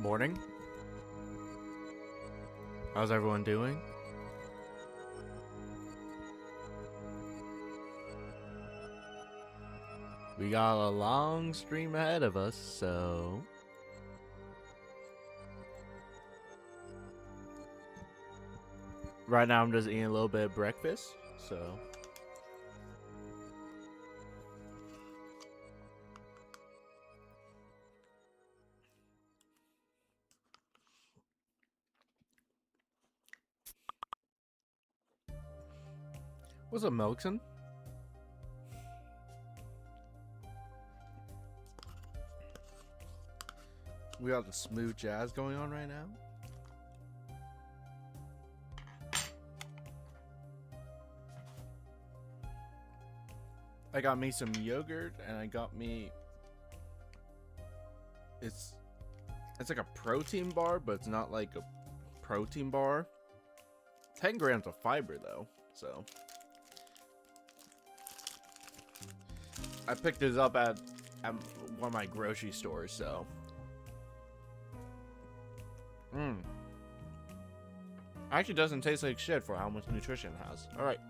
Morning. How's everyone doing? We got a long stream ahead of us, so right now I'm just eating a little bit of breakfast, so what's up, Melkson? We got the smooth jazz going on right now. I got me some yogurt and I got me it's like a protein bar, but it's not like a protein bar. 10 grams of fiber though, so I picked this up at one of my grocery stores, so actually doesn't taste like shit for how much nutrition it has. All right.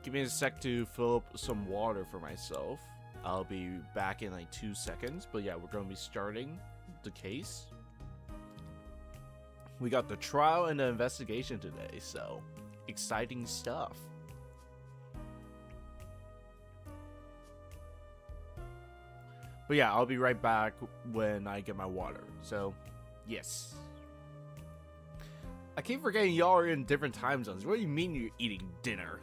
Give me a sec to fill up some water for myself. I'll be back in like 2 seconds. But yeah, we're going to be starting the case. We got the trial and the investigation today, so exciting stuff. But yeah, I'll be right back when I get my water. So, yes. I keep forgetting y'all are in different time zones. What do you mean you're eating dinner?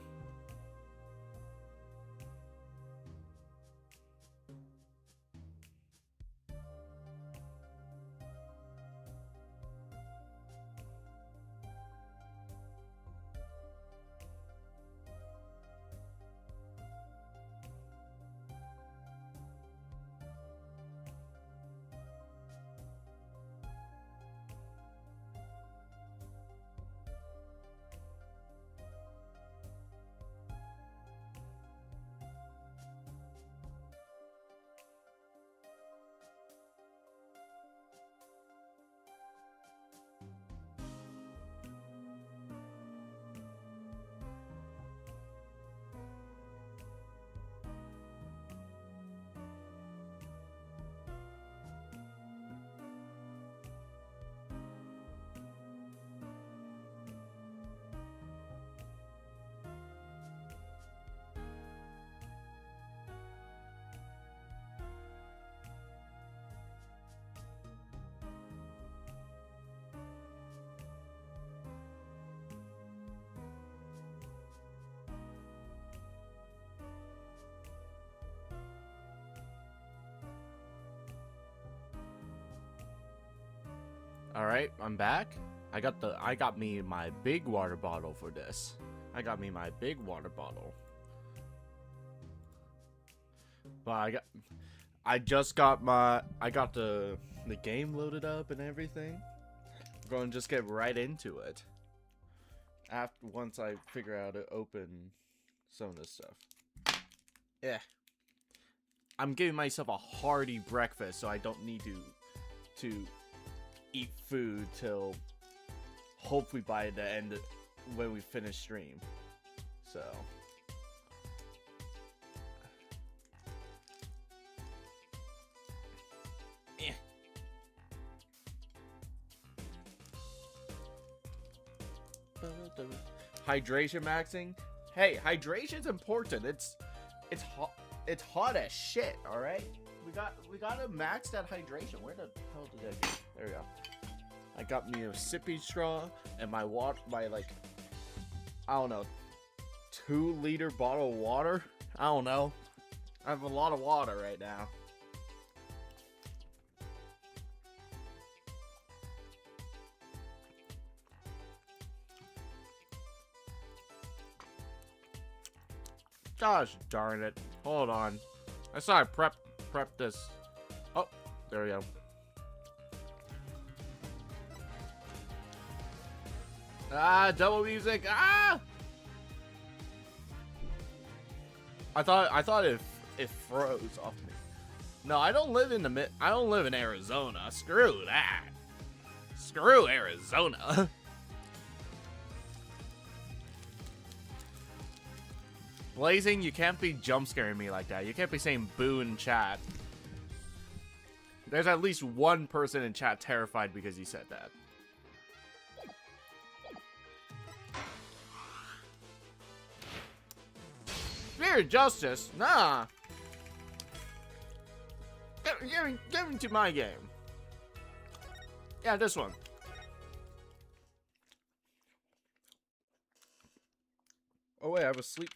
All right, I'm back. I got me my big water bottle for this. I got me my big water bottle. But I got the game loaded up and everything. We're going to just get right into it. Once I figure out how to open some of this stuff. Yeah. I'm giving myself a hearty breakfast so I don't need to eat food till hopefully by the end when we finish stream. So hydration maxing. Hey, hydration's important. It's hot. It's hot as shit. All right. We got to max that hydration. Where the hell did I go? There we go. I got me a sippy straw and my like, I don't know, 2-liter bottle of water. I don't know. I have a lot of water right now. Gosh darn it. Hold on. I saw I prep this. Oh, there we go. Ah, double music. Ah! I thought it froze off me. No, I don't live in I don't live in Arizona. Screw that. Screw Arizona. Blazing, you can't be jump scaring me like that. You can't be saying boo in chat. There's at least one person in chat terrified because you said that. Spirit Justice? Nah. Give me to my game. Yeah, this one. Oh wait, I was asleep.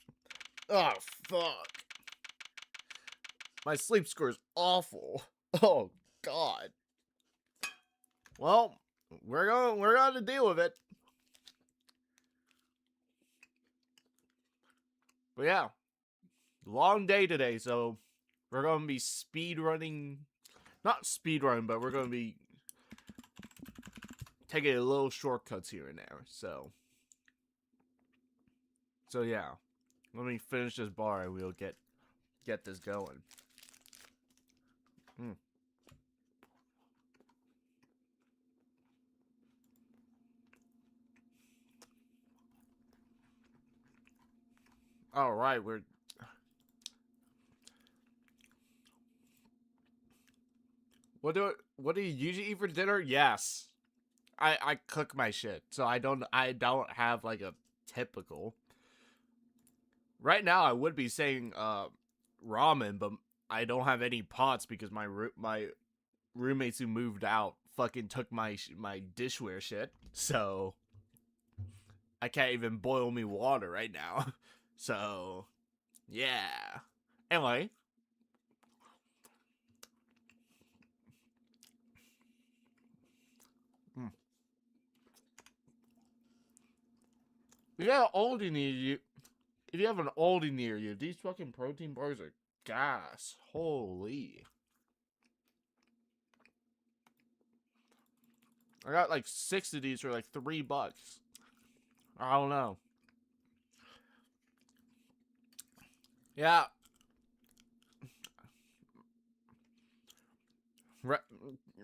Oh, fuck. My sleep score is awful. Oh, God. Well, we're going to deal with it. But yeah, long day today, so we're going to be speed running. Not speed running, but we're going to be taking a little shortcuts here and there. So yeah. Let me finish this bar and we'll get this going. All right, What do you usually eat for dinner? Yes. I cook my shit. So I don't have like a typical. Right now, I would be saying ramen, but I don't have any pots because my roommates who moved out fucking took my dishware shit. So I can't even boil me water right now. So yeah. Anyway. Yeah, oldie near you. If you have an oldie near you, these fucking protein bars are gas. Holy. I got like 6 of these for like $3. I don't know. Yeah.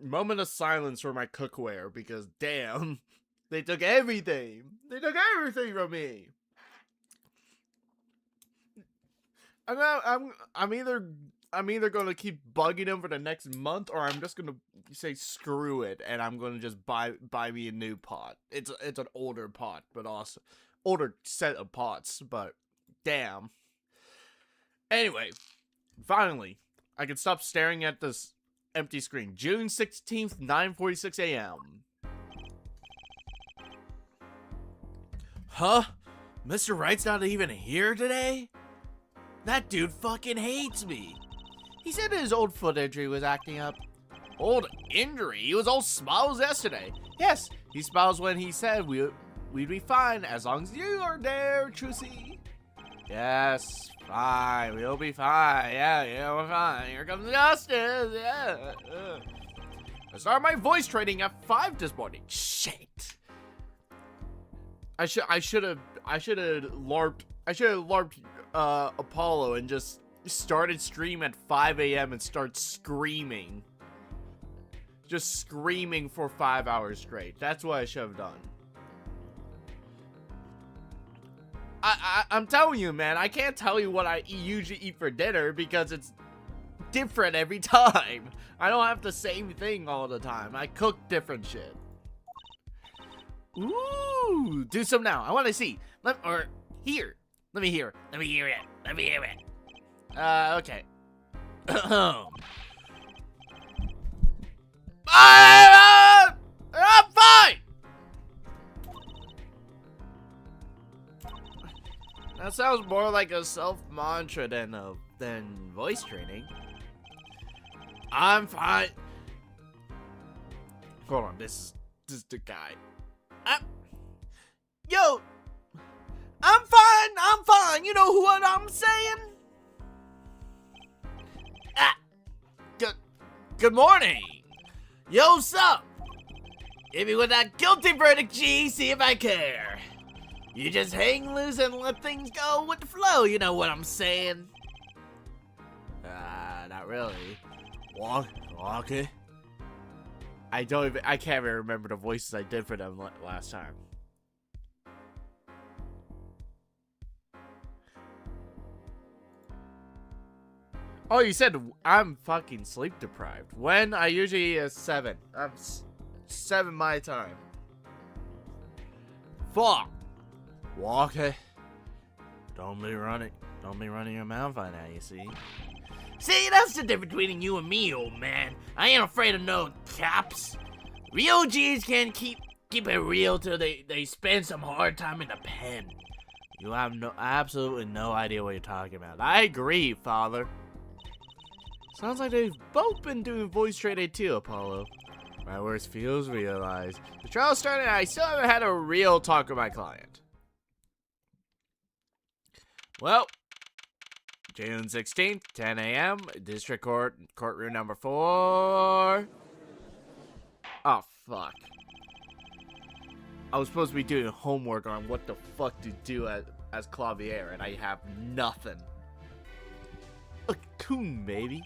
Moment of silence for my cookware because damn, they took everything. They took everything from me. I'm either gonna keep bugging them for the next month, or I'm just gonna say screw it, and I'm gonna just buy me a new pot. It's an older pot, but also older set of pots. But damn. Anyway, finally, I can stop staring at this empty screen. June 16th, 9:46 a.m. Huh? Mr. Wright's not even here today? That dude fucking hates me. He said his old foot injury was acting up. Old injury? He was all smiles yesterday. Yes, he smiles when he said we'd be fine as long as you are there, Trucy. Yes, fine. We'll be fine. Yeah, we're fine. Here comes justice. Yeah. I started my voice training at 5 this morning. Shit. I should have LARPed Apollo and just started stream at 5 a.m. and start screaming. Just screaming for 5 hours straight. That's what I should have done. I'm telling you, man, I can't tell you what I usually eat for dinner because it's different every time. I don't have the same thing all the time. I cook different shit. Ooh, do some now. I want to see. Let me hear it. Okay. I'm fine. That sounds more like a self-mantra than voice training. I'm fine. Hold on, this is the guy. Yo, I'm fine. You know what I'm saying? Good morning. Yo, sup? Hit me with that guilty verdict, G, see if I care. You just hang loose and let things go with the flow, you know what I'm saying? not really. Walkie? I can't even remember the voices I did for them last time. Oh, you said I'm fucking sleep deprived. When? I usually is 7. I'm 7 my time. Fuck. Walkie. Don't be running your mouth on that, you see? See, that's the difference between you and me, old man. I ain't afraid of no cops. Real G's can't keep it real till they spend some hard time in the pen. You have absolutely no idea what you're talking about. I agree, father. Sounds like they've both been doing voice training too, Apollo. My worst fears realized. The trial started and I still haven't had a real talk with my client. Well, June 16th, 10 a.m., District Court, courtroom number 4. Oh, fuck. I was supposed to be doing homework on what the fuck to do as Clavier, and I have nothing. A coon, baby.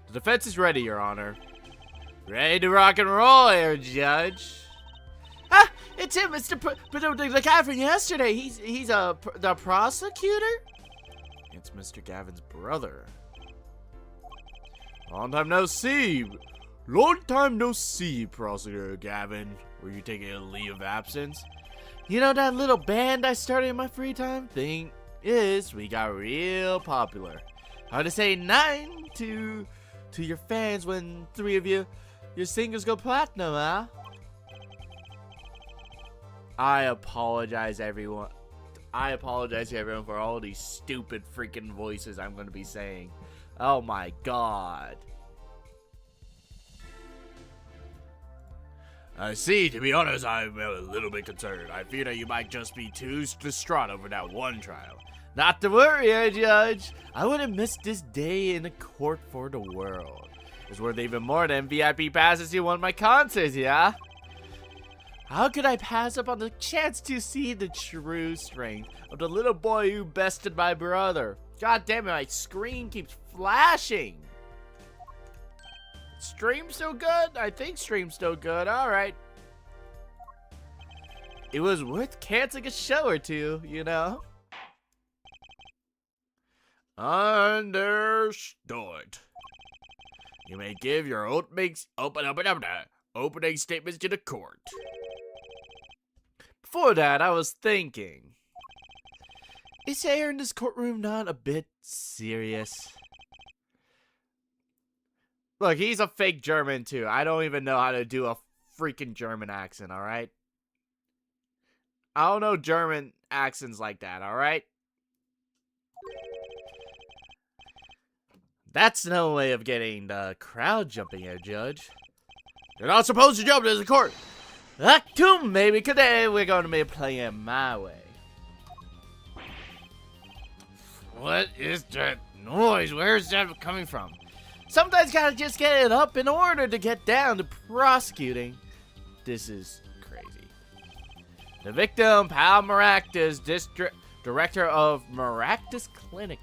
The defense is ready, Your Honor. Ready to rock and roll here, Judge. Ah, it's him. It's the guy from yesterday. He's the prosecutor. It's Mr. Gavin's brother. Long time no see. Long time no see, Prosecutor Gavin. Were you taking a leave of absence? You know that little band I started in my free time? Thing is, we got real popular. Hard to say 9 to your fans when 3 of your singles go platinum, huh? I apologize, everyone. I apologize to everyone for all these stupid freaking voices I'm going to be saying. Oh my god. I see, to be honest, I'm a little bit concerned. I fear that you might just be too distraught over that one trial. Not to worry, Judge. I wouldn't miss this day in the court for the world. It's worth even more than VIP passes to one of my concerts, yeah? How could I pass up on the chance to see the true strength of the little boy who bested my brother? God damn it, my screen keeps flashing. Stream still good? I think stream's still good. Alright. It was worth canceling a show or two, you know? Understood. You may give your opening statements to the court. Before that, I was thinking, is the air in this courtroom not a bit serious? Look, he's a fake German too. I don't even know how to do a freaking German accent, alright? I don't know German accents like that, alright? That's no way of getting the crowd jumping here, Judge. You're not supposed to jump to the court. Too, maybe today we're going to be playing my way. What is that noise? Where's that coming from? Sometimes gotta just get it up in order to get down to prosecuting. This is crazy. The victim, Pal Maractus, director of Maractus Clinic.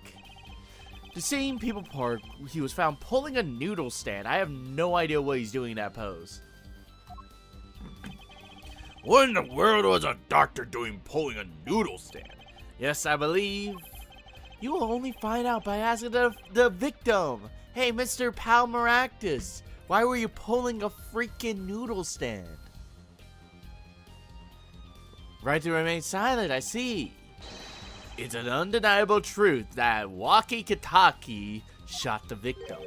The same people park, he was found pulling a noodle stand. I have no idea what he's doing in that pose. What in the world was a doctor doing pulling a noodle stand? Yes, I believe. You will only find out by asking the victim. Hey, Mr. Pal Maractus, why were you pulling a freaking noodle stand? Right to remain silent, I see. It's an undeniable truth that Waki Kitaki shot the victim.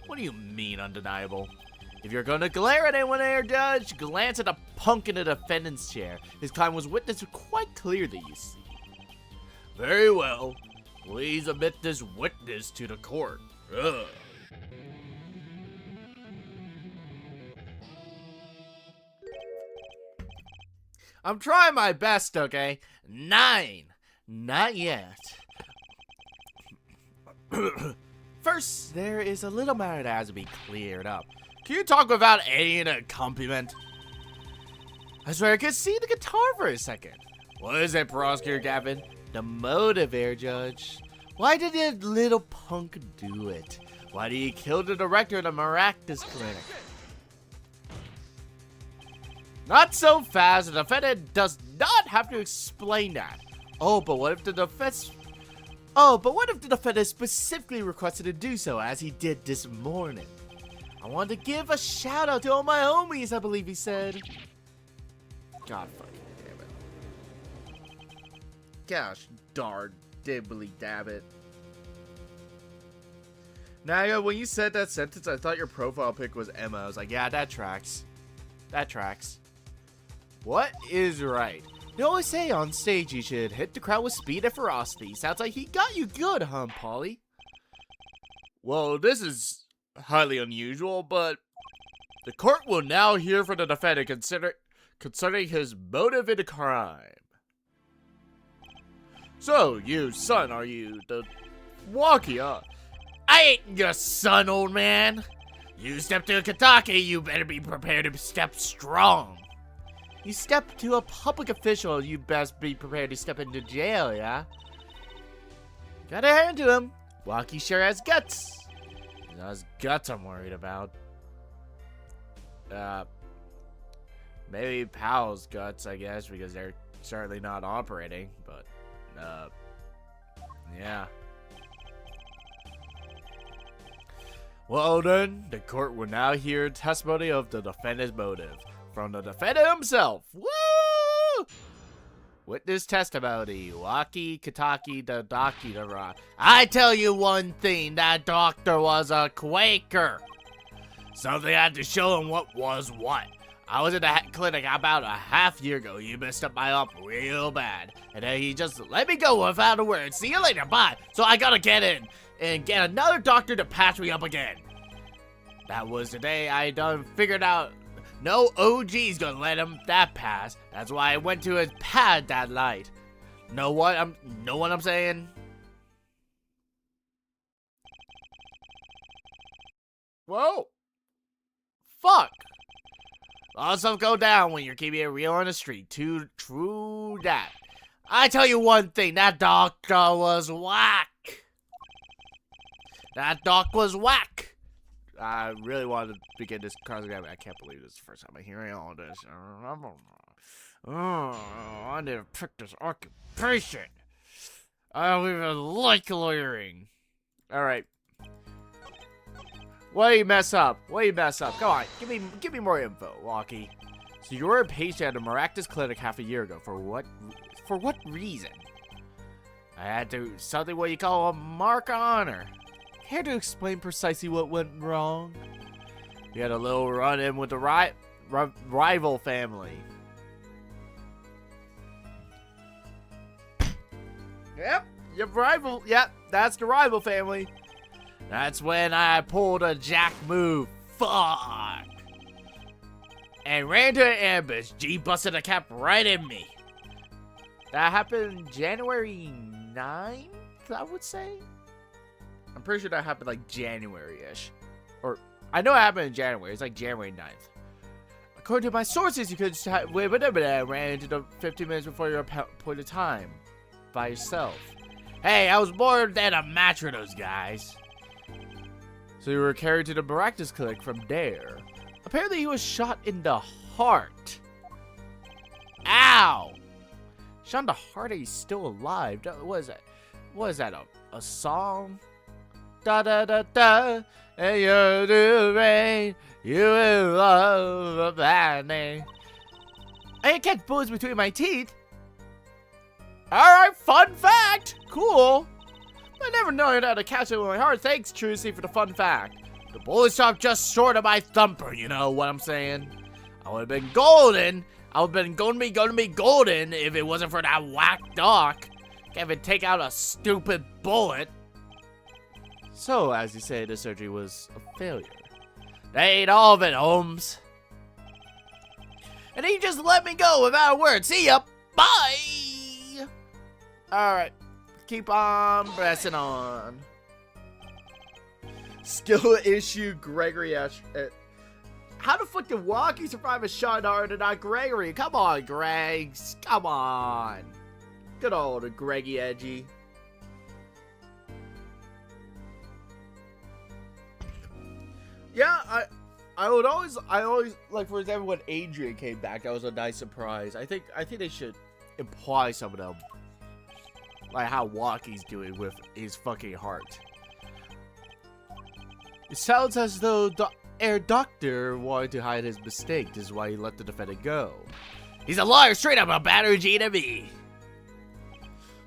What do you mean, undeniable? If you're gonna glare at anyone there, Judge, glance at the punk in the defendant's chair. His crime was witnessed quite clearly, you see. Very well. Please admit this witness to the court. Ugh. I'm trying my best, okay? 9. Not yet. First, there is a little matter that has to be cleared up. Can you talk without any accompaniment? I swear I could see the guitar for a second. What is it, Prosecutor Gavin? The motive here, Judge. Why did that little punk do it? Why did he kill the director of the Maractus Clinic? Not so fast. The defendant does not have to explain that. Oh, but what if the defendant specifically requested to do so, as he did this morning? I want to give a shout out to all my homies, I believe he said. God fucking damn it. Gosh darn dibbly dabbit. Naga, when you said that sentence, I thought your profile pic was Emma. I was like, yeah, that tracks. That tracks. What is right? They always say on stage you should hit the crowd with speed and ferocity. Sounds like he got you good, huh, Polly? Well, this is highly unusual, but the court will now hear from the defendant concerning his motive in the crime. So, you son, are you the walkie, huh? I ain't your son, old man. You step to a Katake, you better be prepared to step strong. You step to a public official, you best be prepared to step into jail, yeah? Gotta hand to him. Walkie sure has guts. It's not his guts I'm worried about. Maybe Powell's guts, I guess, because they're certainly not operating, but, yeah. Well then, the court will now hear testimony of the defendant's motive from the defendant himself. Woo! Witness testimony. Waki, Kataki, Dadaki, Dara. I tell you one thing, that doctor was a Quaker. Something had to show him what was what. I was in the clinic about a half year ago. He messed up my up real bad. And then he just let me go without a word. See you later, bye. So I gotta get in and get another doctor to patch me up again. That was the day I done figured out no OG's gonna let him that pass. That's why I went to his pad that night. Know what I'm saying? Whoa. Fuck. A lot of stuff go down when you're keeping it real on the street. True that. I tell you one thing, that doctor was whack. That doc was whack. I really wanted to begin this conversation. I can't believe this is the first time I'm hearing all this. I need to pick this occupation. I don't even like lawyering. Alright. What do you mess up? Come on, give me more info, Walkie. So you were a patient at a Maractus Clinic half a year ago. For what reason? I had to something what you call a mark of honor. Care to explain precisely what went wrong? We had a little run-in with the rival family. Yep, your rival. Yep, that's the rival family. That's when I pulled a jack move. Fuck. And ran to an ambush. G busted a cap right in me. That happened January 9th, I would say. I'm pretty sure that happened like January-ish. Or, I know it happened in January. It's like January 9th. According to my sources, you could just ran into the 15 minutes before your appointed time. By yourself. Hey, I was more than a match for those guys. So you were carried to the Maractus Clinic from there. Apparently he was shot in the heart. Ow! Shot in the heart and he's still alive. What is that? What is that, a song? Da da da da, and you're the rain, you will love a bad name. I can't catch bullets between my teeth. Alright, fun fact! Cool. I never known how to catch it with my heart. Thanks, Trucy, for the fun fact. The bullet stopped just short of my thumper, you know what I'm saying? I would have been golden. I would have been going to be golden if it wasn't for that whack doc. Can't even take out a stupid bullet. So, as you say, the surgery was a failure. That ain't all of it, Holmes. And he just let me go without a word. See ya. Bye. Alright. Keep on pressing on. Skill issue, Gregory Ash. How the fuck did Walkie survive a shot in heart and not Gregory? Come on, Gregs. Come on. Good old Greggy Edgy. Yeah, I always like, for example, when Adrian came back, that was a nice surprise. I think they should imply some of them, like how Walkie's doing with his fucking heart. It sounds as though the Air Doctor wanted to hide his mistake. This is why he let the defendant go. He's a liar, straight up a battery G to me.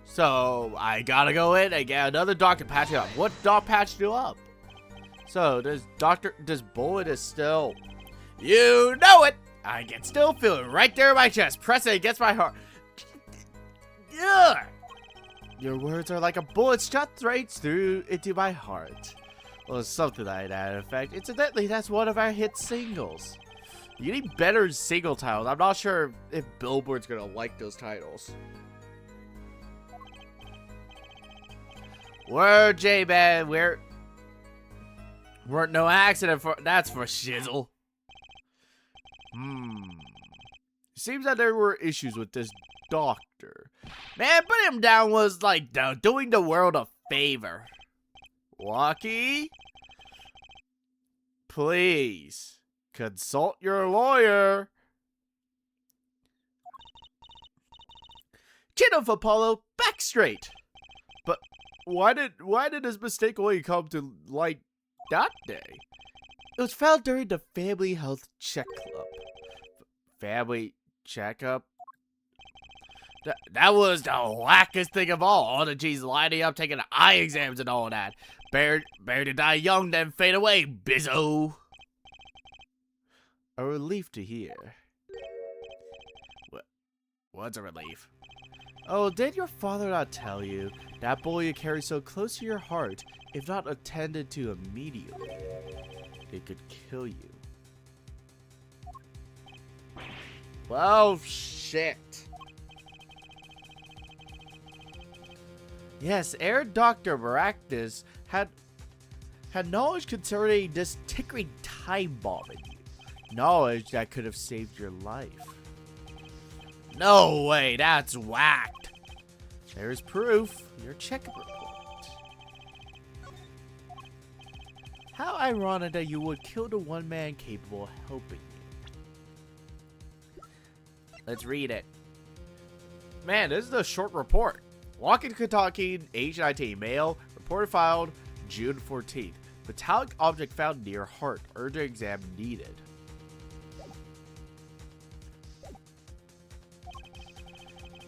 So I gotta go in and get another doctor to patch you up. What doc patched you up? So this bullet is still. You know it. I can still feel it right there in my chest, pressing against my heart. Ugh. Your words are like a bullet shot straight through into my heart. Well, something like that effect. Incidentally, that's one of our hit singles. You need better single titles. I'm not sure if Billboard's gonna like those titles. Word, J-Man, weren't no accident for that's for shizzle. Seems that there were issues with this doctor. Man, putting him down was like doing the world a favor. Walkie? Please, consult your lawyer. Chin of Apollo, back straight. But why did his mistake only come to light that day? It was found during the family health checkup. Family checkup? That was the wackest thing of all the G's lining up, taking eye exams and all that. Better to die young than fade away, bizzo. A relief to hear. What's a relief? Oh, did your father not tell you? That boy you carry so close to your heart, if not attended to immediately, it could kill you. Well, shit. Yes, Air Dr. Baractus had knowledge concerning this tickling time bomb in you. Knowledge that could have saved your life. No way, that's whacked. There's proof. Your checkup report. How ironic that you would kill the one man capable of helping you. Let's read it. Man, this is a short report. Walking Kentucky, age 19, male, report filed June 14th. Metallic object found near heart. Urgent exam needed.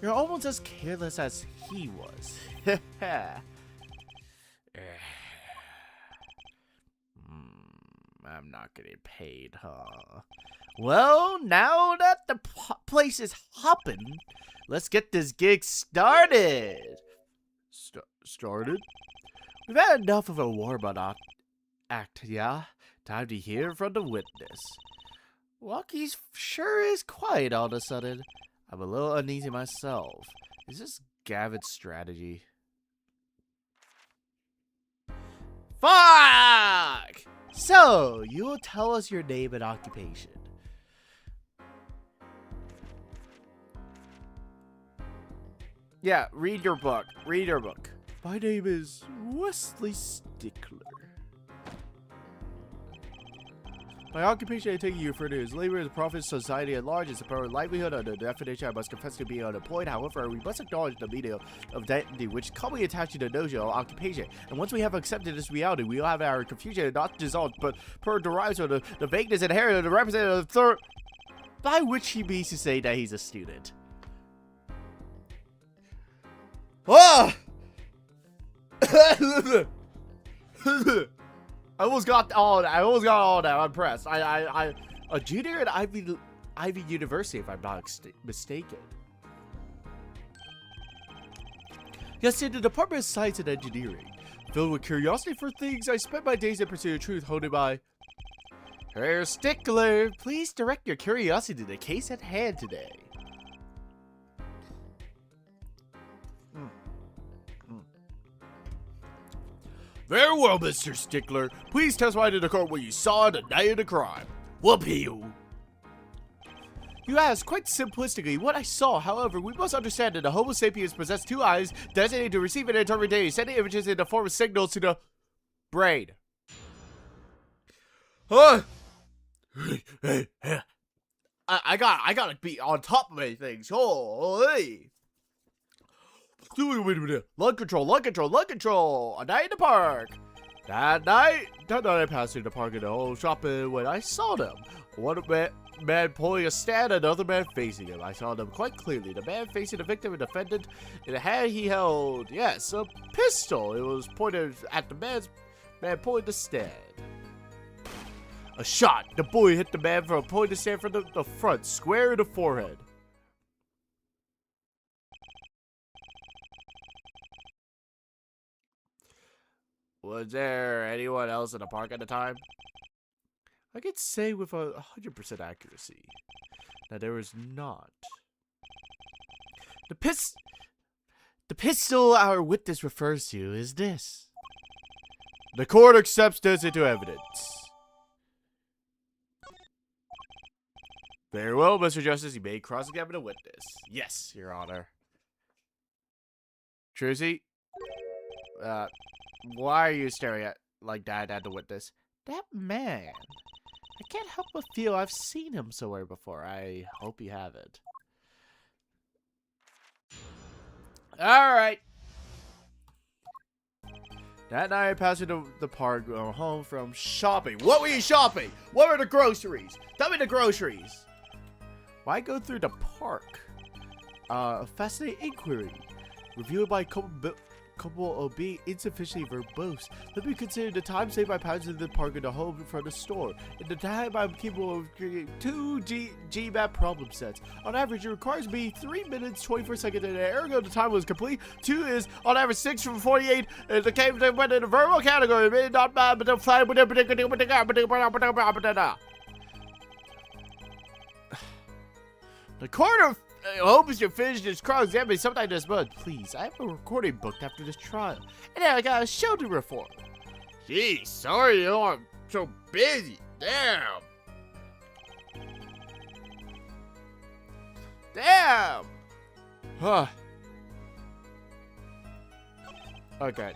You're almost as careless as he was. I'm not getting paid, huh? Well, now that the place is hopping, let's get this gig started. Started? We've had enough of a warm-up act, yeah? Time to hear from the witness. Walkie's sure is quiet all of a sudden. I'm a little uneasy myself. Is this Gavin's strategy? Fuck! So, you will tell us your name and occupation. Yeah, read your book. Read your book. My name is Wesley Stickler. My occupation I take you further is labor as a profit society at large is a power livelihood under the definition I must confess to be unemployed. However, we must acknowledge the meaning of identity, which commonly attached to the notion of occupation. And once we have accepted this reality, we will have our confusion not dissolved, but derives from the vagueness inherent in the representative third, by which he means to say that he's a student. Ah! I almost got all that. I'm impressed. A junior at Ivy University, if I'm not mistaken. Yes, in the Department of Science and Engineering. Filled with curiosity for things, I spent my days in pursuit of truth, holding by... Herr Stickler, please direct your curiosity to the case at hand today. Very well, Mr. Stickler. Please testify to the court what you saw the night of the crime. Whoopee you. You asked quite simplistically what I saw. However, we must understand that the Homo sapiens possess two eyes designated to receive and interpret data, sending images in the form of signals to the brain. Huh? I gotta be on top of many things. Holy. Lung control. A night in the park. That night I passed through the park in the whole shopping when I saw them. One man pulling a stand, another man facing him. I saw them quite clearly. The man facing the victim and defendant, in the hand he held, yes, a pistol. It was pointed at the man pulling the stand. A shot. The bully hit the man from pulling the stand from the front, square in the forehead. Was there anyone else in the park at the time? I could say with 100% accuracy that there was not. The pistol our witness refers to is this. The court accepts this into evidence. Very well, Mr. Justice. You may cross-examine a witness. Yes, Your Honor. Trucy? Why are you staring like that at the witness? That man. I can't help but feel I've seen him somewhere before. I hope you haven't. Alright. That night I passed through the park going home from shopping. What were you shopping? What were the groceries? Tell me the groceries. Why go through the park? A fascinating inquiry. Reviewed by couple of being insufficiently verbose. Let me consider the time saved by passing through the park and the home from the store. In the time I'm capable of creating 2 GMAP problem sets. On average, it requires me 3 minutes, 24 seconds, and ergo the time was complete. 2 is, on average, 6 from 48. And the game went in the verbal category. Not bad, but the fly with the court hopes you finish this cross-examining sometime this month. Please, I have a recording booked after this trial. And then I got a show to report. Gee, sorry, I'm so busy. Damn. Huh. Okay.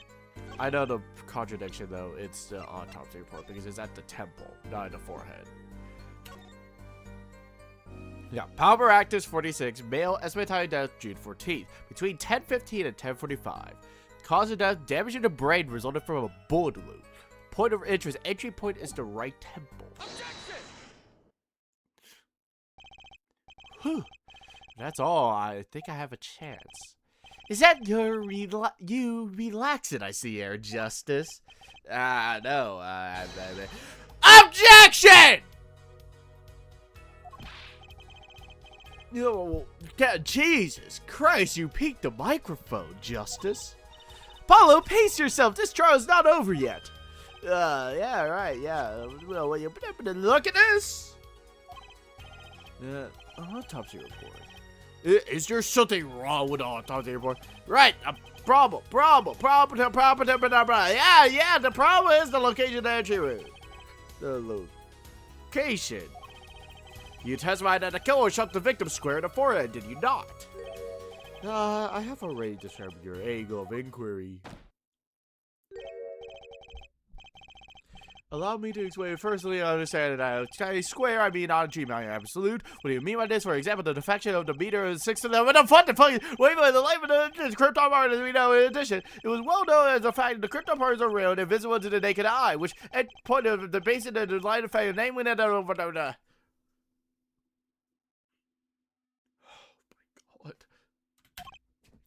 I know the contradiction, though. It's the autopsy report because it's at the temple, not in the forehead. Yeah, Palmer Actus 46, male, estimated time of death June 14th, between 10:15 and 10:45. Cause of death, damage to the brain resulted from a bullet wound. Point of interest, entry point is the right temple. Objection! Whew. That's all. I think I have a chance. Is that you relaxing, I see, Air Justice? No. Objection! Oh, Jesus Christ, you peaked the microphone, Justice. Apollo, pace yourself. This trial's not over yet. Yeah, right, yeah. Well, look at this. Autopsy report. Is there something wrong with the autopsy report? Right, a problem. Yeah, the problem is the location of the entry room. The location. You testified that the killer shot the victim square in the forehead, did you not? I have already determined your angle of inquiry. Allow me to explain. Firstly, I understand that I square, I mean not a G, I absolute. What do you mean by this? For example, the defection of the meter is 6 to them. What the fuck? Wait, the life of the crypto part, as we know. In addition, it was well known as the fact that the crypto parts are real and invisible to the naked eye, which at point of the basis of the line of fire, namely that over.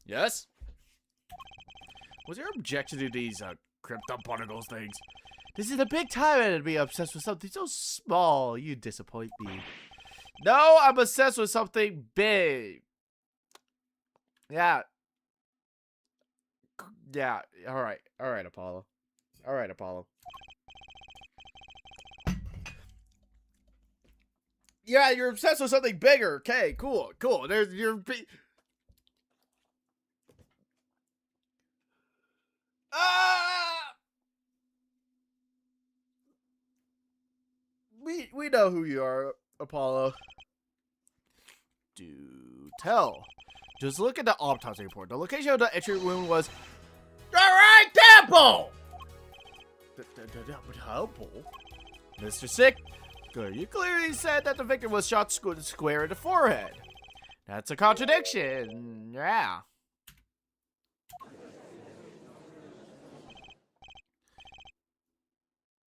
Yes? Was your objection to these crypto particles things? This is a big time and to be obsessed with something so small. You disappoint me. No, I'm obsessed with something big. Yeah. Yeah. Alright, Apollo. Alright, Apollo. Yeah, you're obsessed with something bigger. Okay, cool. There's your... We know who you are, Apollo. Do tell. Just look at the autopsy report. The location of the entry wound was the right temple. The temple. Mr. Sickler, you clearly said that the victim was shot square in the forehead. That's a contradiction. Yeah.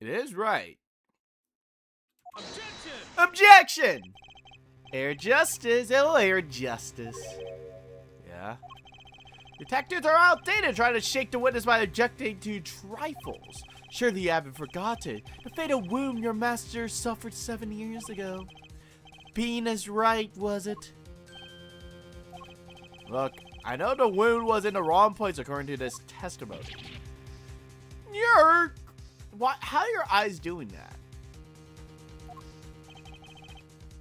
It is right. Objection! Objection! Air justice. Oh, air justice. Yeah. Detectives are outdated trying to shake the witness by objecting to trifles. Surely you haven't forgotten the fatal wound your master suffered 7 years ago. Being is right, was it? Look, I know the wound was in the wrong place according to this testimony. How are your eyes doing that?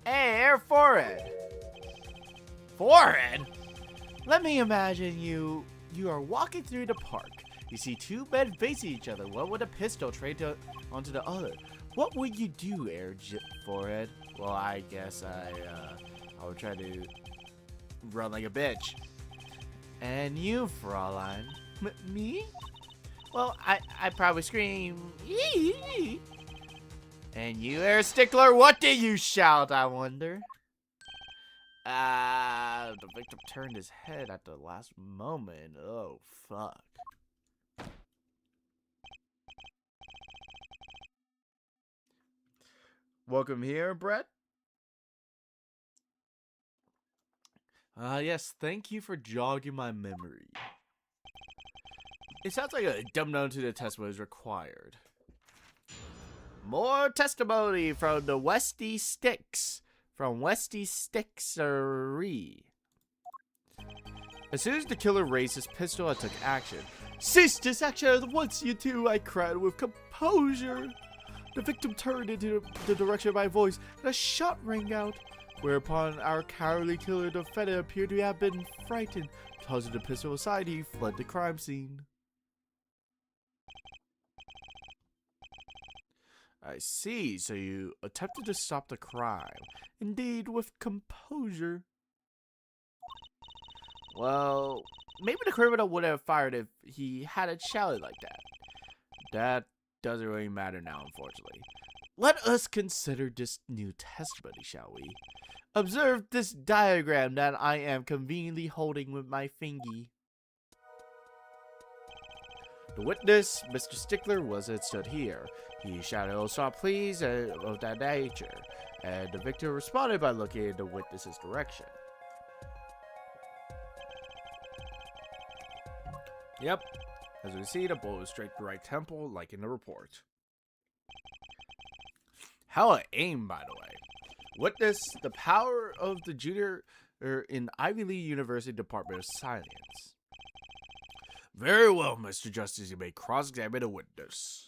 Hey, air forehead. Forehead? Let me imagine you are walking through the park. You see two men facing each other, one with a pistol trained onto the other. What would you do, forehead? Well, I guess I would try to run like a bitch. And you, Fraulein? Me? Well, I'd probably scream. Yee! And you, Air Stickler, what did you shout, I wonder? The victim turned his head at the last moment. Oh, fuck. Welcome here, Brett. Yes, thank you for jogging my memory. It sounds like a dumb note to the testimony is required. More testimony from the Westy Sticks. From Westy Sticksery. As soon as the killer raised his pistol, I took action. Cease this action at once, you two, I cried with composure. The victim turned into the direction of my voice, and a shot rang out. Whereupon our cowardly killer defendant appeared to have been frightened. Tossing the pistol aside, he fled the crime scene. I see, so you attempted to stop the crime. Indeed, with composure. Well, maybe the criminal would have fired if he had a challenge like that. That doesn't really matter now, unfortunately. Let us consider this new testimony, shall we? Observe this diagram that I am conveniently holding with my fingy. The witness, Mr. Stickler, wasn't stood here. He shouted, "Oh, stop, please," of that nature, and the victim responded by looking in the witness's direction. Yep, as we see, the bullet was straight to the right temple, like in the report. Hella aim, by the way. Witness, the power of the junior in Ivy League University Department of Science. Very well, Mr. Justice, you may cross-examine a witness.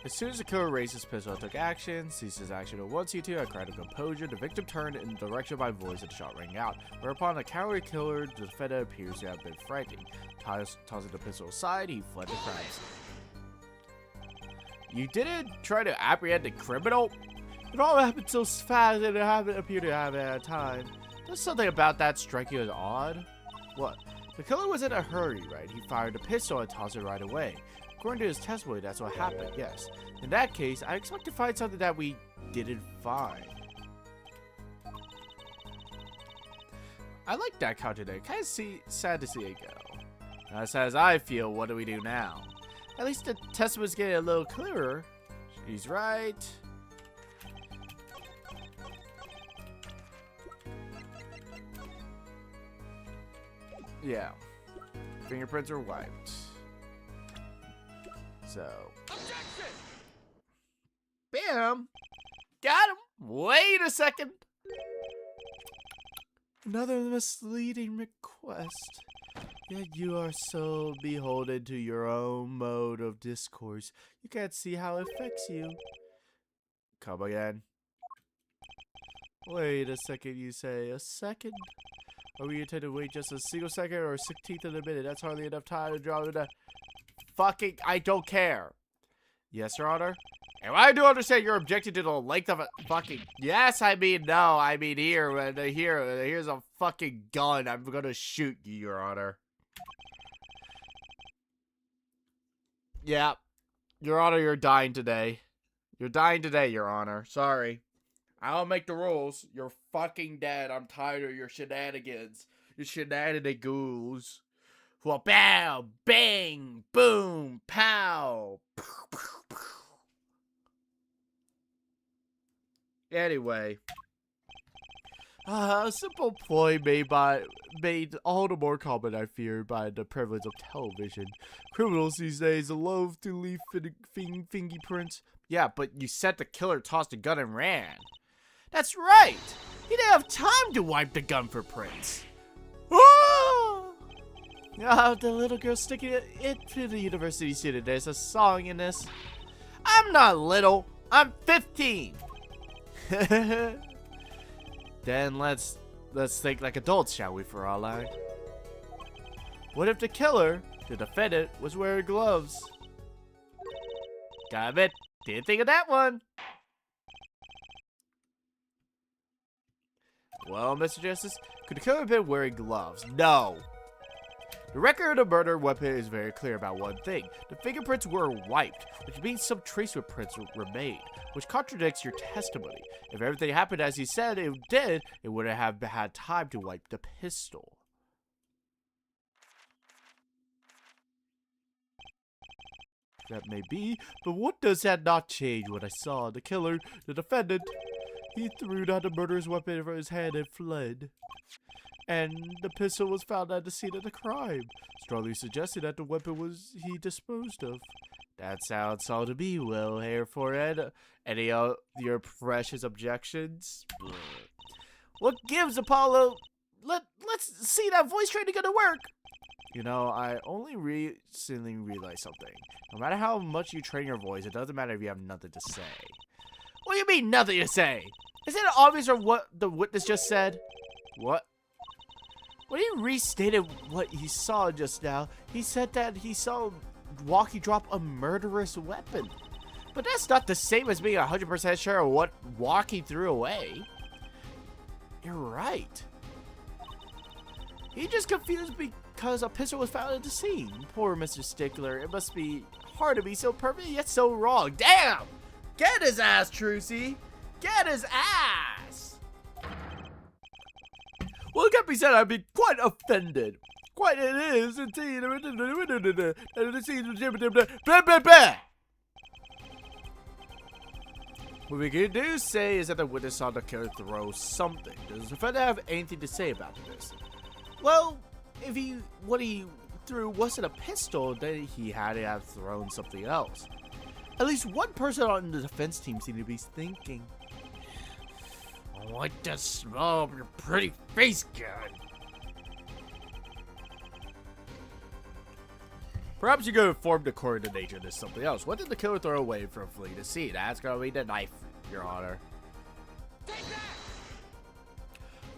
As soon as the killer raised his pistol, I took action. Ceased his action at 1 C2. I cried of composure. The victim turned in the direction of my voice and the shot rang out. Whereupon the cowardly killer, the defendant, appears to have been frightened. Tossing the pistol aside, he fled the crime scene. You didn't try to apprehend the criminal? It all happened so fast and it didn't appear to have had time. There's something about that strike you as odd. What? The killer was in a hurry, right? He fired a pistol and tossed it right away. According to his testimony, that's what happened, yes. In that case, I expect to find something that we didn't find. I like that counter there. Kind of sad to see it go. As sad as I feel, what do we do now? At least the testimon's getting a little clearer. She's right. Yeah. Fingerprints are wiped. So. Objection! Bam! Got him! Wait a second! Another misleading request. Yet you are so beholden to your own mode of discourse, you can't see how it affects you. Come again. Wait a second, you say. A second? Are we intended to wait just a single second or a 16th of a minute? That's hardly enough time to draw the fucking... I don't care. Yes, Your Honor? And I do understand you're objecting to the length of a fucking... Yes, I mean no. I mean here's a fucking gun. I'm gonna shoot you, Your Honor. Yeah, Your Honor, you're dying today. You're dying today, Your Honor. Sorry. I don't make the rules. You're fucking dead. I'm tired of your shenanigans. Your shenanigans. Well, bow, bang, boom, pow. Anyway. A simple ploy made all the more common, I fear, by the privilege of television. Criminals these days loathe to leave fingerprints. Yeah, but you said the killer tossed a gun and ran. That's right! He didn't have time to wipe the gun for prints. Ah! The little girl sticking it to the university student. There's a song in this. I'm not little. I'm 15. Then let's think like adults, shall we, Fraulein? What if the killer, the defendant, was wearing gloves? Got it. Didn't think of that one. Well, Mr. Justice, could the killer have been wearing gloves? No. The record of the murder weapon is very clear about one thing. The fingerprints were wiped, which means some trace prints remained, which contradicts your testimony. If everything happened as he said it did, it wouldn't have had time to wipe the pistol. That may be, but what does that not change when I saw the killer, the defendant? He threw down the murderous weapon from his hand and fled. And the pistol was found at the scene of the crime, strongly suggesting that the weapon was he disposed of. That sounds all to be well, Hair Forehead. Any of your precious objections? What gives, Apollo? Let's see that voice training gonna work. You know, I only recently realized something. No matter how much you train your voice, it doesn't matter if you have nothing to say. What do you mean, nothing to say? Isn't it obvious from what the witness just said? What? When he restated what he saw just now, he said that he saw Walkie drop a murderous weapon. But that's not the same as being 100% sure of what Walkie threw away. You're right. He just confused because a pistol was found at the scene. Poor Mr. Stickler. It must be hard to be so perfect yet so wrong. Damn! Get his ass, Trucy! Get his ass! Well, it can't be said I'd be quite offended. Quite it is, indeed. What we can do say is that the witness saw the killer throw something. Does the defendant have anything to say about this? Well, if what he threw wasn't a pistol, then he had to have thrown something else. At least one person on the defense team seemed to be thinking. I like the smell of your pretty face, gun. Perhaps you could inform the court of the nature of this something else. What did the killer throw away from fleeing the scene? That's gonna be the knife, Your Honor.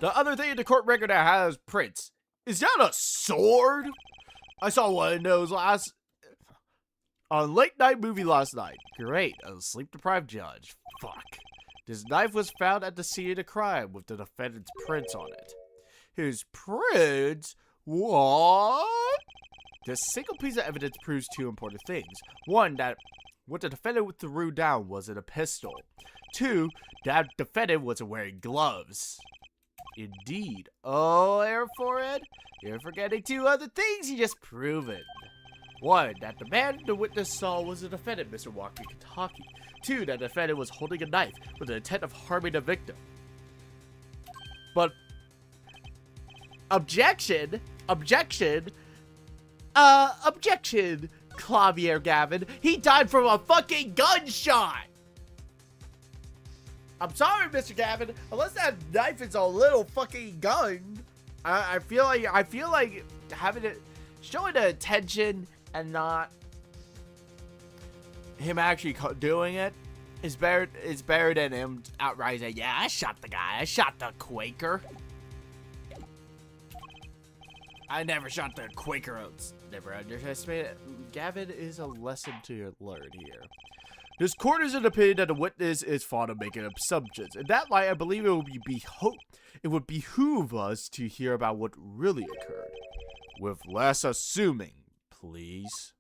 The other thing in the court record that has prints. Is that a sword? I saw one of those on late night movie last night. Great, a sleep deprived judge. Fuck. This knife was found at the scene of the crime with the defendant's prints on it. His prints? What? This single piece of evidence proves two important things. One, that what the defendant threw down wasn't a pistol. Two, that defendant wasn't wearing gloves. Indeed. Oh, Air Forehead, you're forgetting two other things you just proven. One, that the man the witness saw was the defendant, Mr. Walkie-Talkie. Two, that the defendant was holding a knife with the intent of harming the victim. But objection, Clavier Gavin. He died from a fucking gunshot. I'm sorry, Mr. Gavin. Unless that knife is a little fucking gun, I feel like having it, showing the attention and not him actually doing it is better. It's better than him outright saying, "Yeah, I shot the guy. I shot the Quaker. I never shot the Quaker oats." Never underestimate it. Gavin is a lesson to learn here. This court is an opinion that the witness is fond of making assumptions. In that light, I believe it would behoove us to hear about what really occurred. With less assuming, please.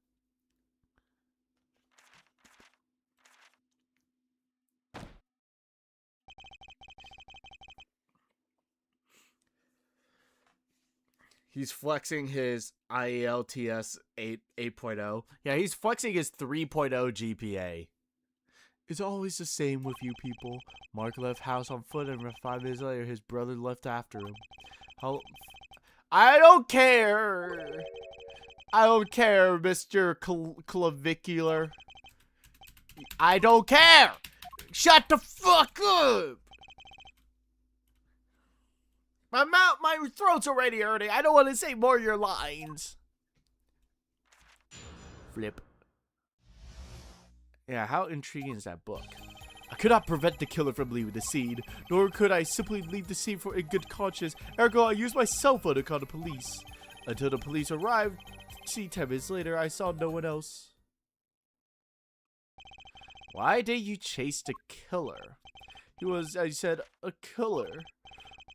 He's flexing his IELTS 8.0. Yeah, he's flexing his 3.0 GPA. It's always the same with you people. Mark left house on foot, and 5 minutes later, his brother left after him. I don't care. I don't care, Mr. Clavicular. I don't care. Shut the fuck up. My throat's already hurting. I don't want to say more of your lines. Flip. Yeah, how intriguing is that book? I could not prevent the killer from leaving the scene, nor could I simply leave the scene for in good conscience. Ergo, I used my cell phone to call the police. Until the police arrived, 10 minutes later, I saw no one else. Why did you chase the killer? He was, as you said, a killer.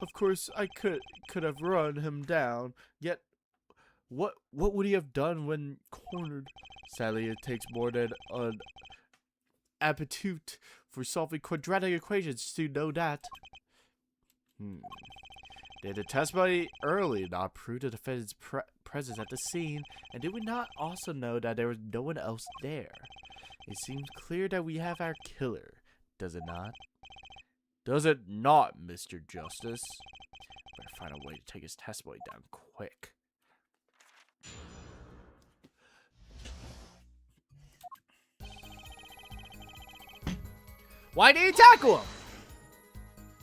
Of course, I could have run him down. Yet, what would he have done when cornered? Sadly, it takes more than an aptitude for solving quadratic equations to know that. Did the testimony early not prove the defendant's presence at the scene, and did we not also know that there was no one else there? It seems clear that we have our killer, does it not? Does it not, Mr. Justice? Better find a way to take his testimony down quick. Why did you tackle him?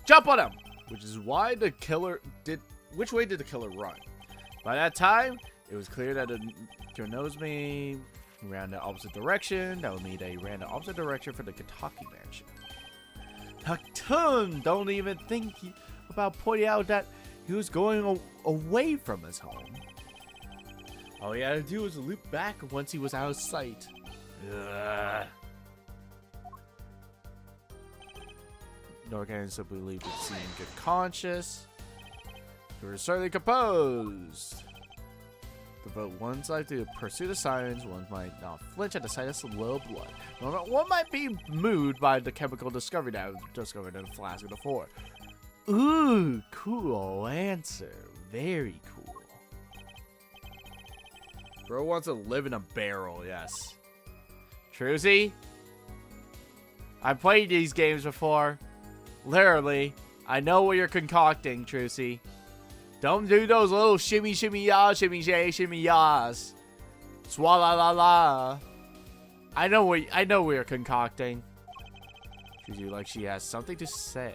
Jump on him! Which is why the killer did. Which way did the killer run? By that time, it was clear that the killer knows me. He ran the opposite direction. That would mean that he ran the opposite direction for the Kentucky mansion. Nocturne don't even think about pointing out that he was going away from his home. All he had to do was loop back once he was out of sight. Ugh. Nor can simply leave the scene in good conscience. They were certainly composed. Devote one's life to pursue the sirens. One might not flinch at the sight of some little blood. One might be moved by the chemical discovery that was discovered in a flask of the floor. Ooh, cool answer. Very cool. Bro wants to live in a barrel, yes. Trucy? I've played these games before. Literally, I know what you're concocting, Trucy. Don't do those little shimmy shimmy yah, shimmy shay, shimmy yahs. Swalla la la. I know what you're concocting. Trucy, like she has something to say.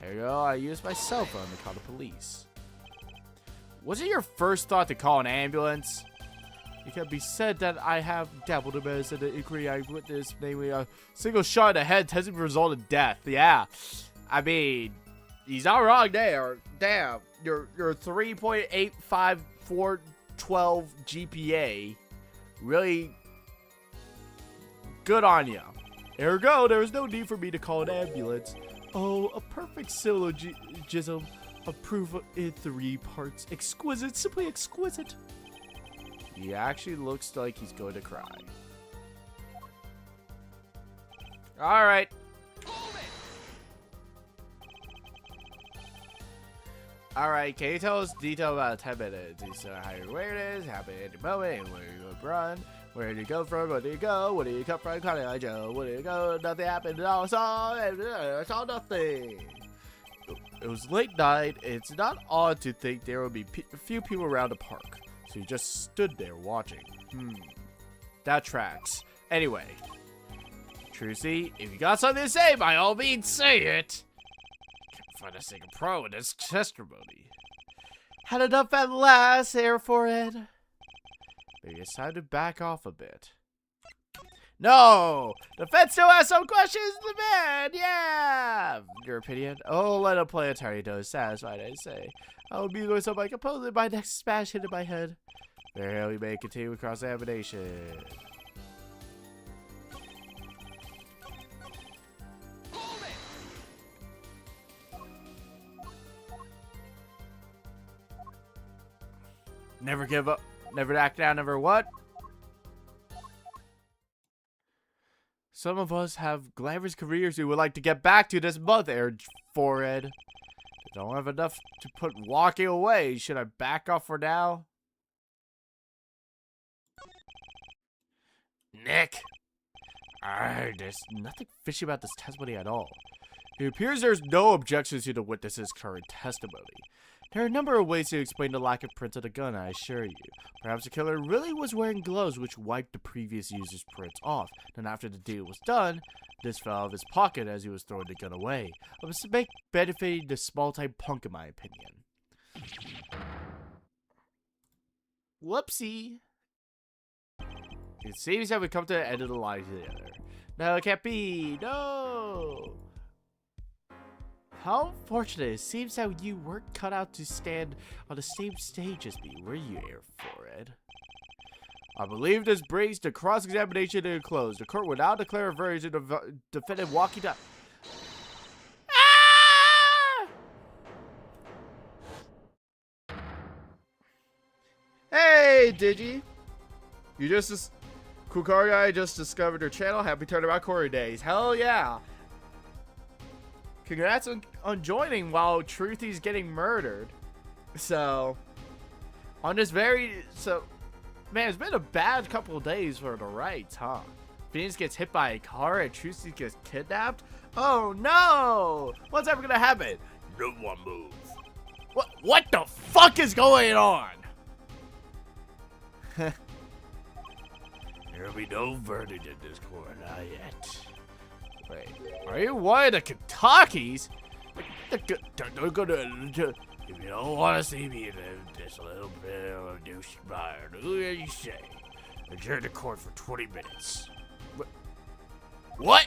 There you go. I used my cell phone to call the police. Was it your first thought to call an ambulance? It can be said that I have dabbled in medicine. The inquiry I witnessed, namely a single shot in the head, doesn't result in death. Yeah, I mean, he's not wrong there. Damn, your 3.85412 GPA, really good on you. Ergo, there is no need for me to call an ambulance. Oh, a perfect syllogism of proof in 3 parts. Exquisite, simply exquisite. He actually looks like he's going to cry. Alright. Alright, can you tell us detail about 10 minutes? You said how your where it is, happen at the moment, and where you go run, where did you go from, where did you go, where did you come from, Connie Joe, where did you go, nothing happened, all saw, I saw nothing. It was late night, it's not odd to think there would be a few people around the park. So you just stood there watching. That tracks. Anyway, Trucy, if you got something to say, by all means, say it. Can't find a single pro in this testimony. Had enough at last, Air Forehead. Maybe it's time to back off a bit. No! The fence still has some questions to demand! Yeah! Your opinion? Oh, let him play attorney to satisfied, I say. I will be myself my composer my next smash hit in my head. There we may continue with cross-examination. Never give up. Never act down. Never what? Some of us have glamorous careers we would like to get back to this month, Air Forehead. Don't have enough to put walking away. Should I back off for now? Nick! There's nothing fishy about this testimony at all. It appears there's no objections to the witness's current testimony. There are a number of ways to explain the lack of prints of the gun, I assure you. Perhaps the killer really was wearing gloves which wiped the previous user's prints off. Then after the deal was done, this fell out of his pocket as he was throwing the gun away. A mistake benefiting the small-time punk in my opinion. Whoopsie. It seems that we come to the end of the line together. No, it can't be. No. How unfortunate. It seems that you weren't cut out to stand on the same stage as me, were you, Air Forehead? I believe this brings the cross-examination to a close. The court will now declare a verdict of the defendant walking down. Ah! Hey, Digi! You just cool car guy just discovered your channel. Happy Turnabout Corner days. Hell yeah! Congrats on joining while Truthy's getting murdered. So, on this man, it's been a bad couple of days for the rights, huh? Phoenix gets hit by a car and Truthy gets kidnapped. Oh no! What's ever gonna happen? No one move. What the fuck is going on? There'll be no verdict in this court, not yet. Wait, are you one of the Kentuckys? Don't go to. If you don't want to see me in this little bit of a douchebag, do what you say. Adjourn the court for 20 minutes. What?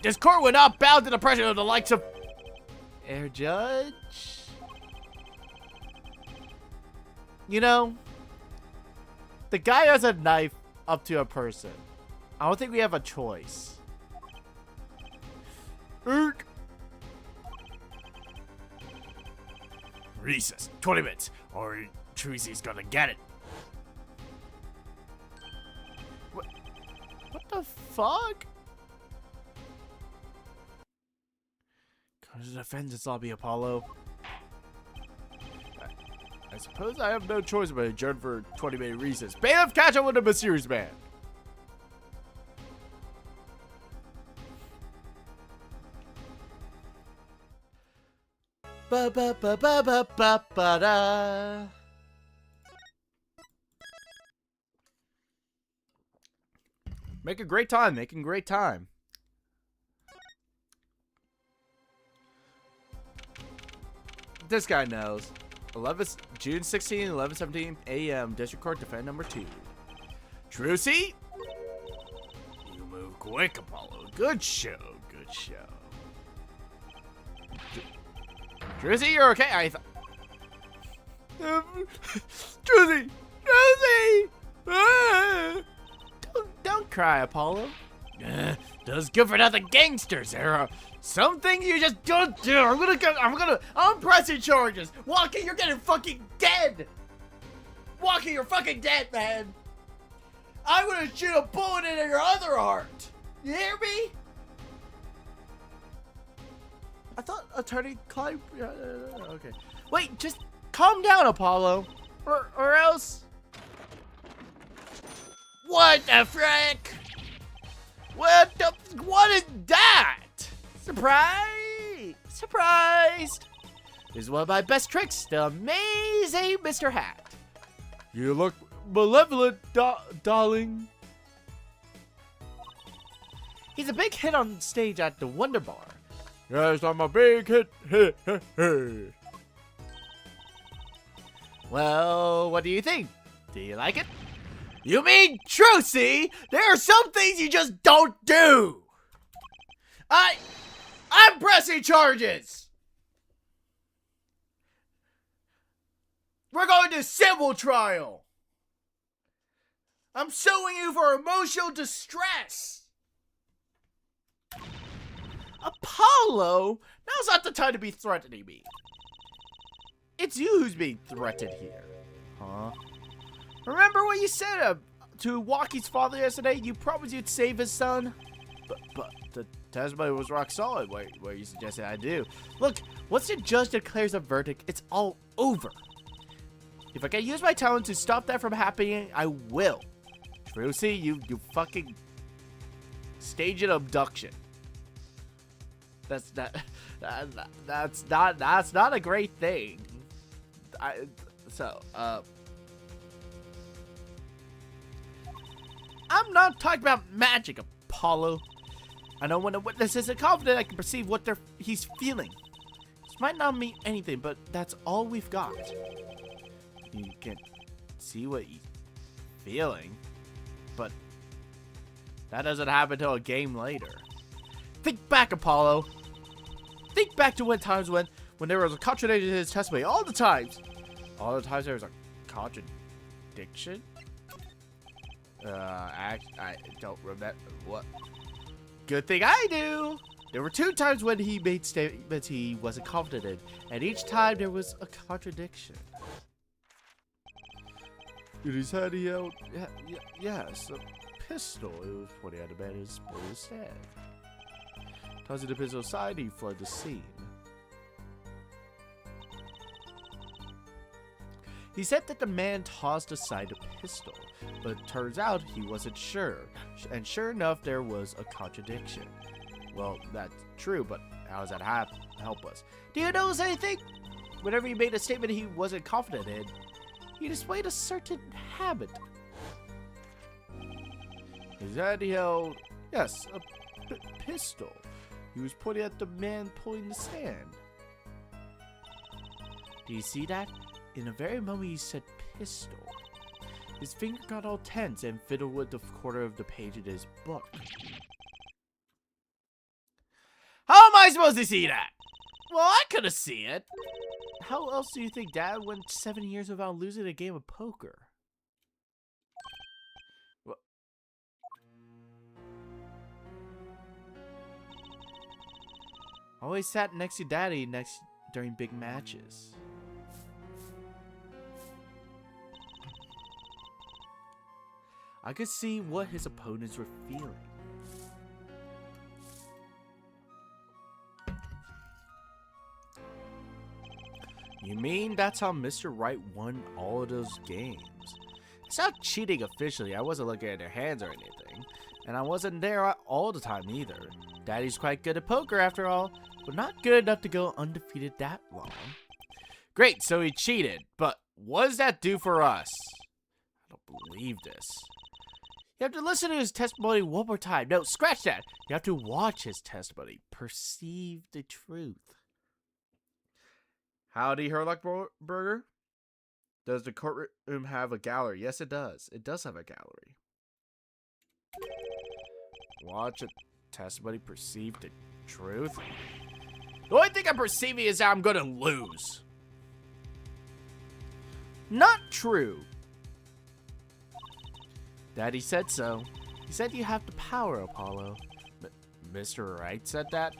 This court will not bow to the pressure of the likes of Air Judge. You know, the guy has a knife up to a person. I don't think we have a choice. Recess, 20 minutes, or Truthy's gonna get it. What the fuck? Go to the defendant's lobby, Apollo. I suppose I have no choice but to adjourn for 20-minute recess. Bailiff, catch up with the mysterious man. Ba ba ba ba ba ba ba da. Making great time, making great time. This guy knows. June 16, 11:17 a.m. District Court, defendant number 2. Truthy? You move quick, Apollo. Good show, good show. Truthy, you're okay? I thought. Truthy! Truthy! Don't cry, Apollo. Those good-for-nothing gangsters. There are some things you just don't do. I'm pressing charges. Walkie, you're getting fucking dead. Walkie, you're fucking dead, man. I'm gonna shoot a bullet into your other heart. You hear me? I thought Attorney Clyde. Okay. Wait, just calm down, Apollo. Or else. What the frick? What is that? Surprise! Surprised! This is one of my best tricks, the amazing Mr. Hat. You look malevolent, darling. He's a big hit on stage at the Wonder Bar. Yes, I'm a big hit. Well, what do you think? Do you like it? You mean Truthy? There are some things you just don't do. I'm pressing charges. We're going to civil trial. I'm suing you for emotional distress. Apollo? Now's not the time to be threatening me. It's you who's being threatened here. Huh? Remember what you said to Walkie's father yesterday? You promised you'd save his son? But the testimony was rock solid. What you suggested I do. Look, Once the judge declares a verdict, it's all over. If I can use my talent to stop that from happening, I will. Trucy, you fucking stage an abduction. That's not a great thing. I'm not talking about magic, Apollo. I know when a witness isn't confident, I can perceive what he's feeling. This might not mean anything, but that's all we've got. You can see what he's feeling, but that doesn't happen until a game later. Think back, Apollo. Think back to times when there was a contradiction in his testimony. All the times there was a contradiction. I don't remember what. Good thing I do. There were 2 times when he made statements he wasn't confident in, and each time there was a contradiction. In his hand, he held, yes, a pistol. It was pointing at the man who split his head. Tossing the pistol aside, he fled the scene. He said that the man tossed aside a pistol, but it turns out he wasn't sure. And sure enough, there was a contradiction. Well, that's true, but how does that help us? Do you notice anything? Whenever he made a statement he wasn't confident in, he displayed a certain habit. His hand he held, yes, a pistol. He was pointing at the man pulling the sand. Do you see that? In the very moment he said pistol, his finger got all tense and fiddled with the corner of the page in his book. How am I supposed to see that? Well, I couldn't see it. How else do you think Dad went 7 years without losing a game of poker? What? Always sat next to Daddy during big matches. I could see what his opponents were feeling. You mean that's how Mr. Wright won all of those games? It's not cheating officially. I wasn't looking at their hands or anything. And I wasn't there all the time either. Daddy's quite good at poker after all, but not good enough to go undefeated that long. Great, so he cheated. But what does that do for us? I don't believe this. You have to listen to his testimony one more time. No, scratch that. You have to watch his testimony. Perceive the truth. Howdy, Herlockburger. Does the courtroom have a gallery? Yes, it does. It does have a gallery. Watch a testimony. Perceive the truth. The only thing I'm perceiving is that I'm going to lose. Not true. Daddy said so. He said you have the power, Apollo. Mr. Wright said that?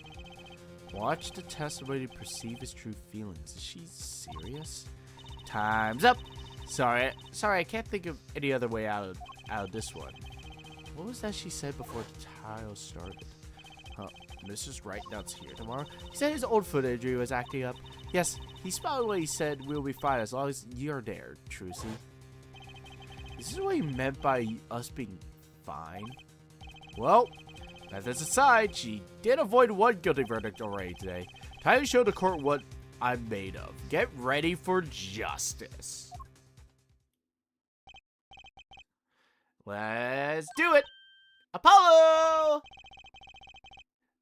Watch the testimony to perceive his true feelings. Is she serious? Time's up. Sorry, I can't think of any other way out of this one. What was that she said before the trial started? Mrs. Wright nuts here tomorrow. He said his old foot injury was acting up. Yes, he spelled what he said. We'll be fine as long as you're there, Trucy. Is this what he meant by us being fine? Well, methods aside, she did avoid one guilty verdict already today. Time to show the court what I'm made of. Get ready for justice. Let's do it! Apollo!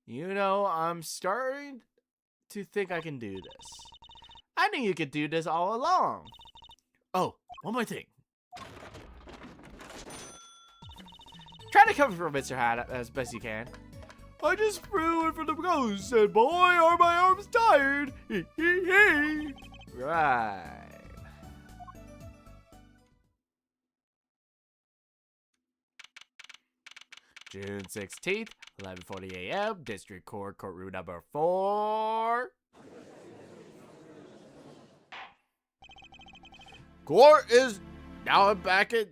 You know, I'm starting to think I can do this. I knew you could do this all along. Oh, one more thing. Try to cover for Mr. Hat as best you can. I just threw it for the ghost and boy, are my arms tired. Right. June 16th, 11:40 a.m., District Court, courtroom number 4. Court is now back in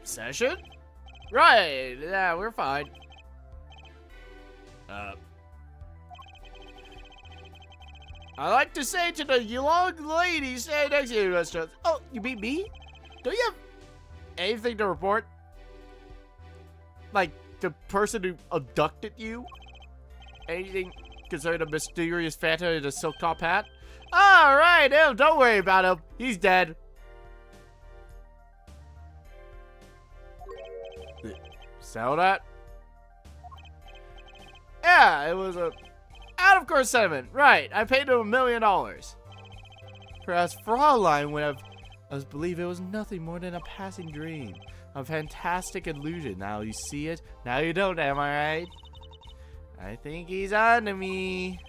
session? Right, yeah, we're fine. I like to say to the young lady standing next to you, restaurant. Oh, you mean me? Do you have anything to report? Like the person who abducted you? Anything concerning a mysterious phantom in a silk top hat? All right, don't worry about him. He's dead. Sell that? Yeah, it was a out of court settlement. Right, I paid him $1 million. Perhaps Fraulein would have us believe it was nothing more than a passing dream. A fantastic illusion. Now you see it, now you don't, am I right? I think he's on to me.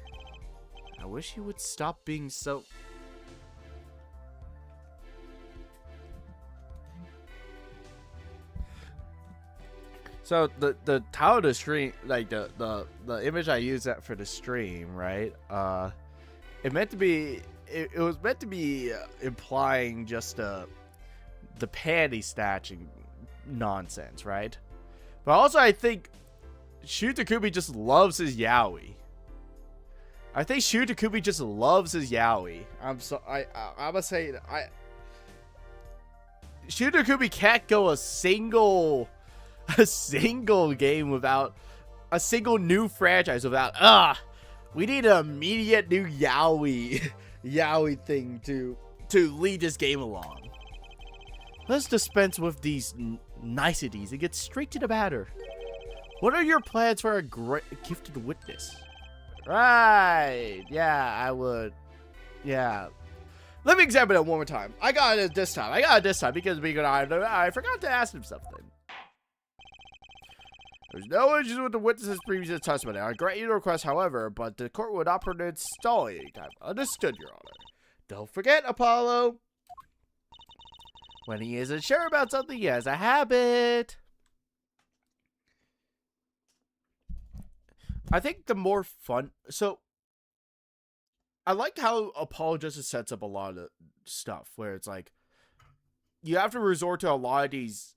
I wish he would stop being so... So the title of the stream, like the image I used that for the stream, right? It meant to be it was meant to be implying just the panty snatching nonsense, right? But also I think Shu Takumi just loves his yaoi. I think Shu Takumi just loves his yaoi. I'm gonna say Shu Takumi can't go a single game without a single new franchise without we need an immediate new yaoi thing to lead this game along. Let's dispense with these niceties and get straight to the matter. What are your plans for a gifted witness? Right, yeah, I would, yeah. Let me examine it one more time. I got it this time because I forgot to ask him something. There's no issues with the witness's previous testimony. I grant your request, however, but the court would not permit stalling. I've understood, Your Honor. Don't forget, Apollo. When he isn't sure about something, he has a habit. I think the more fun... So, I like how Apollo just sets up a lot of stuff where it's like, you have to resort to a lot of these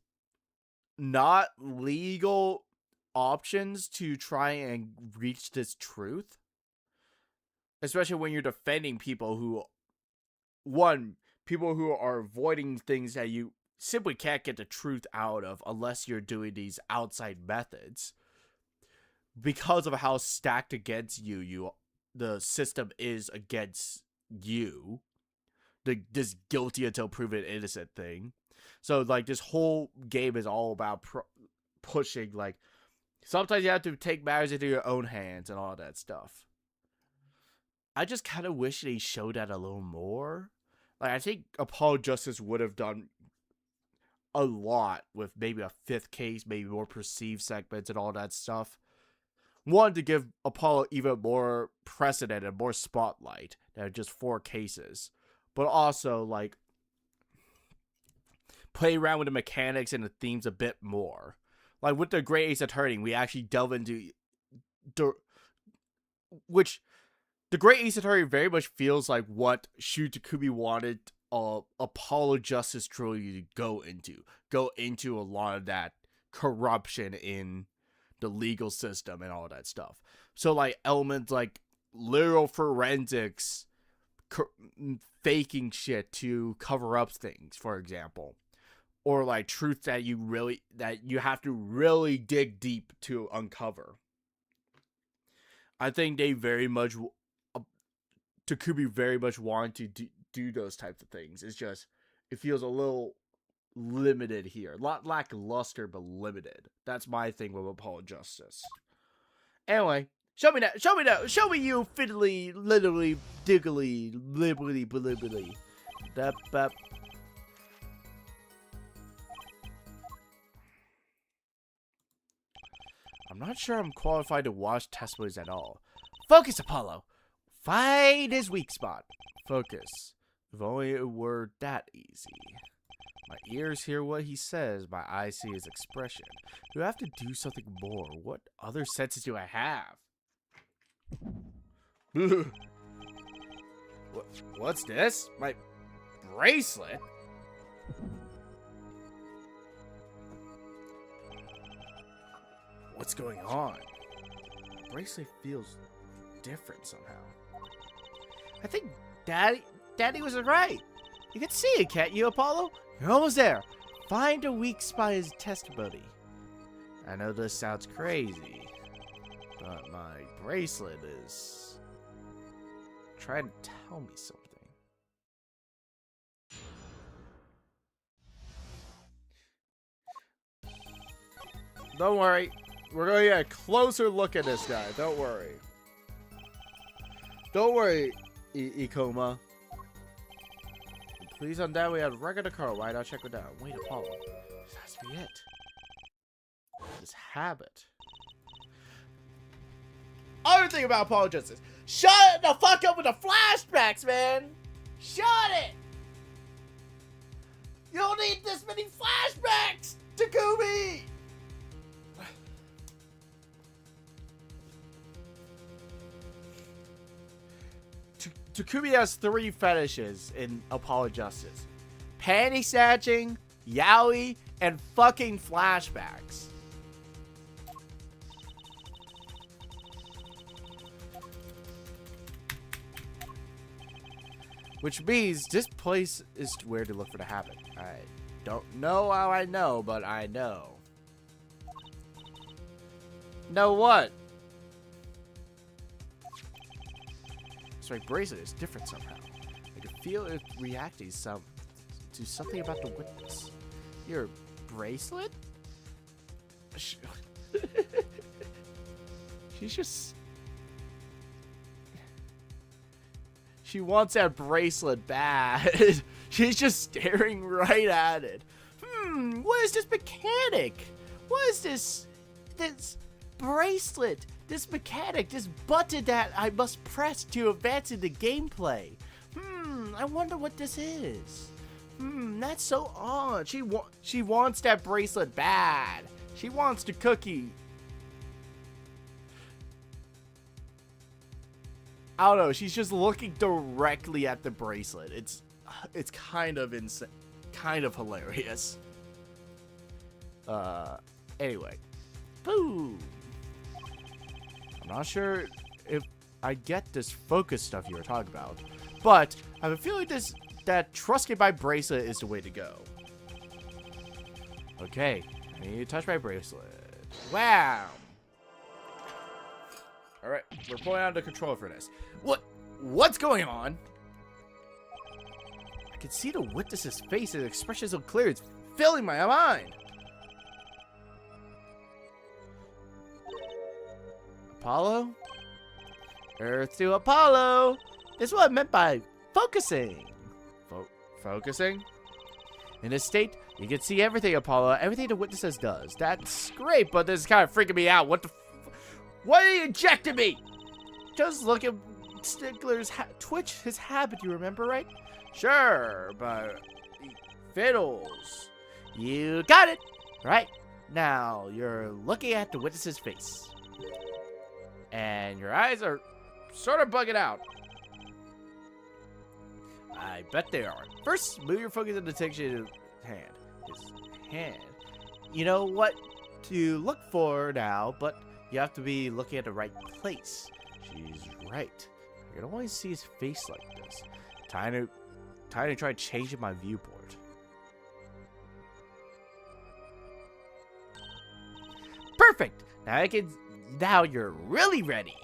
not legal options to try and reach this truth, especially when you're defending people who are avoiding things that you simply can't get the truth out of unless you're doing these outside methods because of how stacked against the system is against you, this guilty until proven innocent thing. So like this whole game is all about pushing, like, sometimes you have to take matters into your own hands and all that stuff. I just kind of wish they showed that a little more. Like, I think Apollo Justice would have done a lot with maybe a 5th case, maybe more perceived segments and all that stuff. One, to give Apollo even more precedent and more spotlight than just 4 cases. But also, like, play around with the mechanics and the themes a bit more. Like, with the Great Ace Attorney, we actually delve into... Which, the Great Ace Attorney very much feels like what Shu Takumi wanted Apollo Justice trilogy to go into. Go into a lot of that corruption in the legal system and all that stuff. So, like, elements like literal forensics, faking shit to cover up things, for example. Or like truth that you have to really dig deep to uncover. I think they very much, Takumi very much wanted to do those types of things. It's just, it feels a little limited here. Not lackluster, but limited. That's my thing with Apollo Justice. Anyway, show me that. Show me you fiddly, literally, diggly, liberally, blibbly. I'm not sure I'm qualified to watch testimonies at all. Focus, Apollo! Find his weak spot. Focus. If only it were that easy. My ears hear what he says, my eyes see his expression. Do I have to do something more? What other senses do I have? What's this? My bracelet? What's going on? The bracelet feels different somehow. I think Daddy was right. You can see it, can't you, Apollo? You're almost there. Find a weak spot as testimony. I know this sounds crazy, but my bracelet is trying to tell me something. Don't worry. We're going to get a closer look at this guy. Don't worry. Don't worry, Ikoma. Please undoubtedly have regular car. Why not check it out? Wait, Apollo. This has to be it. This habit. Other thing about Apollo Justice. Shut the fuck up with the flashbacks, man! Shut it! You don't need this many flashbacks, Takumi! Takumi has 3 fetishes in Apollo Justice. Panty snatching, yaoi, and fucking flashbacks. Which means this place is where to look for the habit. I don't know how I know, but I know. Know what? So my bracelet is different somehow. I can feel it reacting to something about the witness. Your bracelet? She's just... She wants that bracelet bad. She's just staring right at it. What is this mechanic? What is this bracelet? This mechanic, this button that I must press to advance in the gameplay. I wonder what this is. That's so odd. She wants that bracelet bad. She wants the cookie. I don't know. She's just looking directly at the bracelet. It's kind of insane, kind of hilarious. Anyway, boom. I'm not sure if I get this focus stuff you were talking about, but I have a feeling that trusting my bracelet is the way to go. Okay, I need to touch my bracelet. Wow. All right, we're pulling out the controller for this. What's going on? I can see the witness's face and expression so clear. It's filling my mind. Apollo? Earth to Apollo! This is what I meant by focusing. Focusing? In this state, you can see everything, Apollo. Everything the witnesses does. That's great, but this is kind of freaking me out. Why are you injecting me? Just look at Stickler's Twitch, his habit, you remember, right? Sure, but... Fiddles. You got it! Right. Now, you're looking at the witness's face. And your eyes are sort of bugging out. I bet they are. First, move your focus and attention to his hand. You know what to look for now, but you have to be looking at the right place. She's right. I can only see his face like this. Time to try changing my viewport. Perfect. Now you're really ready.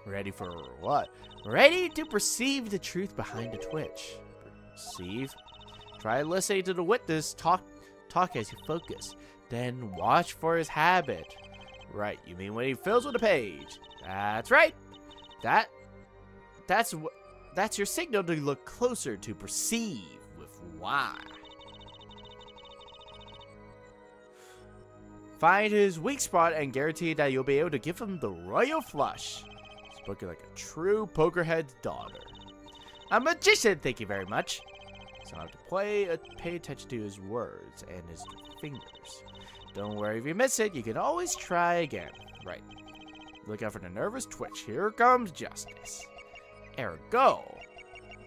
Ready for what? Ready to perceive the truth behind the twitch. Perceive? Try listening to the witness talk as you focus. Then watch for his habit. Right, you mean when he fills with a page. That's right. That's your signal to look closer to perceive with Y. Find his weak spot and guarantee that you'll be able to give him the royal flush. Spoken like a true pokerhead's daughter. A magician, thank you very much. So I have to pay attention to his words and his fingers. Don't worry if you miss it, you can always try again. Right. Look out for the nervous twitch. Here comes justice. Ergo,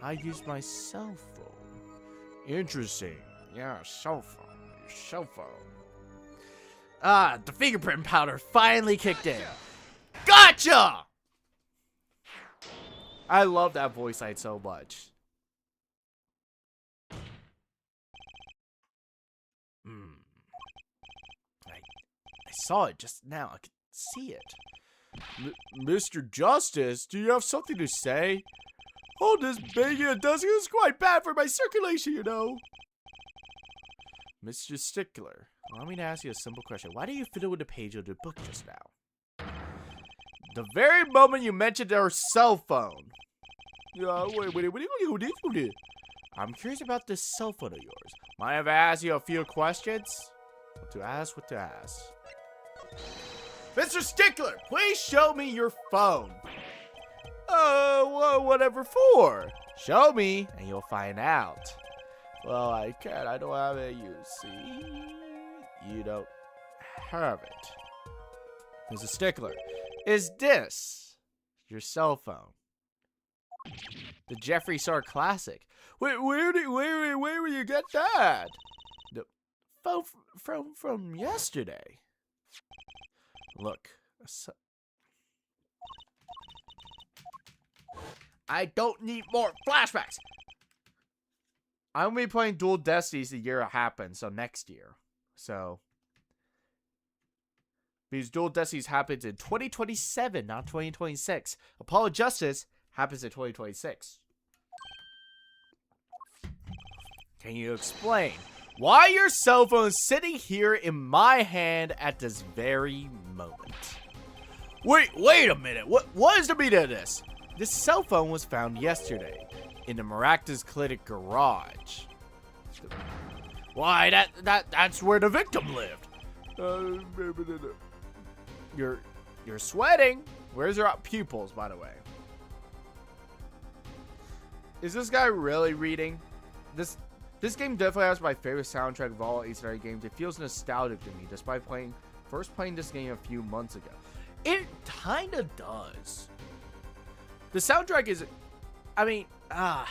I use my cell phone. Interesting. Yeah, cell phone. Your cell phone. Ah, the fingerprint powder finally kicked in. Gotcha! I love that voice line so much. I saw it just now. I could see it. Mr. Justice, do you have something to say? Oh, this banging and dusting is quite bad for my circulation, you know. Mr. Stickler, allow me to ask you a simple question. Why do you fiddle with the page of the book just now? The very moment you mentioned our cell phone. Wait. I'm curious about this cell phone of yours. Mind if I ask you a few questions? What to ask? Mr. Stickler, please show me your phone. Well, whatever for. Show me, and you'll find out. Well, I can't. I don't have it, you see. You don't have it. Mr. Stickler, is this your cell phone? The Jeffrey Star Classic. Where will you get that? The phone from yesterday. Look. I don't need more flashbacks. I'm gonna be playing Dual Destinies the year it happens, so next year. So because Dual Destinies happens in 2027, not 2026. Apollo Justice happens in 2026. Can you explain why your cell phone is sitting here in my hand at this very moment? Wait a minute. What is the meaning of this? This cell phone was found yesterday in the Maractus Clinic garage. Why, that's where the victim lived. You're sweating. Where's your pupils, by the way? Is this guy really reading? This game definitely has my favorite soundtrack of all Ace Attorney games. It feels nostalgic to me, despite first playing this game a few months ago. It kinda does. The soundtrack is, I mean, I'm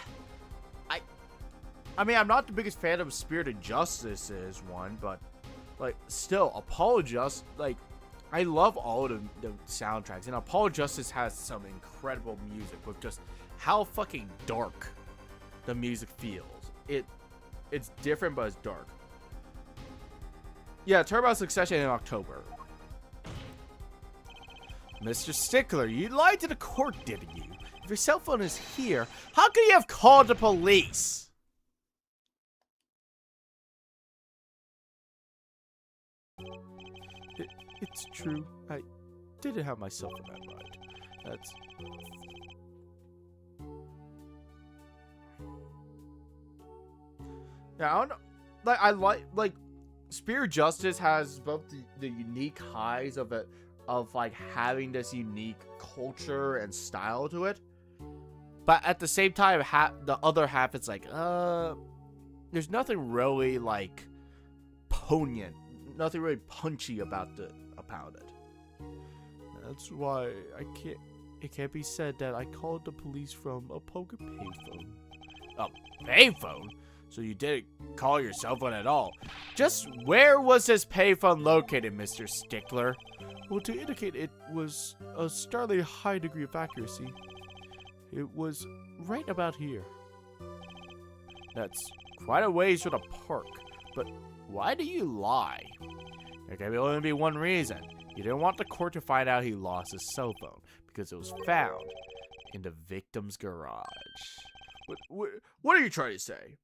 not the biggest fan of Spirited Justice is one, but like still, Apollo Justice, like I love all of the soundtracks, and Apollo Justice has some incredible music with just how fucking dark the music feels. It's different, but it's dark. Yeah, Turnabout Succession in October. Mr. Stickler, you lied to the court, didn't you? If your cell phone is here, how could you have called the police? It's true. I didn't have my cell phone that night. That's... Yeah, I don't know. Like Spirit Justice has both the unique highs of it, of like having this unique culture and style to it, but at the same time, the other half, it's like, there's nothing really like poignant, nothing really punchy about it. That's why it can't be said that I called the police from a poker payphone. A payphone? So you didn't call your cell phone at all. Just where was this payphone located, Mr. Stickler? Well, to indicate it was a startling high degree of accuracy, it was right about here. That's quite a ways from the park, but why do you lie? There can only be one reason. You didn't want the court to find out he lost his cell phone, because it was found in the victim's garage. What are you trying to say?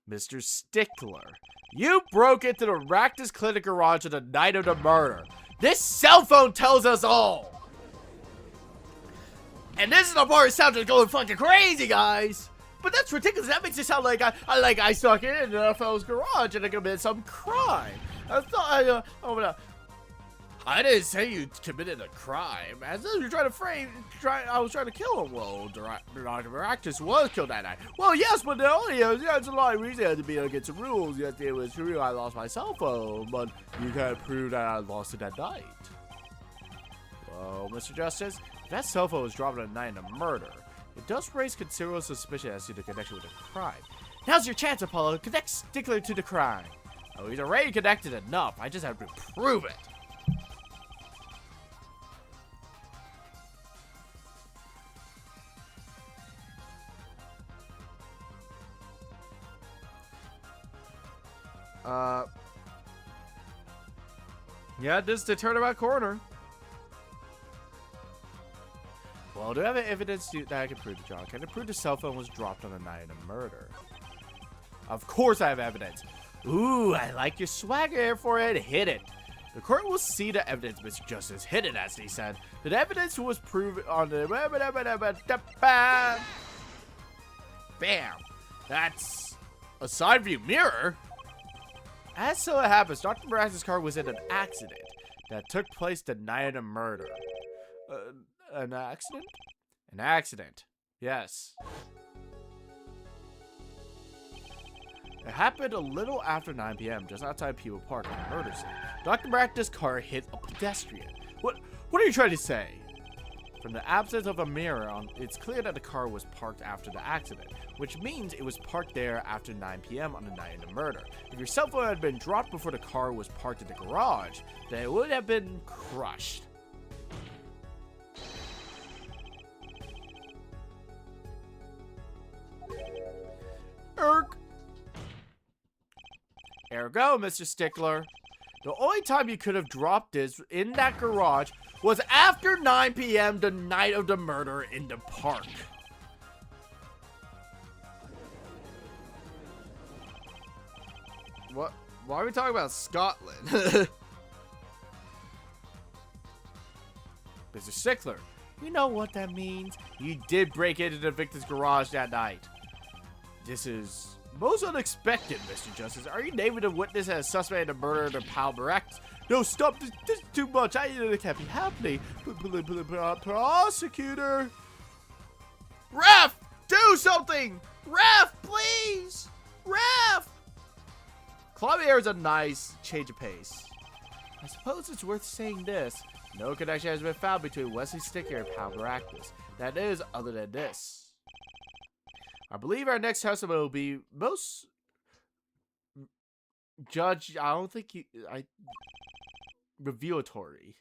Mr. Stickler, you broke into the Ractus Clinic garage on the night of the murder. This cell phone tells us all. And this is the part that sounds like going fucking crazy, guys. But that's ridiculous. That makes it sound like I stuck in the fellow's garage and I committed some crime. I didn't say you committed a crime. As if you're trying to I was trying to kill him. Well, Dr. Maractus was killed that night. Well, yes, but there's a lot of reasons to be against the rules. Yes, it was true I lost my cell phone, but you can't prove that I lost it that night. Well, Mr. Justice, if that cell phone was dropped on the night of the murder, it does raise considerable suspicion as to the connection with the crime. Now's your chance, Apollo. Connect Stickler to the crime. Oh, he's already connected enough. I just have to prove it. Yeah, this is the Turnabout Corner. Well, do I have evidence that I can prove to John? Can I prove the cell phone was dropped on the night of the murder? Of course I have evidence. Ooh, I like your swagger for it. Hit it. The court will see the evidence, Mr. Justice. Hit it, as he said. The evidence was proven on the... Bam. That's a side view mirror. As so it happens, Dr. Mraz's car was in an accident that took place the night of the murder. An accident? An accident. Yes. It happened a little after 9 p.m. just outside People Park on the murder scene. Dr. Mraz's car hit a pedestrian. What are you trying to say? From the absence of a mirror, it's clear that the car was parked after the accident, which means it was parked there after 9 p.m. on the night of the murder. If your cell phone had been dropped before the car was parked in the garage, then it would have been crushed. Ergo, Mr. Stickler, the only time you could have dropped this in that garage was after 9 p.m. the night of the murder in the park. What? Why are we talking about Scotland? Mr. Stickler, you know what that means? You did break into the victim's garage that night. This is most unexpected, Mr. Justice. Are you naming the witness as a suspect in the murder of the Pal Barrett? No, stop. This is too much. It can't be happening. Prosecutor. Ref, do something. Ref, please. Ref. Clavier is a nice change of pace. I suppose it's worth saying this. No connection has been found between Wesley Sticker and Pal Barrett. That is, other than this. I believe our next testimony will be most... Judge, I don't think you... revelatory.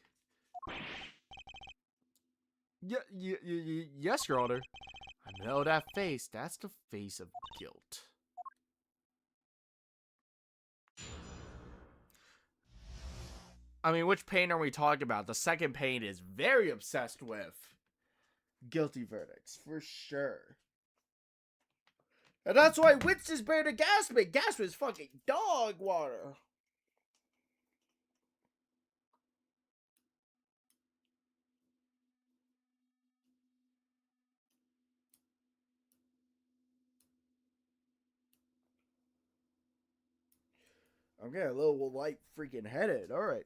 Yes, Your Honor. I know that face. That's the face of guilt. I mean, which pain are we talking about? The second pain is very obsessed with guilty verdicts, for sure. And that's why Witch is better than Gaspman. Gaspman is fucking dog water. I'm getting a little light freaking headed. Alright.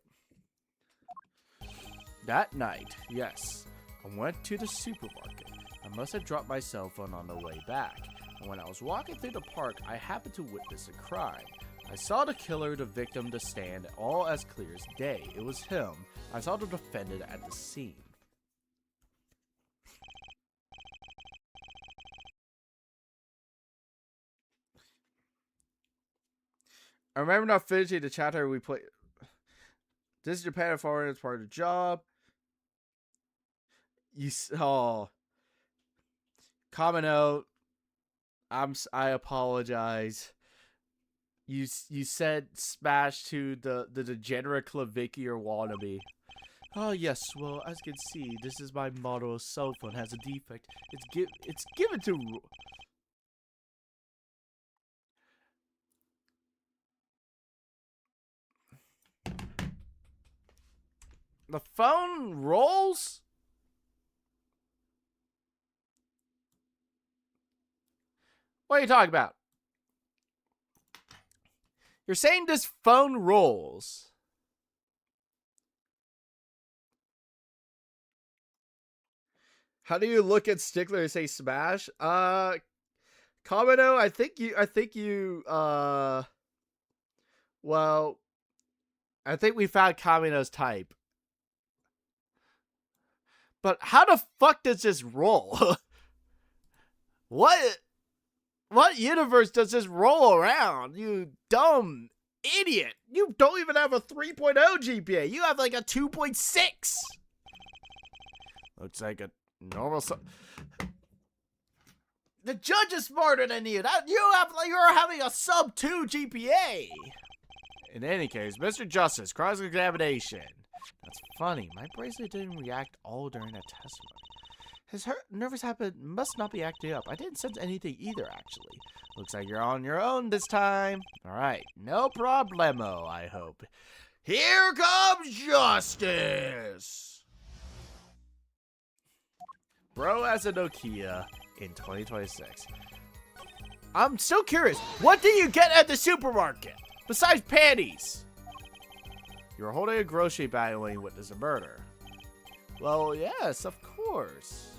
That night, yes, I went to the supermarket. I must have dropped my cell phone on the way back. And when I was walking through the park, I happened to witness a crime. I saw the killer, the victim, the stand, all as clear as day. It was him. I saw the defendant at the scene. I remember not finishing the chapter we played. This is Japan foreign as part of the job. You saw. Comment out. I apologize. You said smash to the degenerate clavicular wannabe. Oh yes, well as you can see, this is my model cell phone has a defect. It's given to. The phone rolls? What are you talking about? You're saying this phone rolls. How do you look at Stickler and say smash? Kamino, I think you, well, I think we found Kamino's type. But how the fuck does this roll? What universe does this roll around? You dumb idiot. You don't even have a 3.0 GPA. You have like a 2.6. Looks like a normal... The judge is smarter than you. You're having a sub 2 GPA. In any case, Mr. Justice, cross-examination. That's funny. My bracelet didn't react all during that testimony. His nervous habit must not be acting up. I didn't sense anything either, actually. Looks like you're on your own this time. Alright, no problemo, I hope. Here comes justice! Bro has a Nokia in 2026. I'm still curious. What do you get at the supermarket? Besides panties? You're holding a grocery bag when you witness a murder. Well, yes, of course.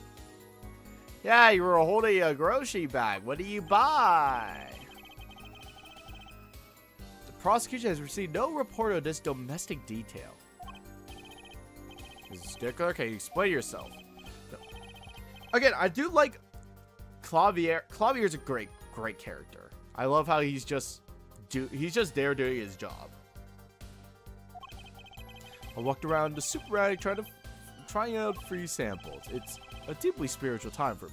Yeah, you were holding a grocery bag. What do you buy? The prosecution has received no report of this domestic detail. Is it stickler? Can you explain yourself? Again, I do like Clavier. Clavier's a great character. I love how he's just there doing his job. I walked around the supermarket trying out free samples. It's a deeply spiritual time for me.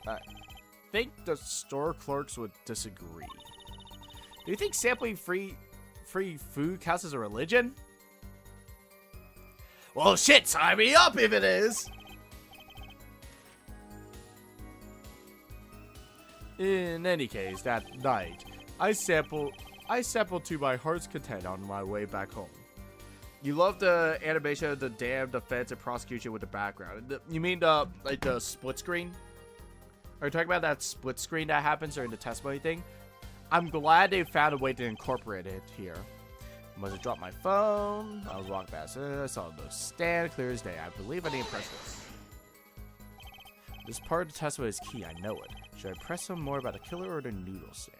I think the store clerks would disagree. Do you think sampling free food counts as a religion? Well, shit, sign me up if it is! In any case, that night, I sampled to my heart's content on my way back home. You love the animation of the damn defense and prosecution with the background. You mean the split screen? Are you talking about that split screen that happens during the testimony thing? I'm glad they found a way to incorporate it here. I must have dropped my phone. I was walking past it. I saw the stand clear as day. I believe I need to press this. This part of the testimony is key. I know it. Should I press some more about the killer or the noodle stand?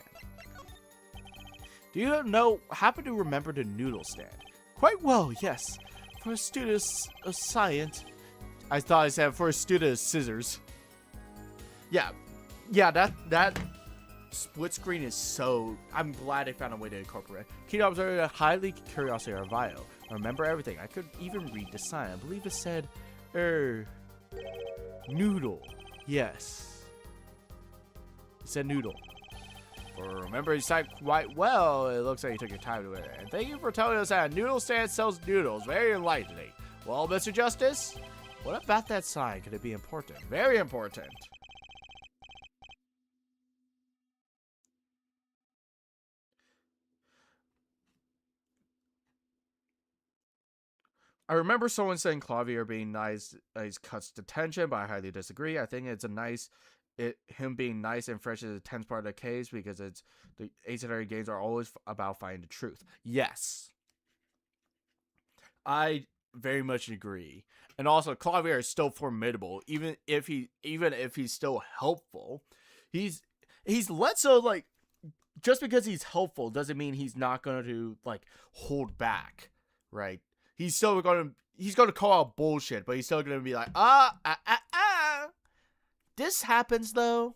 Do you happen to remember the noodle stand? Quite well, yes. For a student of science. I thought I said for a student of scissors. Yeah, that split screen is so... I'm glad they found a way to incorporate it. Key to observe a highly curiosity or bio. I remember everything. I could even read the sign. I believe it said, noodle. Yes. It said noodle. Remember you said quite well. It looks like you took your time to it. And thank you for telling us that a noodle stand sells noodles. Very enlightening. Well, Mr. Justice, what about that sign? Could it be important? Very important. I remember someone saying Clavier being nice cuts the tension, but I highly disagree. I think it's a nice... him being nice and fresh is a tense part of the case because it's the asymmetric games are always about finding the truth. Yes, I very much agree. And also, Clavier is still formidable, even if he's still helpful. He's less so like just because he's helpful doesn't mean he's not going to like hold back, right? He's still going to call out bullshit, but he's still going to be like This happens, though.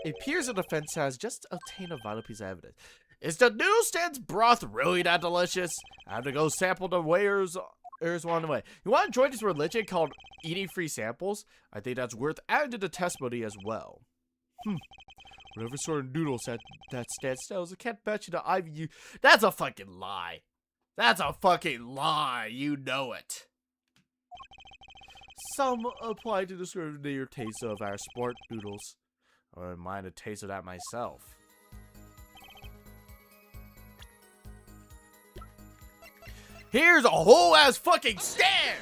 It appears the defense has just obtained a vital piece of evidence. Is the noodle stand's broth really that delicious? I have to go sample the wares on the way. You want to join this religion called eating free samples? I think that's worth adding to the testimony as well. Whatever sort of noodles that stand sells, I can't bet you the Ivy. That's a fucking lie. That's a fucking lie. You know it. Some apply to describe your taste of our sport noodles. I wouldn't mind a taste of that myself. Here's a whole ass fucking stand!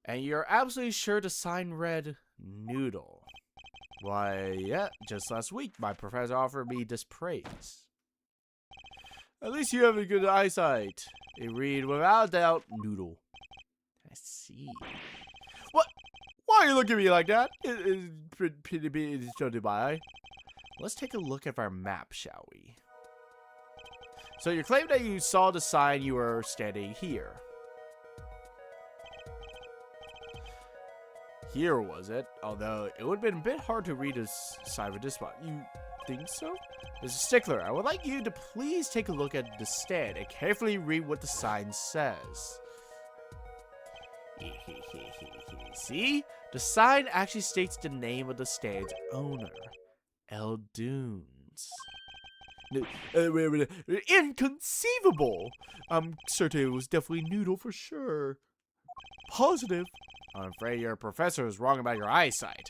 And you're absolutely sure to sign read noodle. Why, yeah, just last week, my professor offered me this praise. At least you have a good eyesight. They read, without doubt, noodle. I see. What? Why are you looking at me like that? Let's take a look at our map, shall we? So you claim that you saw the sign you were standing here. here, was it? Although it would have been a bit hard to read a sign with this spot. You think so? Mr. Stickler, I would like you to please take a look at the stand and carefully read what the sign says. See? The sign actually states the name of the stand's owner, Eldunes. Inconceivable! I'm certain it was definitely Noodle for sure. Positive. I'm afraid your professor is wrong about your eyesight.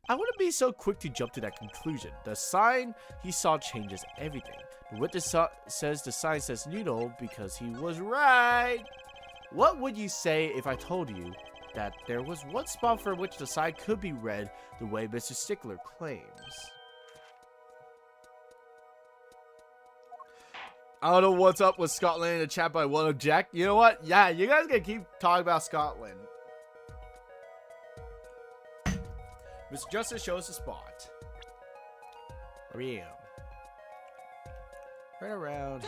I wouldn't be so quick to jump to that conclusion. The sign he saw changes everything. The witness says the sign says Noodle because he was right. What would you say if I told you that there was one spot for which the sign could be read the way Mr. Stickler claims? I don't know what's up with Scotland in the chat, but I want to object. You know what? Yeah, you guys can keep talking about Scotland. Mr. Justice shows the spot. Real. Right around.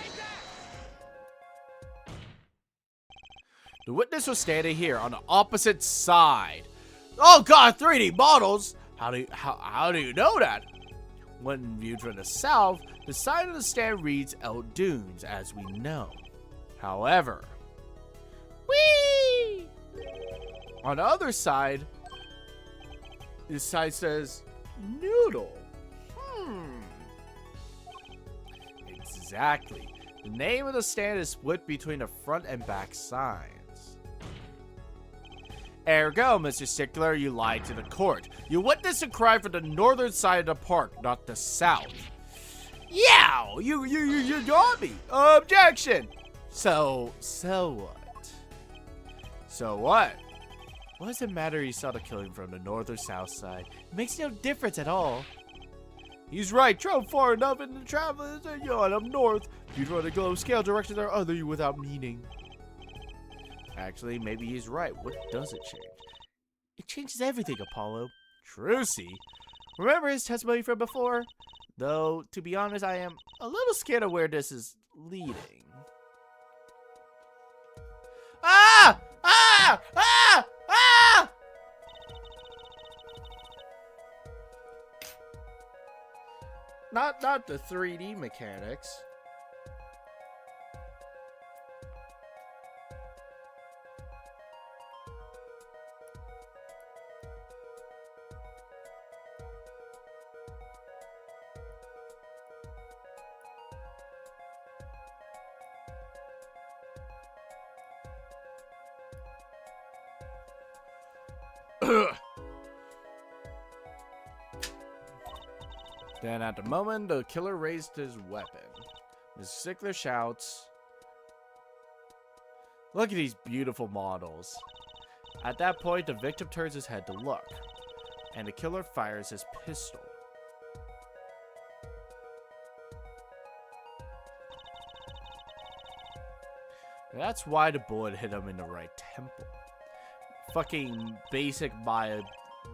The witness was standing here on the opposite side. Oh god, 3D models? How do you know that? When viewed from the south, the sign of the stand reads Eldunes, as we know. However, whee! On the other side, this side says Noodle. Exactly. The name of the stand is split between the front and back signs. Ergo, Mr. Stickler, you lied to the court. You witnessed a crime from the northern side of the park, not the south. Yow! You got me! Objection! So what? So what? What does it matter you saw the killing from the north or south side? It makes no difference at all. He's right. Travel far enough in the travel and yawn up north. Beautiful on the globe scale directions are other without meaning. Actually, maybe he's right. What does it change? It changes everything, Apollo. Trucy? Remember his testimony from before? Though, to be honest, I am a little scared of where this is leading. Ah! Ah! Ah! Ah! Not the 3D mechanics. Then at the moment, the killer raised his weapon. Mr. Stickler shouts, "Look at these beautiful models." At that point, the victim turns his head to look, and the killer fires his pistol. That's why the bullet hit him in the right temple. Fucking basic bio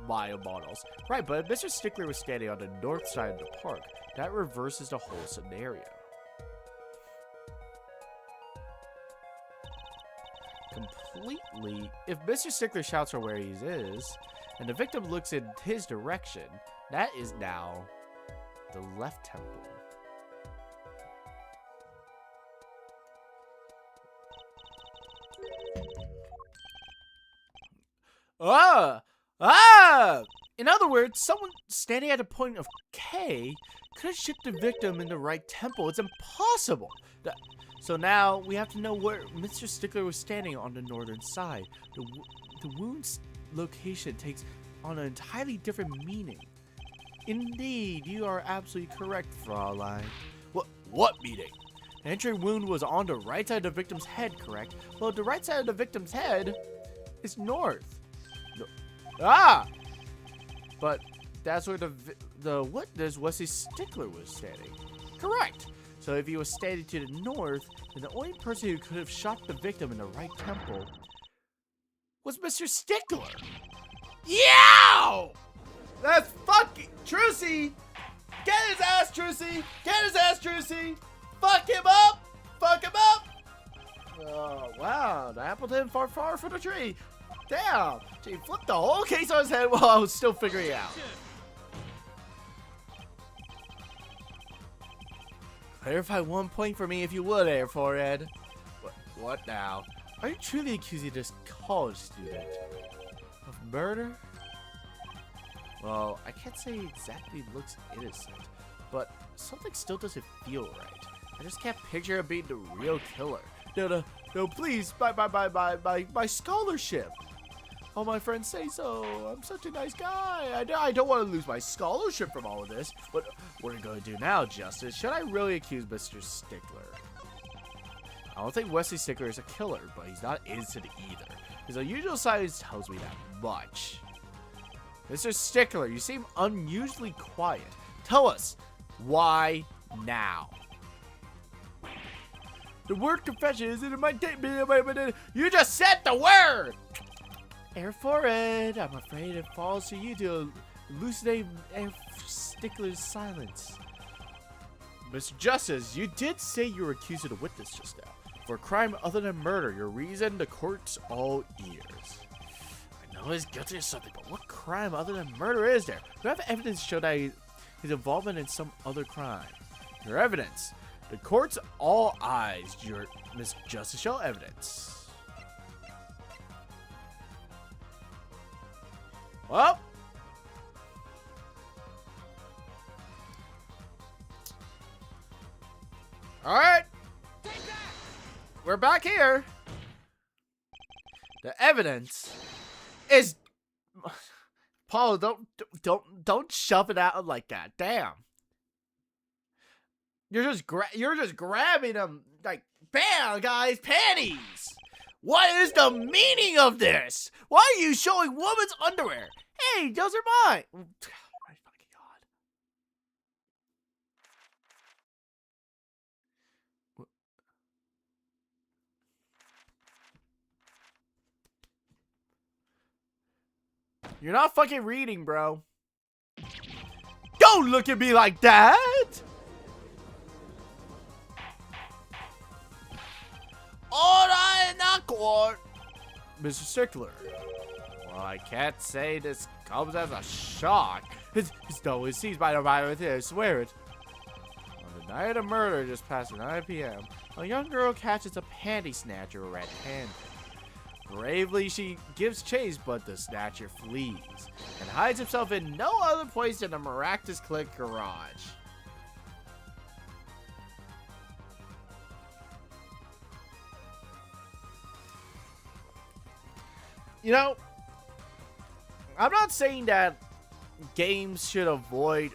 models. Right, but Mr. Stickler was standing on the north side of the park. That reverses the whole scenario. Completely. If Mr. Stickler shouts from where he is, and the victim looks in his direction, that is now the left temple. In other words, someone standing at a point of K could have shipped the victim in the right temple. It's impossible. So now we have to know where Mr. Stickler was standing on the northern side. The wound's location takes on an entirely different meaning. Indeed, you are absolutely correct, Fraulein. What meaning? The entry wound was on the right side of the victim's head, correct? Well, the right side of the victim's head is north. But that's where the witness Wesley Stickler was standing. Correct. So if he was standing to the north, then the only person who could have shot the victim in the right temple was Mr. Stickler. Yow! That's fucking Trucy! Get his ass, Trucy! Get his ass, Trucy! Fuck him up! Fuck him up! Oh, wow. The apple didn't fall far from the tree. Damn. He flipped the whole case on his head while I was still figuring it out. Clarify 1 point for me if you would, Air Forehead. What now? Are you truly accusing this college student of murder? Well, I can't say exactly looks innocent, but something still doesn't feel right. I just can't picture him being the real killer. No, please, my scholarship. All my friends say so. I'm such a nice guy. I don't want to lose my scholarship from all of this. But what are you going to do now, Justice? Should I really accuse Mr. Stickler? I don't think Wesley Stickler is a killer, but he's not innocent either. His unusual size tells me that much. Mr. Stickler, you seem unusually quiet. Tell us, why now? The word confession isn't in my statement. You just said the word! Air Forehead, I'm afraid it falls to you to elucidate Air Stickler's silence. Mr. Justice, you did say you were accused of a witness just now. For a crime other than murder, your reason, the court's all ears. I know he's guilty of something, but what crime other than murder is there? Do you have evidence to show that his involvement in some other crime? Your evidence. The court's all eyes. Your Mr. Justice, show evidence. Well, all right, we're back here. The evidence is Paul. Don't shove it out like that. Damn, you're just grabbing them like bam, guys, panties. What is the meaning of this? Why are you showing women's underwear? Hey, those are mine. Oh my fucking god. You're not fucking reading, bro. Don't look at me like that. Alright, not court. Mr. Stickler. Well, I can't say this comes as a shock. His nose is seized by the virus, I swear it. On the night of murder, just past 9 p.m., a young girl catches a panty snatcher red-handed. Bravely, she gives chase, but the snatcher flees and hides himself in no other place than the Maractus Click garage. You know, I'm not saying that games should avoid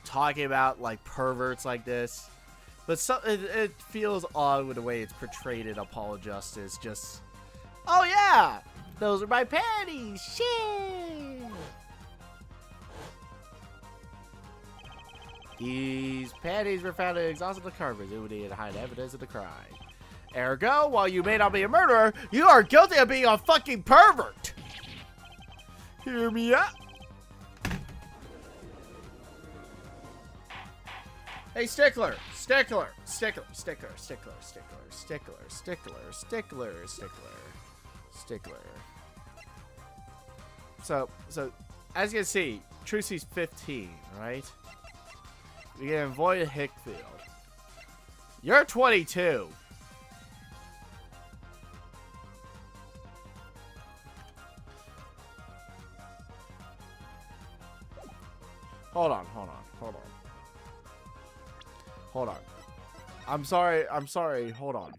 talking about like perverts like this, but it feels odd with the way it's portrayed in Apollo Justice. Just, oh yeah, those are my panties. Shit. These panties were found in exhausted the carpet. It would hide evidence of the crime. Ergo, while you may not be a murderer, you are guilty of being a fucking pervert. Hear me out. Hey, Stickler. Stickler. Stickler. Stickler. Stickler. Stickler. Stickler. Stickler. Stickler. Stickler. Stickler. So, as you can see, Trucy's 15, right? We can avoid Hickfield. You're 22. Hold on. I'm sorry, hold on.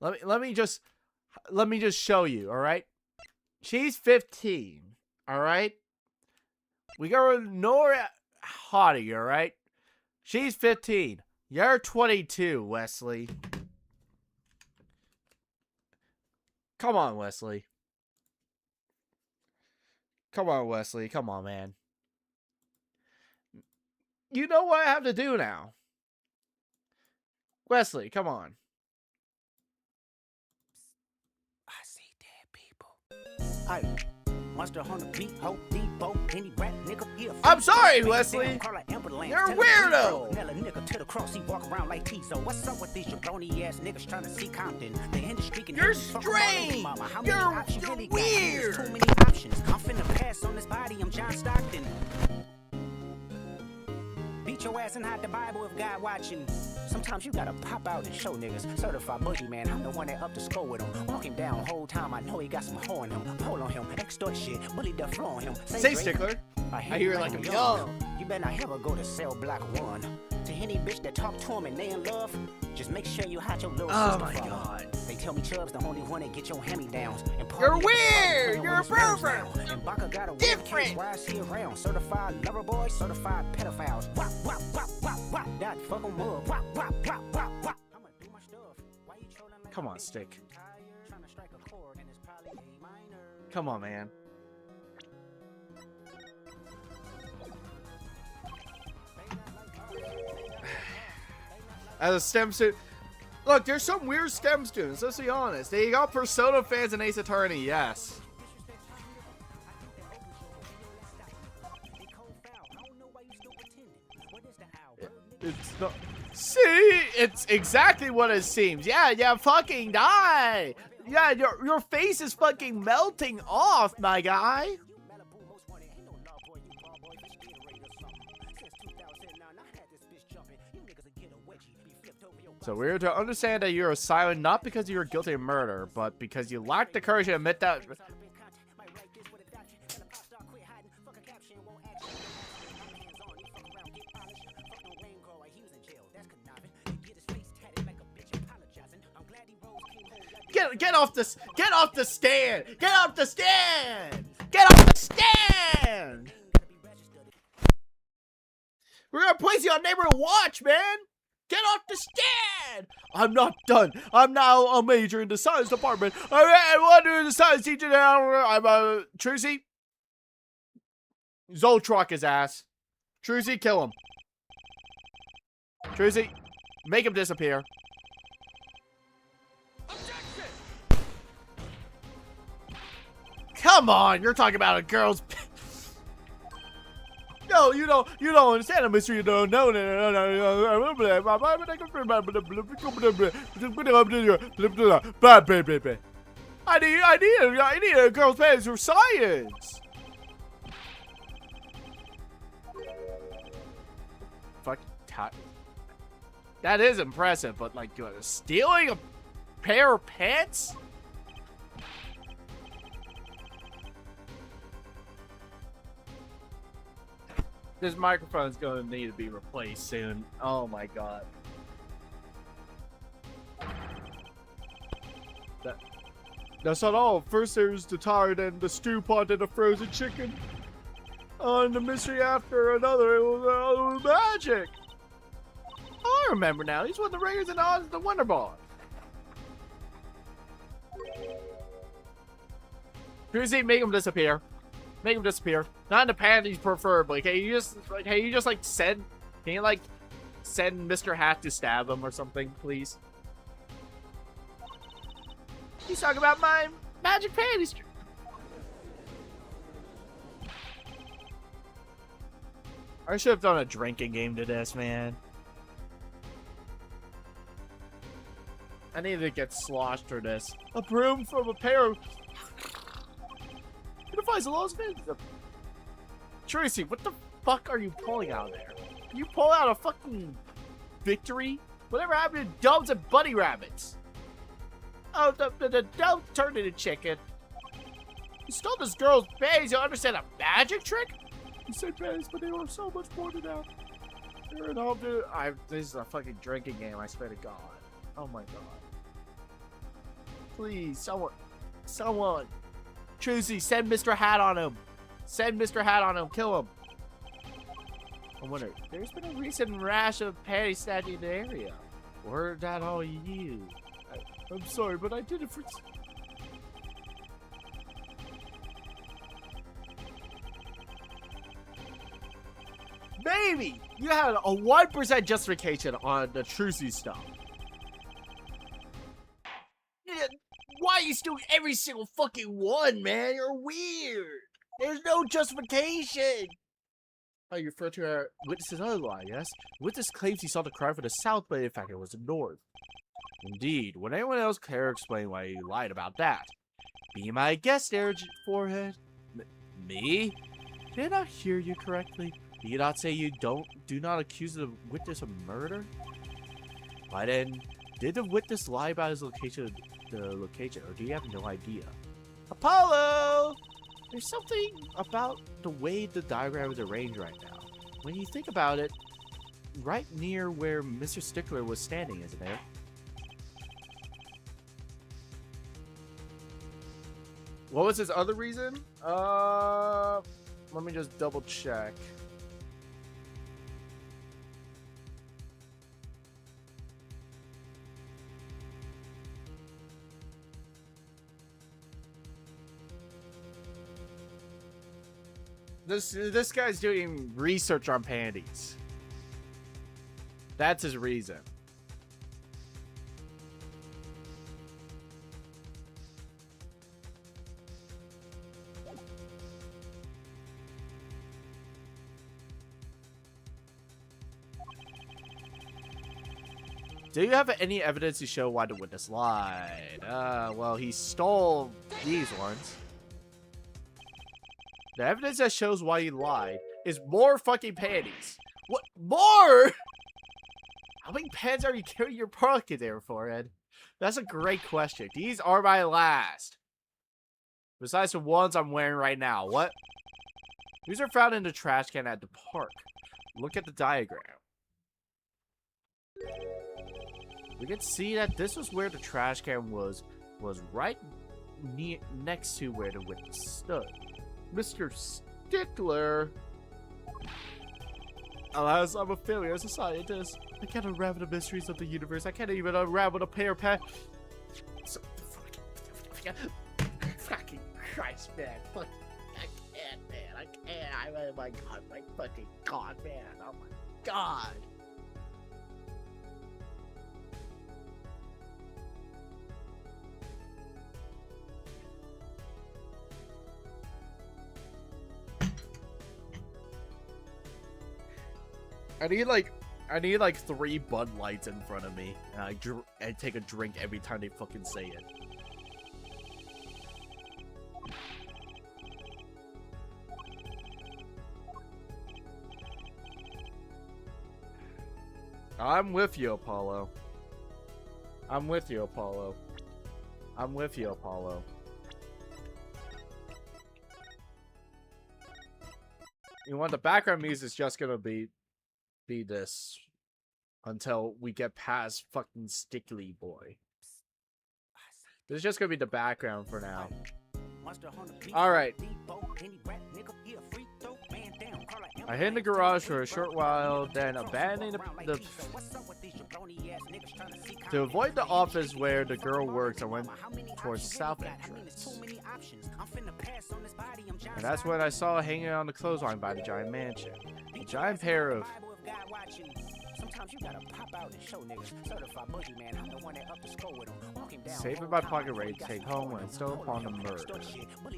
Let me just show you, alright? She's 15, alright? We gotta ignore Hottie, alright? She's 15. You're 22, Wesley. Come on, Wesley. Come on, man. You know what I have to do now. Wesley, come on. I see dead people. Monster Hunter beat Hope Depot, any rat nigga here. I'm sorry, Wesley. You're a weirdo. nigga to the cross, he walk around like Tizo. What's up with these jabroni ass niggas trying to see Compton? The industry can You're fuck them all in, strange. mama. How You're many options you really got? weird. There's too many options. I'm finna pass on this body, I'm John Stockton. Beat your ass and hide the Bible if God watching. Sometimes you gotta pop out and show niggas. Certified boogeyman, I'm the one that up the score with him. Walk him down whole time, I know he got some hoe in him. Pull on him, extort shit, bully the floor on him. Say Drake, stickler. I hear it like I'm young. You better not ever go to cell block 1. To any bitch that talk to him and they in love, just make sure you hide your little Oh sister my from him. God. They tell me Chubb's the only one that get your hand-me-downs. And You're party weird. at the You're a party with pervert. his friends now. And Baka got a weird Different. case, why is he around? Certified lover boy, certified pedophiles. Wop, wop, wop, wop, wop. That fuck 'em up. Wop, wop, wop, wop, wop. I'ma do my stuff. Why you trolling like Come a on, bitch? Stick. You tired? Tryna strike a chord and it's probably A minor. Come on, man. As a STEM student, look, there's some weird STEM students. Let's be honest. They got Persona fans and Ace Attorney. Yes. It's not. See, it's exactly what it seems. Yeah, fucking die. Yeah, your face is fucking melting off, my guy. So we're to understand that you're a silent not because you're guilty of murder, but because you lack the courage to admit that. Get off the stand! Get off the stand! Get off the stand! We're gonna place you on neighborhood watch, man! Get off the stand! I'm not done. I'm now a major in the science department. I want to do the science teacher now. I'm a Trucy. Zoltruck his ass. Trucy, kill him. Trucy, make him disappear. Come on, you're talking about a girl's. No, you don't understand the mystery. You don't know. I need a girl's pants for science. Fuck. That is impressive, but like, stealing a pair of pants? This microphone's going to need to be replaced soon. Oh my god. That's not all. First there's the tart and the stew pot and the frozen chicken. And the mystery after another. It was magic. I remember now. He's one of the ringers and odds of the Wonder Bar. Trucy, make him disappear. Make him disappear. Not in the panties, preferably. Can you just like send? Can you like send Mr. Hat to stab him or something, please? He's talking about my magic panties. I should have done a drinking game to this, man. I need to get sloshed for this. A broom from a pair of. It defies the laws of physics. Tracy, what the fuck are you pulling out of there? You pull out a fucking victory? Whatever happened to doves and bunny rabbits? Oh, the dove turned into chicken. You stole this girl's bangs. You understand a magic trick? You said bangs, but they were so much more than that. This is a fucking drinking game, I swear to God. Oh my God. Please, someone. Trucy, send Mr. Hat on him. Send Mr. Hat on him. Kill him. I wonder, there's been a recent rash of panty snatching in the area. Were that all you? I'm sorry, but I did it for. Maybe you had a 1% justification on the Trucy stuff. Why are you stealing every single fucking one, man? You're weird. There's no justification. Oh, you refer to our witness's other lie, yes? Witness claims he saw the crime from the south, but in fact it was the north. Indeed. Would anyone else care to explain why you lied about that? Be my guest, forehead. Me? Did I not hear you correctly? Did you not say you do not accuse the witness of murder? Why then, did the witness lie about his location, or do you have no idea? Apollo! There's something about the way the diagram is arranged right now. When you think about it, right near where Mr. Stickler was standing, isn't it? What was his other reason? Let me just double check. This guy's doing research on panties. That's his reason. Do you have any evidence to show why the witness lied? Well, he stole these ones. The evidence that shows why he lied is more fucking panties. What? More? How many pants are you carrying your pocket there for, Ed? That's a great question. These are my last. Besides the ones I'm wearing right now. What? These are found in the trash can at the park. Look at the diagram. We can see that this was where the trash can was right next to where the witness stood. Mr. Stickler. Alas, I'm a failure as a scientist. I can't unravel the mysteries of the universe. I can't even unravel a pair of pants. Fucking Christ, man. I can't, man. I can't. Oh my god, my fucking god, man. Oh my god. I need like 3 Bud Lights in front of me, and I take a drink every time they fucking say it. I'm with you, Apollo. I'm with you, Apollo. I'm with you, Apollo. You want the background music is just gonna be this until we get past fucking Stickly Boy. This is just gonna be the background for now. Alright. I hid in the garage for a short while, then abandoned the to avoid the office where the girl works. I went towards the south entrance. And that's when I saw hanging on the clothesline by the giant mansion. A giant pair of Sometimes you gotta pop out and show niggas. Certified boogie man, I'm the one that up the score with him. Walking down. Saving my pocket rate to take home when I stumbled upon the murder.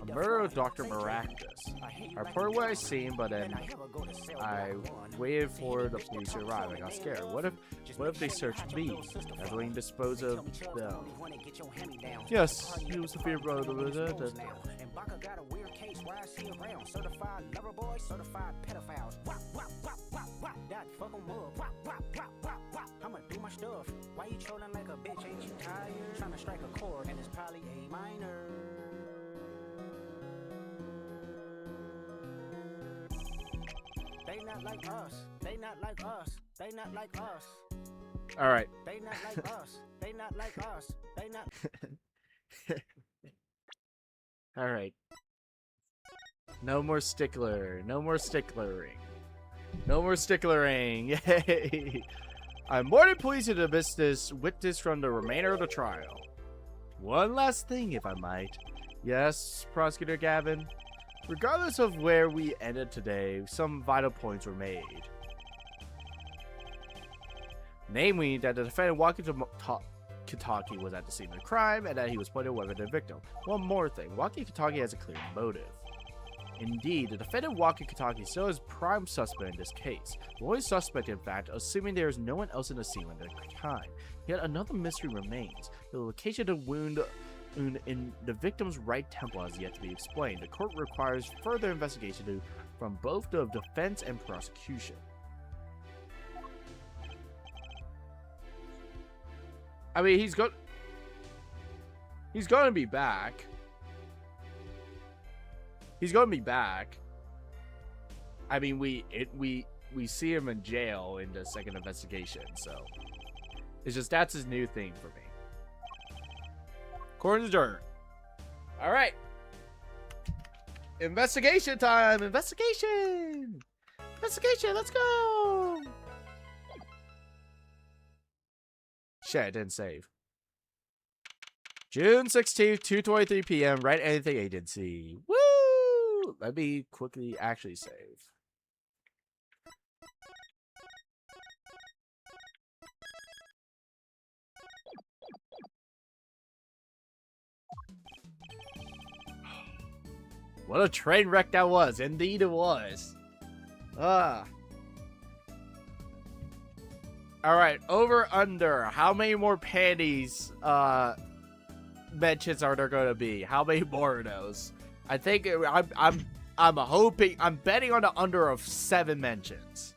A murder of Dr. Miraculous. I reported what I seen, but then I waited for the police to arrive. I got scared. What if they searched me? As we can dispose of them. Yes, he was the fear brother. And Baka got a weird case. Why is he around? Certified lover boy, certified pedophiles. That fuck 'em up. I'ma do my stuff. Why you trolling like a bitch? Ain't you tired? Trying to strike a chord, and it's probably A minor. They not like us. They not like us. They not like us. Alright. They not like us. They not like us. They not. Alright. No more stickler. No more sticklering. No more sticklering. Yay! I'm more than pleased to dismiss this witness from the remainder of the trial. One last thing, if I might. Yes, Prosecutor Gavin. Regardless of where we ended today, some vital points were made. Namely, that the defendant walking to Kentucky was at the scene of the crime, and that he was pointing a weapon at the victim. One more thing, Walkie Kentucky has a clear motive. Indeed, the defendant Waki Kataki still is prime suspect in this case. The only suspect, in fact, assuming there is no one else in the scene at the time. Yet another mystery remains. The location of the wound in the victim's right temple has yet to be explained. The court requires further investigation from both the defense and prosecution. I mean, he's going to be back. He's going to be back. I mean, we see him in jail in the second investigation, so it's just that's his new thing for me. Corner's dirt. All right. Investigation time. Investigation. Let's go. Shit, I didn't save. June 16th, 2:23 p.m. Write anything agency. Woo! Let me quickly actually save. What a train wreck that was. Indeed it was. Alright, over under. How many more panties mentions are there going to be? How many more of those? I think I'm hoping, I'm betting on the under of 7 mentions.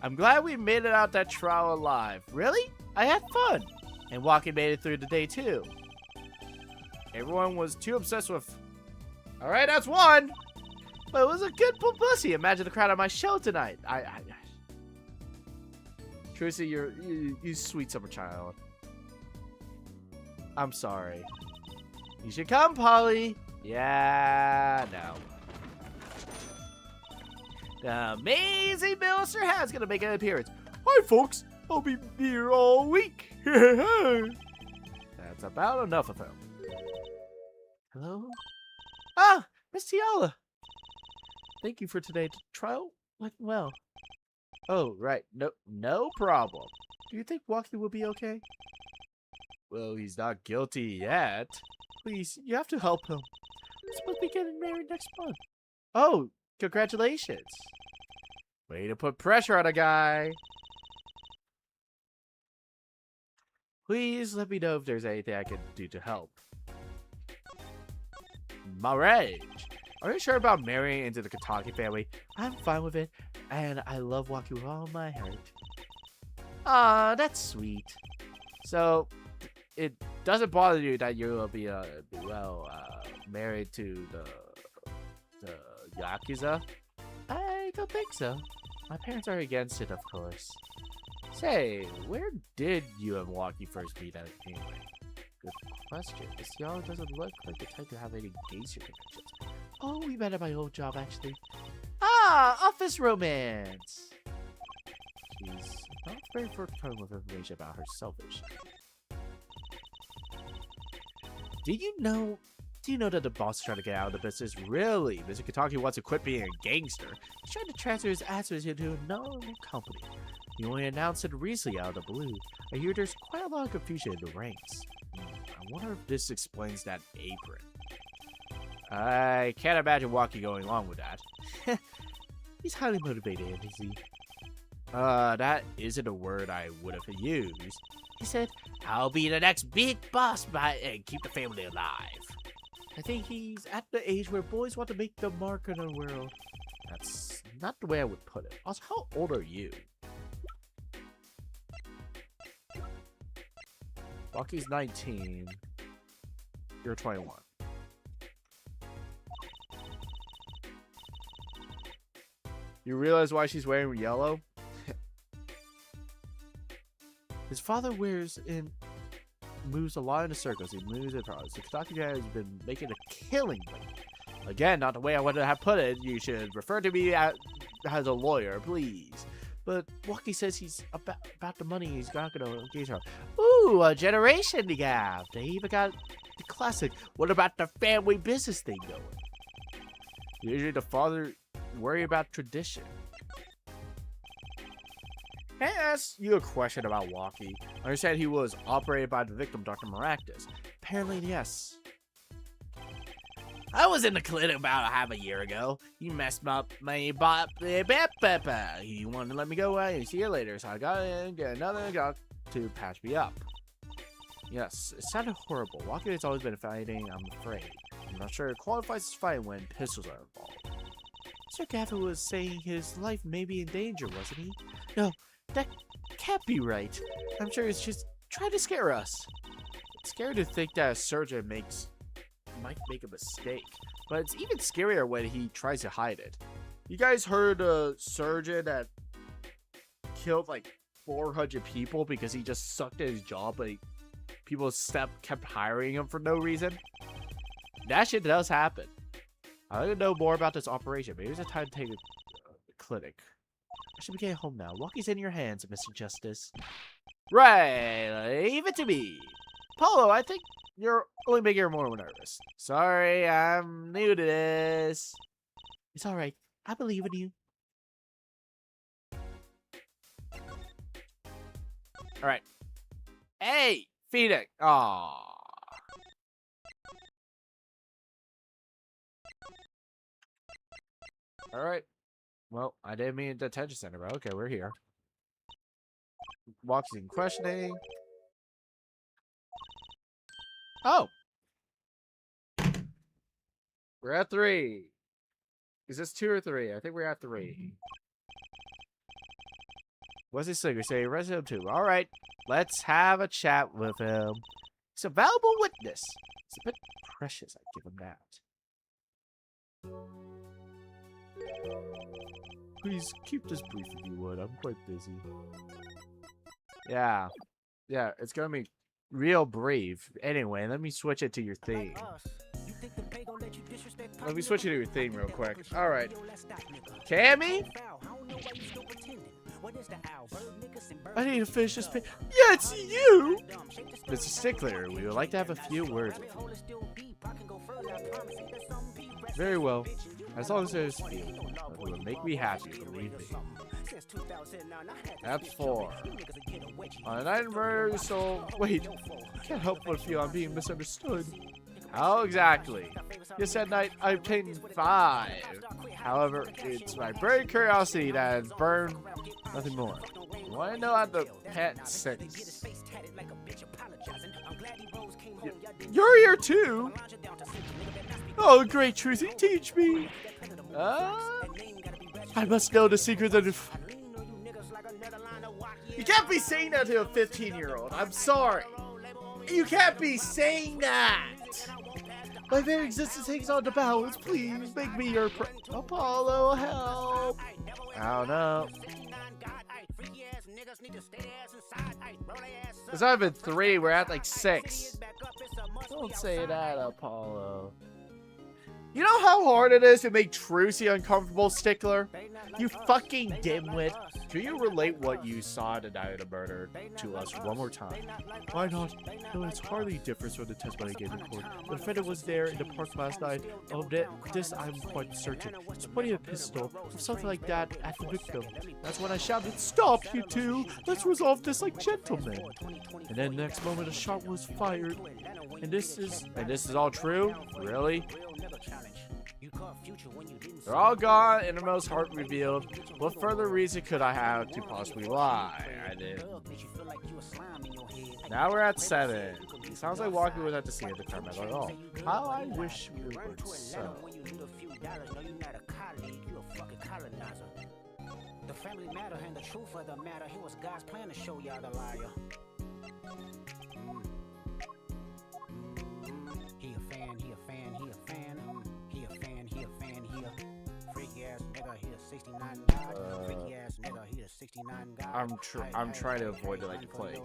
I'm glad we made it out that trial alive. Really? I had fun. And Walkie made it through the day too. Everyone was too obsessed with... Alright, that's 1. But it was a good publicity. Imagine the crowd at my show tonight. Trucy, you sweet summer child. I'm sorry. You should come, Polly. Yeah, no. The amazing Minister Hat's gonna make an appearance. Hi, folks. I'll be here all week. That's about enough of him. Hello? Ah, Miss Tiala. Thank you for today's trial. Went well. Oh, right. No problem. Do you think Walkie will be okay? Well, he's not guilty yet. Please, you have to help him. We're supposed to be getting married next month. Oh, congratulations. Way to put pressure on a guy. Please let me know if there's anything I can do to help. Marriage. Are you sure about marrying into the Kataki family? I'm fine with it, and I love Walkie with all my heart. Ah, that's sweet. So, it doesn't bother you that you will be, married to the Yakuza? I don't think so. My parents are against it, of course. Say, where did you and Walkie first meet at anyway? Good question. This y'all doesn't look like the type to have any gangster connections. Oh, we met at my old job, actually. Ah, office romance! She's not very forthcoming with information about her selfish. Do you know that the boss is trying to get out of the business? Really? Mr. Kataki wants to quit being a gangster. He's trying to transfer his assets into a normal company. He only announced it recently out of the blue. I hear there's quite a lot of confusion in the ranks. I wonder if this explains that apron. I can't imagine Walkie going along with that. He's highly motivated, isn't he? That isn't a word I would have used. He said, I'll be the next big boss and keep the family alive. I think he's at the age where boys want to make the mark in the world. That's not the way I would put it. Also, how old are you? Walkie's 19. You're 21. You realize why she's wearing yellow? His father moves a lot in the circles. He moves it across. The Kataki guy has been making a killing lately. Again, not the way I would have put it. You should refer to me as a lawyer, please. But Walkie says he's about the money. He's not gonna engage her. Ooh, a generation gap. They even got the classic. What about the family business thing going? Usually the father worry about tradition. Can I ask you a question about Walkie? I understand he was operated by the victim, Dr. Maractus. Apparently, yes. I was in the clinic about half a year ago. You messed up my pepper. You wanted to let me go away. See you later. So I got in, get another got to patch me up. Yes, it sounded horrible. Walking has always been fighting, I'm afraid. I'm not sure it qualifies as fighting when pistols are involved. Sir Gavin was saying his life may be in danger, wasn't he? No, that can't be right. I'm sure he's just trying to scare us. It's scary to think that a surgeon might make a mistake, but it's even scarier when he tries to hide it. You guys heard a surgeon that killed like 400 people because he just sucked at his job, but people kept hiring him for no reason? That shit does happen. I'd like to know more about this operation. Maybe it's a time to take a clinic. I should be getting home now. Walkie's in your hands, Mr. Justice. Right, leave it to me. Paulo, I think you're only making her more nervous. Sorry, I'm new to this. It's alright. I believe in you. Alright. Hey, Phoenix. Aww. Alright. Well, I didn't mean detention center, but okay, we're here. Walks in questioning. Oh! We're at 3. Is this 2 or 3? I think we're at 3. What's his singer say? Resident 2. Alright, let's have a chat with him. He's a valuable witness. It's a bit precious, I give him that. Please keep this brief if you would. I'm quite busy. Yeah. Yeah, it's gonna be real brief. Anyway, let me switch it to your theme. Let me switch it to your theme real quick. Alright. Cammy? I need to finish this page. Yeah, it's you! Mr. Stickler, we would like to have a few words with you. Very well. As long as there's feeling, it will make me happy, believe me. That's 4. On a night of murder, so wait, I can't help but feel I'm being misunderstood. How exactly? Yes, at night I obtained 5. However, it's my burning curiosity that has burned nothing more. You want to know how the pet 6? You're here too? Oh, great Trucy, teach me. I must know the secret of the... You can't be saying that to a 15-year-old. I'm sorry. You can't be saying that. My very existence hangs on to balance. Please make me your Apollo, help. I don't know. It's not even 3. We're at like 6. Don't say that, Apollo. You know how hard it is to make Trucy uncomfortable, Stickler? You fucking dimwit. Can you relate what you saw the night of the murder to us one more time? Why not? No, it's hardly different from the testimony I gave in court. The defendant was there in the park last night. Of this, I'm quite certain. He's pointing a pistol or something like that at the victim. That's when I shouted, "Stop, you two! Let's resolve this like gentlemen." And then the next moment, a shot was fired. And this is all true? Really? They're all gone, innermost heart revealed. What further reason could I have to possibly lie? I did. Now we're at 7. It sounds like walking without the scene of the Turnabout at all. How I wish we were so. The family matter and the truth of the matter. It was God's plan to show y'all the liar. He a fan, he a fan, he a fan. He a fan, he a fan, he a freaky ass nigga, he a 69 god. Freaky ass nigga, he a 69 god. I'm trying to avoid it like the plague.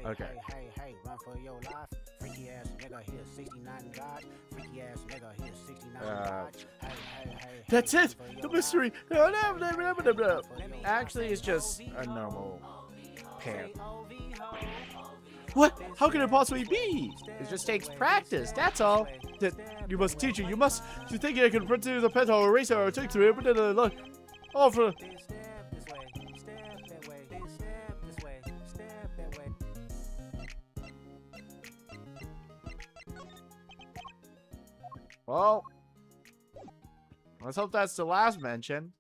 Okay. Hey, run for your life. Freaky ass nigga, he a 69 god. Freaky ass nigga, he a 69 god. That's it! The mystery! Actually, it's just a normal pan. What? How can it possibly be? It just takes practice, that's all. You must teach it. You think I can print to the pet or eraser or take to it, but look. All for... Well, let's hope that's the last mention.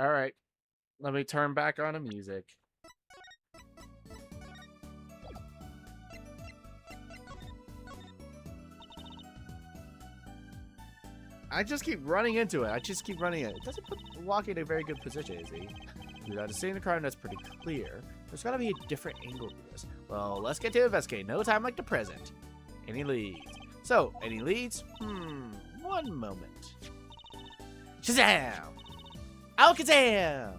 Alright. Let me turn back on the music. I just keep running into it. It doesn't put Lucky in a very good position, is he? Without seeing the card, that's pretty clear. There's gotta be a different angle to this. Well, let's get to investigating. No time like the present. Any leads? So, any leads? One moment. Shazam! Alakazam!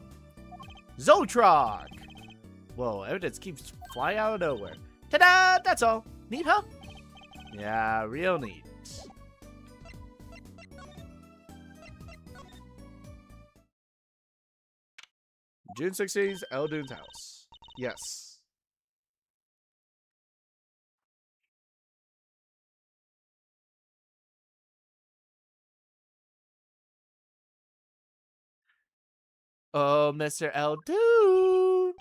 Zoltron! Whoa, evidence keeps flying out of nowhere. Ta-da! That's all. Need help? Yeah, real neat. June 16th, Eldune's house. Yes. Oh, Mr. Eldune!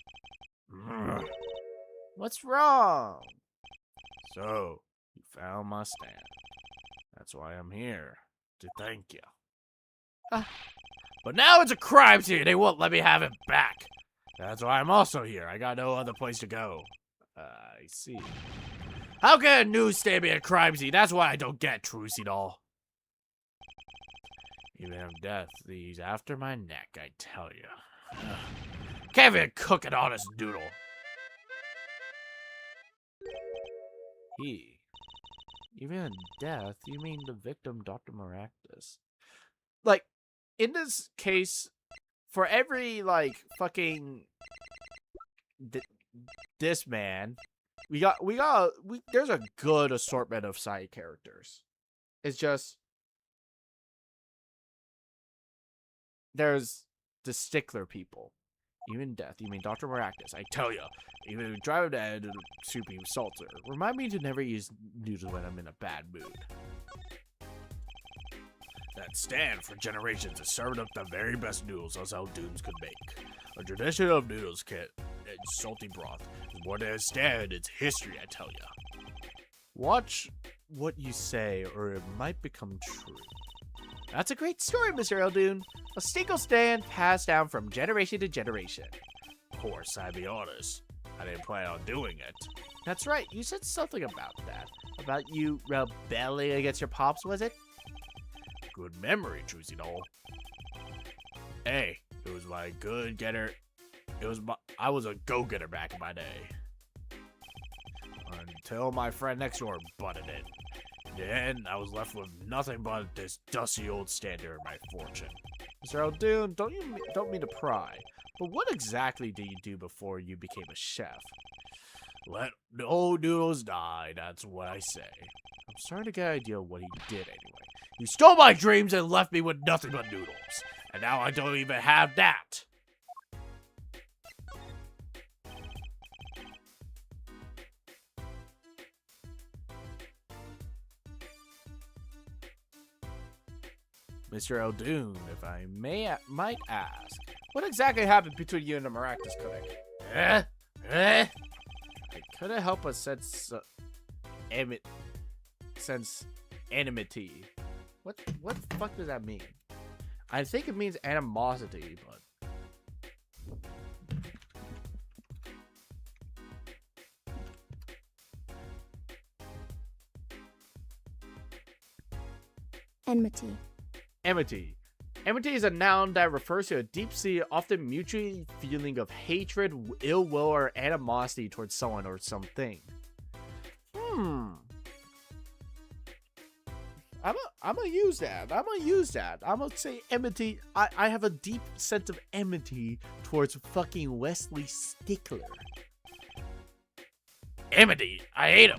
What's wrong? So, you found my stand. That's why I'm here. To thank you. But now it's a crime scene. They won't let me have it back. That's why I'm also here. I got no other place to go. I see. How can a newsstand be a crime scene? That's what I don't get, Trucy doll. Even if death leaves after my neck, I tell you. Can't even cook an honest noodle. He. Even in death, you mean the victim, Dr. Maractus. Like, in this case, for every, like, fucking this man, there's a good assortment of side characters. It's just, there's the stickler people. Even death, you mean Dr. Maractus. I tell you, even drive dad and soupy salter. Remind me to never use noodles when I'm in a bad mood. That stand for generations has served up the very best noodles us Eldunes could make. A tradition of noodles kit and salty broth is more than a stand, it's history, I tell ya. Watch what you say, or it might become true. That's a great story, Mr. Eldune. A single stand passed down from generation to generation. Of course, I'll be honest. I didn't plan on doing it. That's right, you said something about that. About you rebelling against your pops, was it? Good memory, Trucy doll. Hey, it was my good-getter. I was a go-getter back in my day. Until my friend next door butted in. Then I was left with nothing but this dusty old standard of my fortune. Mr. Eldune, don't mean to pry, but what exactly did you do before you became a chef? Let the old noodles die, that's what I say. I'm starting to get an idea of what he did anyway. He stole my dreams and left me with nothing but noodles. And now I don't even have that. Mr. Eldune, if I might ask, what exactly happened between you and the Maractus clinic? I couldn't help but sense enmity. What the fuck does that mean? I think it means animosity, but enmity. Enmity is a noun that refers to a deep-seated, often mutual feeling of hatred, ill will, or animosity towards someone or something. I'm gonna use that. I'm gonna say enmity. I have a deep sense of enmity towards fucking Wesley Stickler. Enmity. I hate him.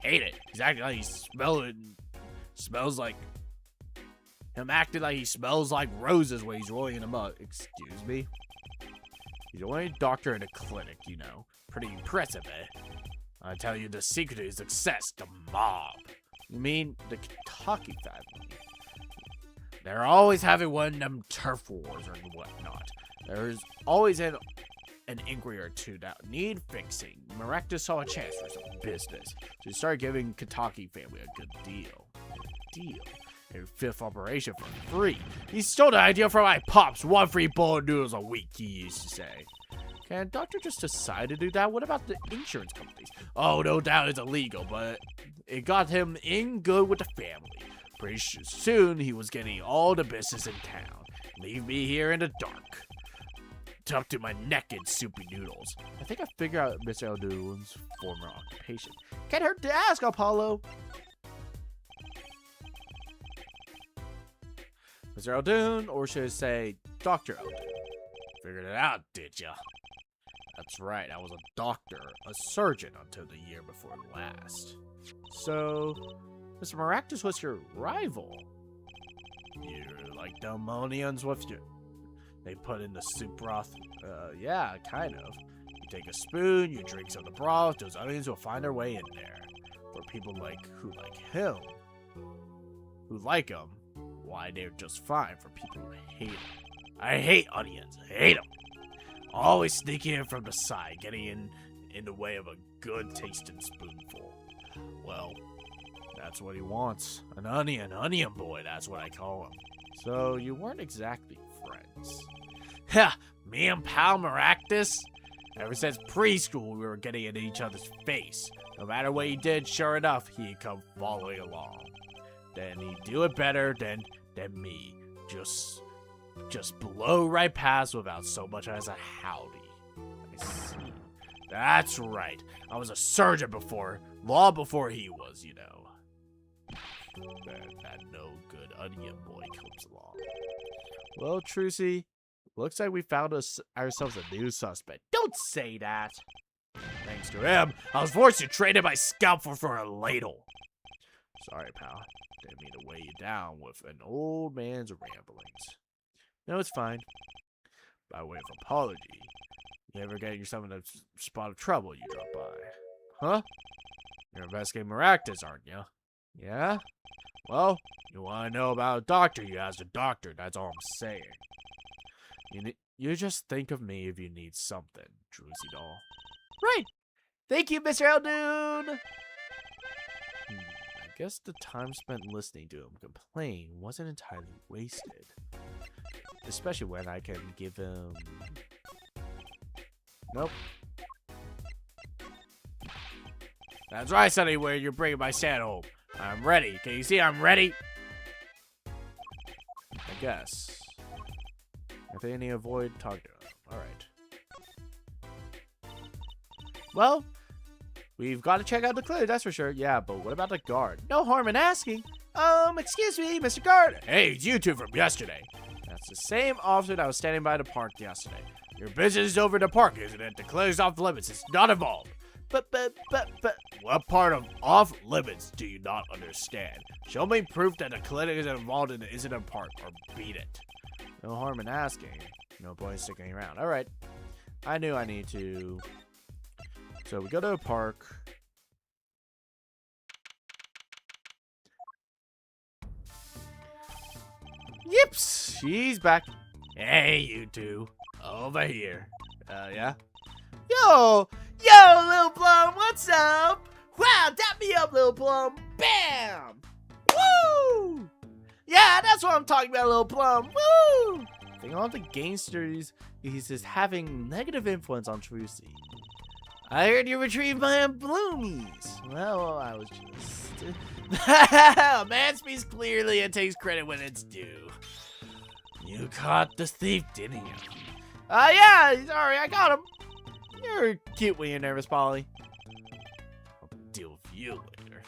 Hate it. He's acting like he smells like him acting like he smells like roses when he's rolling in a mug. Excuse me? He's the only doctor in a clinic, you know. Pretty impressive, eh? I tell you, the secret is success, the mob. You mean the Kentucky family? They're always having one of them turf wars or whatnot. There's always an an inquiry or two that need fixing, Maractus saw a chance for some business. So he started giving Kentucky family a good deal. A fifth operation for free. He stole the idea from my pops. 1 free bowl of noodles a week, he used to say. Can a doctor just decide to do that? What about the insurance companies? Oh, no doubt it's illegal, but it got him in good with the family. Pretty soon, he was getting all the business in town. Leave me here in the dark, tucked to my neck in soupy noodles. I think I figured out Mr. Eldoon's former occupation. Can't hurt to ask, Apollo. Mr. Eldoon, or should I say Dr. Eldoon? Figured it out, did ya? That's right, I was a doctor, a surgeon until the year before last. So, Mr. Maractus was your rival. You like the ammonians with you? They put in the soup broth? Yeah, kind of. You take a spoon, you drink some of the broth, those onions will find their way in there. For people who like him, why, they're just fine. For people who hate him. I hate onions. I hate them. Always sneaking in from the side, getting in the way of a good tasting spoonful. Well, that's what he wants. An onion boy, that's what I call him. So, you weren't exactly friends. Ha! Me and pal Maractus? Ever since preschool, we were getting in each other's face. No matter what he did, sure enough, he'd come following along. Then he'd do it better than me. Just blow right past without so much as a howdy. I see. That's right. I was a surgeon long before he was, you know. Then that no good onion boy comes along. Well, Trucy, looks like we found ourselves a new suspect. Don't say that. Thanks to him, I was forced to trade in my scalpel for a ladle. Sorry, pal. Didn't mean to weigh you down with an old man's ramblings. No, it's fine. By way of apology, you ever get yourself in a spot of trouble you drop by? Huh? You're investigating Maractus, aren't you? Yeah? Well, you want to know about a doctor, you ask a doctor, that's all I'm saying. You just think of me if you need something, Druzy doll. Right! Thank you, Mr. Eldoon! I guess the time spent listening to him complain wasn't entirely wasted. Especially when I can give him... Nope. That's right, Sonny, where you're bringing my stand home. I'm ready. Can you see I'm ready? I guess. I think I need to avoid talking to him. Alright. Well, we've got to check out the clue, that's for sure. Yeah, but what about the guard? No harm in asking. Excuse me, Mr. Guard. Hey, it's you two from yesterday. That's the same officer that was standing by the park yesterday. Your business is over the park, isn't it? The clinic is off limits. It's not involved. But, what part of off limits do you not understand? Show me proof that the clinic isn't involved in the incident park, or beat it. No harm in asking. No point sticking around. Alright. I knew I need to... So we go to a park. Yips! She's back. Hey, you two. Over here. Yeah? Yo, Lil Plum, what's up? Wow, tap me up, Lil Plum. Bam! Woo! Yeah, that's what I'm talking about, Lil Plum. Woo! I think all the gangsters, he's just having negative influence on Trucy. I heard you retrieved my bloomies. Well, I was just... A man speaks clearly and takes credit when it's due. You caught the thief, didn't you? Yeah, sorry, I got him. You're cute when you're nervous, Polly. I'll deal with you later.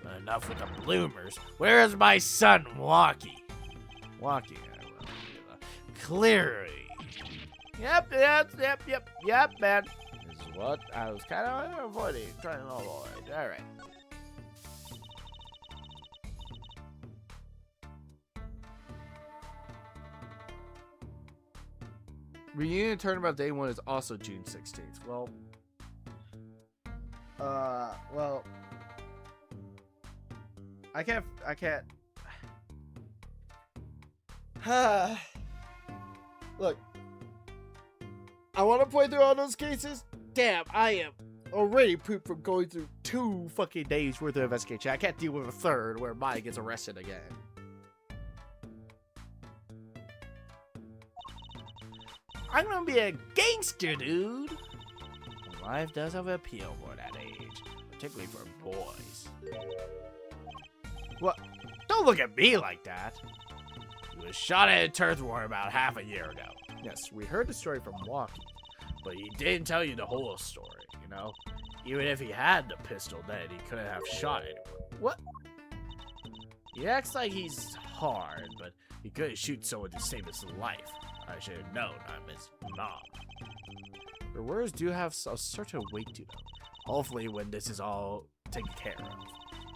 But enough with the bloomers. Where is my son, Walkie? Walkie, clearly. Yep, man. This is what I was kind of avoiding. Trying to avoid. Alright. Reunion Turnabout Day 1 is also June 16th. Well, I can't. Look, I want to play through all those cases. Damn, I am already pooped from going through 2 fucking days worth of investigation. I can't deal with a third where Maya gets arrested again. I'm gonna be a gangster, dude. Life does have an appeal for that age, particularly for boys. What? Don't look at me like that. He was shot at in Turf War about half a year ago. Yes, we heard the story from Walkie. But he didn't tell you the whole story, you know? Even if he had the pistol then, he couldn't have shot anyone. What? He acts like he's hard, but he couldn't shoot someone to save his life. I should have known I'm his mom. Your words do have a certain weight to them. Hopefully when this is all taken care of,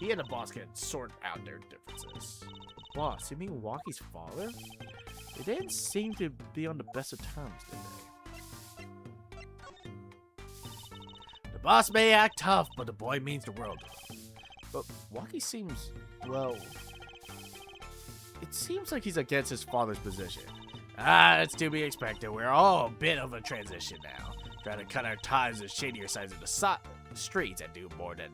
he and the boss can sort out their differences. Boss, you mean Walkie's father? They didn't seem to be on the best of terms, did they? The boss may act tough, but the boy means the world to him. But Walkie seems, well... It seems like he's against his father's position. That's to be expected. We're all a bit of a transition now. Trying to cut our ties with shadier sides of the streets and do more than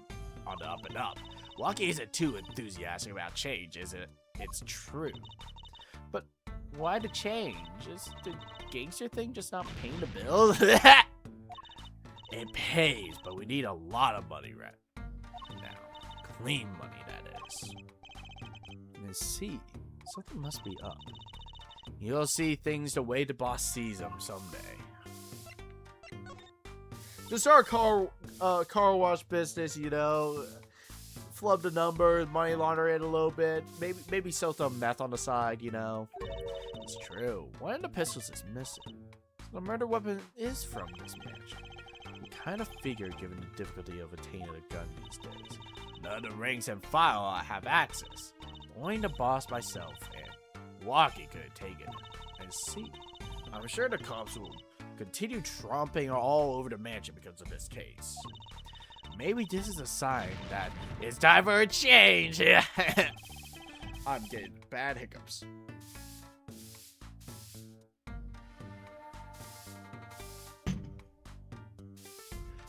on the up and up. Walkie isn't too enthusiastic about change, is it? It's true. But why the change? Is the gangster thing just not paying the bills? It pays, but we need a lot of money right now. Clean money, that is. I see. Something must be up. You'll see things the way the boss sees them someday. Just start a car wash business, you know. Flub the number, money launder it a little bit. Maybe sell some meth on the side, you know. It's true. One of the pistols is missing. The murder weapon is from this mansion. We kind of figured, given the difficulty of attaining a gun these days. None of the ranks and file have access. Only the boss, myself, and Walkie could take it. I see. I'm sure the cops will continue tromping all over the mansion because of this case. Maybe this is a sign that it's time for a change. I'm getting bad hiccups.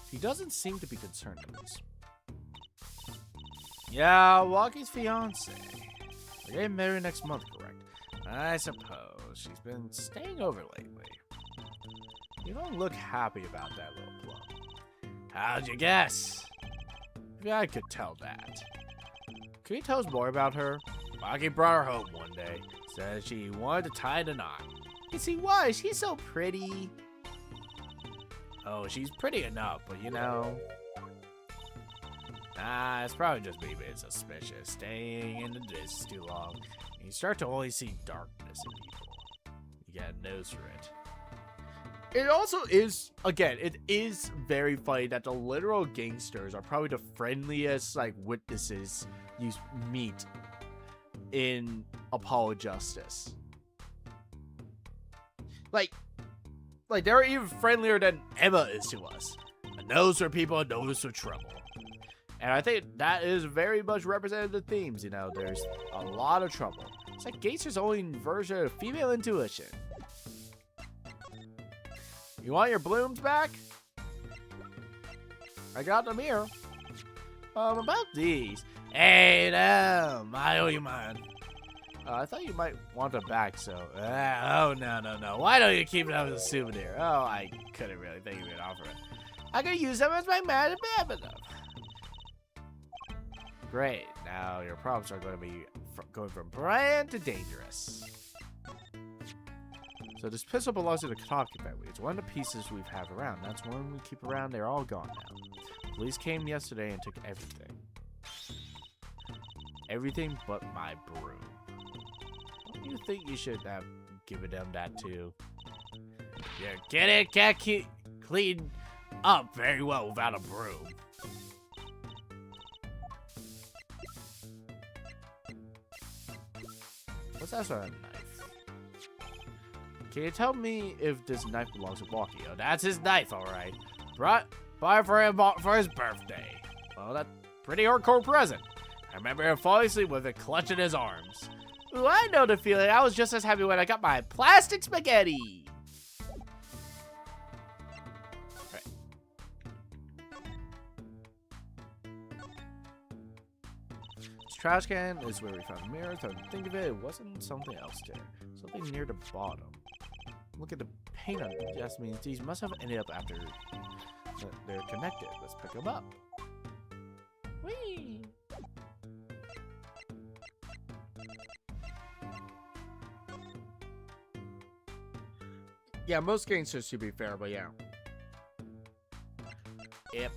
He doesn't seem to be concerned with this. Yeah, Walkie's fiance. They're getting married next month, correct? I suppose. She's been staying over lately. You don't look happy about that little plum. How'd you guess? Yeah, I could tell that. Can you tell us more about her? Walkie brought her home one day. Said she wanted to tie the knot. You see, why? She's so pretty. Oh, she's pretty enough, but you know... Nah, it's probably just me being suspicious. Staying in the distance too long. And you start to only see darkness in people. You get a nose for it. It also is, again, it is very funny that the literal gangsters are probably the friendliest, like, witnesses you meet in Apollo Justice. Like they're even friendlier than Emma is to us. A nose for people, a nose for trouble. And I think that is very much represented in the themes, you know. There's a lot of trouble. It's like gangster's only version of female intuition. You want your blooms back? I got them here. About these. Hey, I owe you mine. I thought you might want them back, so... oh, no. Why don't you keep it as a souvenir? Oh, I couldn't really think of an offer. I could use them as my man though. Great. Now your problems are going to be going from brand to dangerous. So this pistol belongs to the Kanaki family. It's one of the pieces we've had around. That's one we keep around. They're all gone now. Police came yesterday and took everything. Everything but my broom. Don't you think you should have given them that too? Yeah, get it? Can't clean up very well without a broom. What's that sort of knife? Can you tell me if this knife belongs to Walkie? Oh, that's his knife, alright. Bought for him for his birthday. Well, that's a pretty hardcore present. I remember him falling asleep with it clutching his arms. Ooh, I know the feeling. I was just as happy when I got my plastic spaghetti. This trash can is where we found the mirror. So to think of it, it wasn't something else there. Something near the bottom. Look at the paint on it. Just means these must have ended up after they're connected. Let's pick them up. Whee! Yeah, most gangsters should be fair, but yeah. Yep.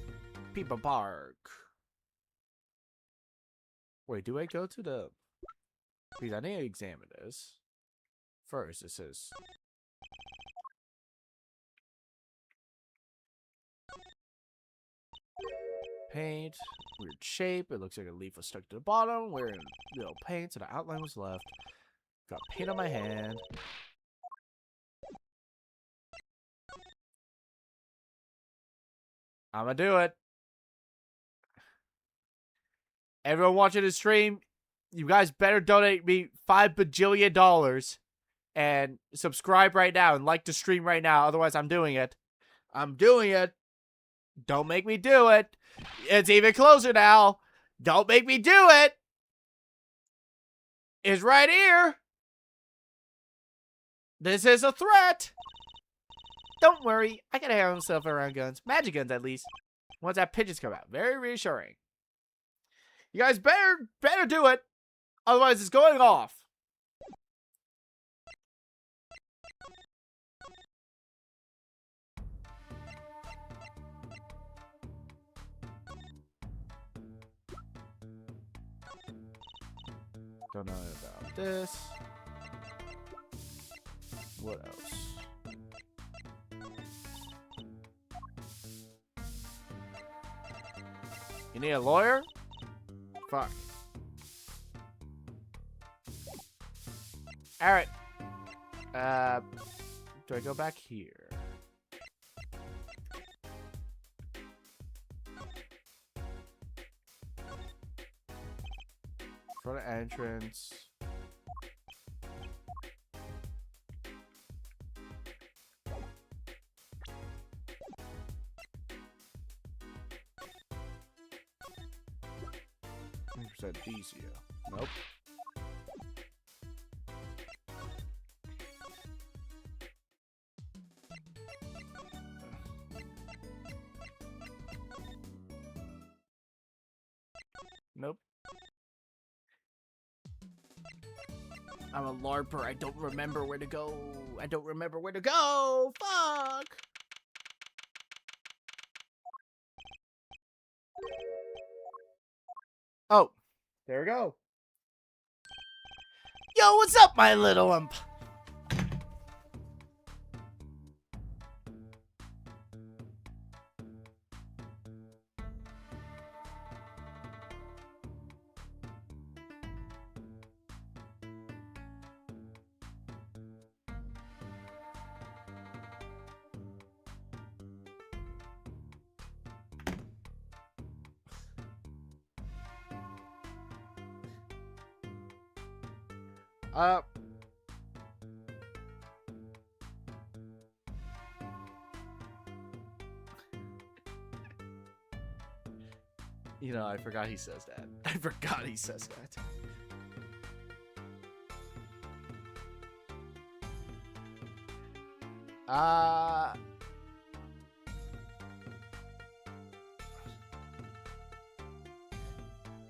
People Park. Wait, do I go to the... Please, I need to examine this. First, it says... Paint. Weird shape. It looks like a leaf was stuck to the bottom. Wearing little paint, so the outline was left. Got paint on my hand. I'm gonna do it. Everyone watching the stream, you guys better donate me $5 bajillion and subscribe right now and like the stream right now. Otherwise, I'm doing it. I'm doing it. Don't make me do it. It's even closer now. Don't make me do it. It's right here. This is a threat. Don't worry. I can handle myself around guns. Magic guns, at least. Once that pigeons come out. Very reassuring. You guys better do it. Otherwise, it's going off. Don't know about this. What else? You need a lawyer? Fuck. Alright. Do I go back here? Front entrance. Percent easier. Nope. Nope. I'm a LARPer. I don't remember where to go. I don't remember where to go. Fuck. Oh, there we go. Yo, what's up, my little ump? You know, I forgot he says that. I forgot he says that.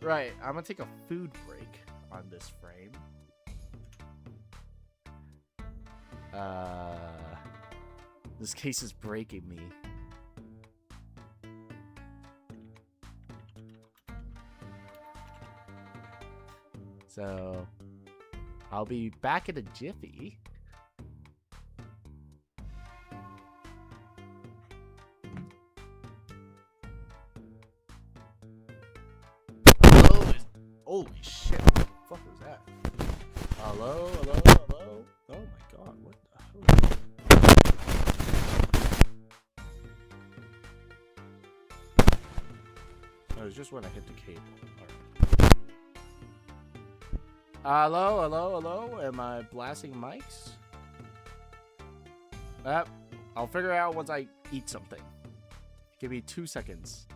Right, I'm gonna take a food break on this frame. This case is breaking me. So, I'll be back in a jiffy. Holy shit, what the fuck was that? Hello, hello, hello? Oh my god, what the hell? It was just when I hit the cable. Alright. Hello, hello, hello? Am I blasting mics? I'll figure it out once I eat something. Give me 2 seconds.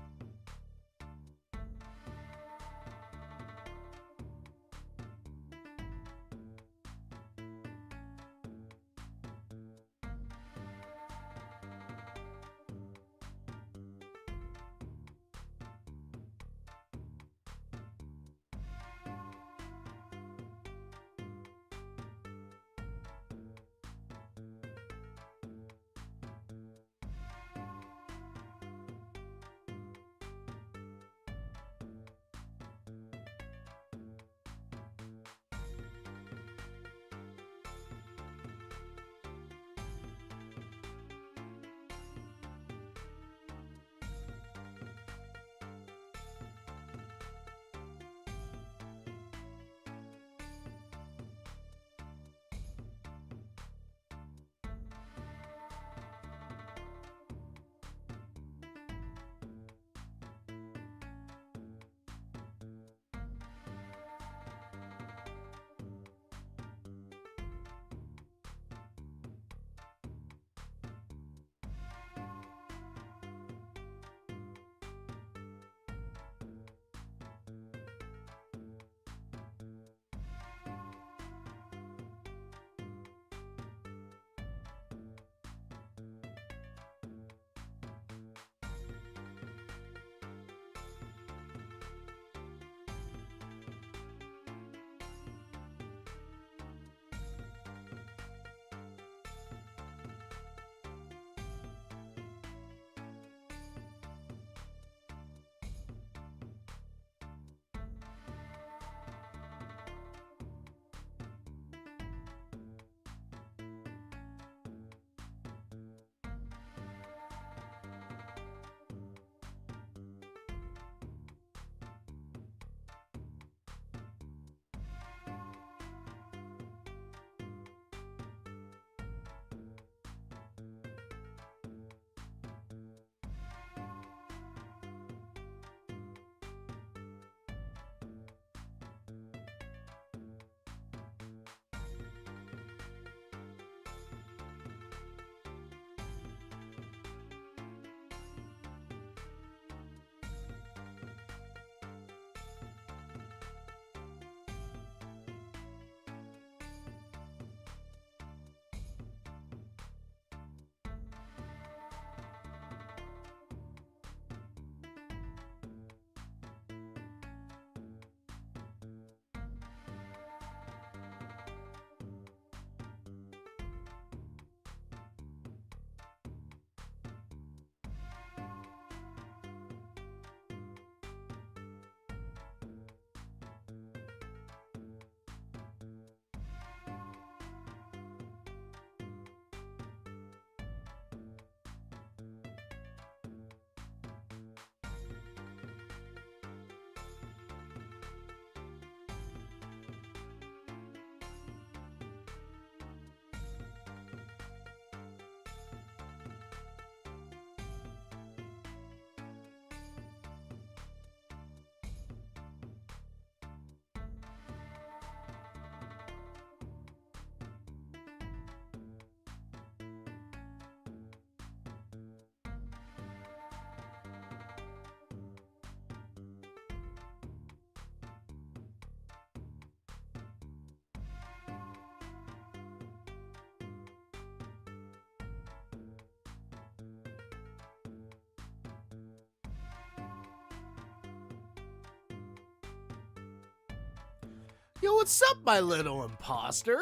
Yo, what's up, my little imposter?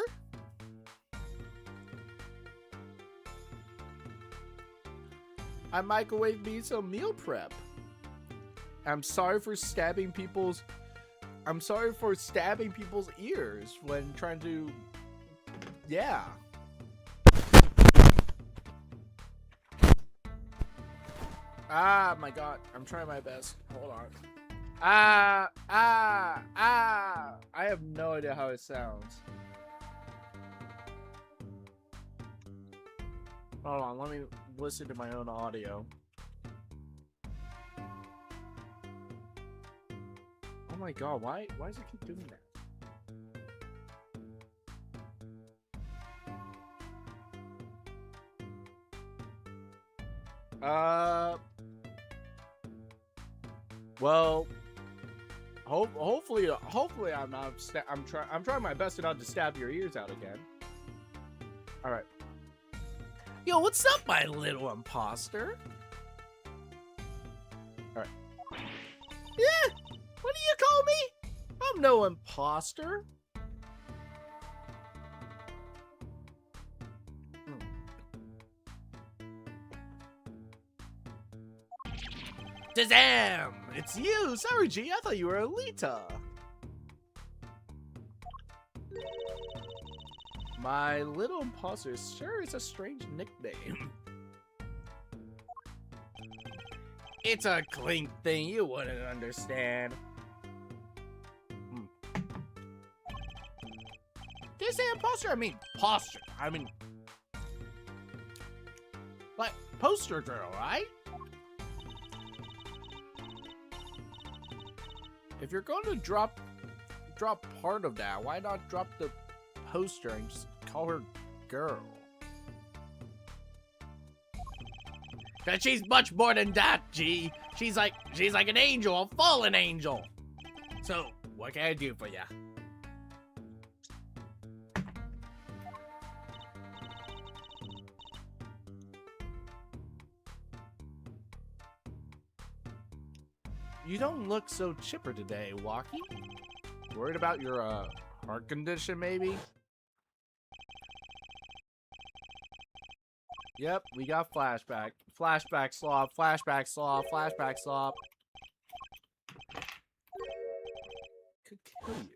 I microwaved me some meal prep. I'm sorry for stabbing people's ears when trying to. Yeah. Ah, my God. I'm trying my best. Hold on. I have no idea how it sounds. Hold on, let me listen to my own audio. Oh my God, why does it keep doing that? Well, hopefully I'm not. I'm trying my best to not to stab your ears out again. All right. Yo, what's up, my little imposter? All right. Yeah. What do you call me? I'm no imposter. Shazam! It's you! Sorry, G, I thought you were Alita. My little imposter sure is a strange nickname. It's a clink thing you wouldn't understand. Did you say imposter? I mean posture. I mean, like poster girl, right? If you're going to drop part of that, why not drop the poster and just call her girl? Cause she's much more than that, G. She's like an angel, a fallen angel. So, what can I do for ya? You don't look so chipper today, Walkie. Worried about your heart condition, maybe? Yep, we got flashback. Flashback slop, flashback slop, flashback slop. Could kill you.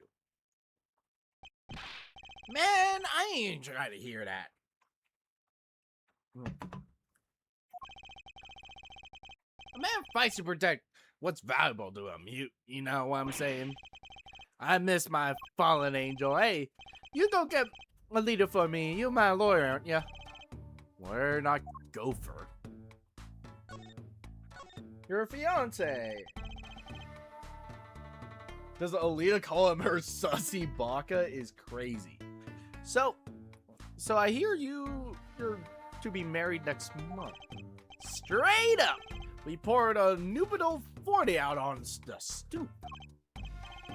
Man, I ain't trying to hear that. A man fights to protect what's valuable to him. You know what I'm saying? I miss my fallen angel. Hey, you go get a leader for me. You're my lawyer, aren't ya? We're not Gopher. Your fiance. Does Alita call him her sussy baka? Is crazy. So I hear you're to be married next month. Straight up, we poured a nuptial 40 out on the stoop.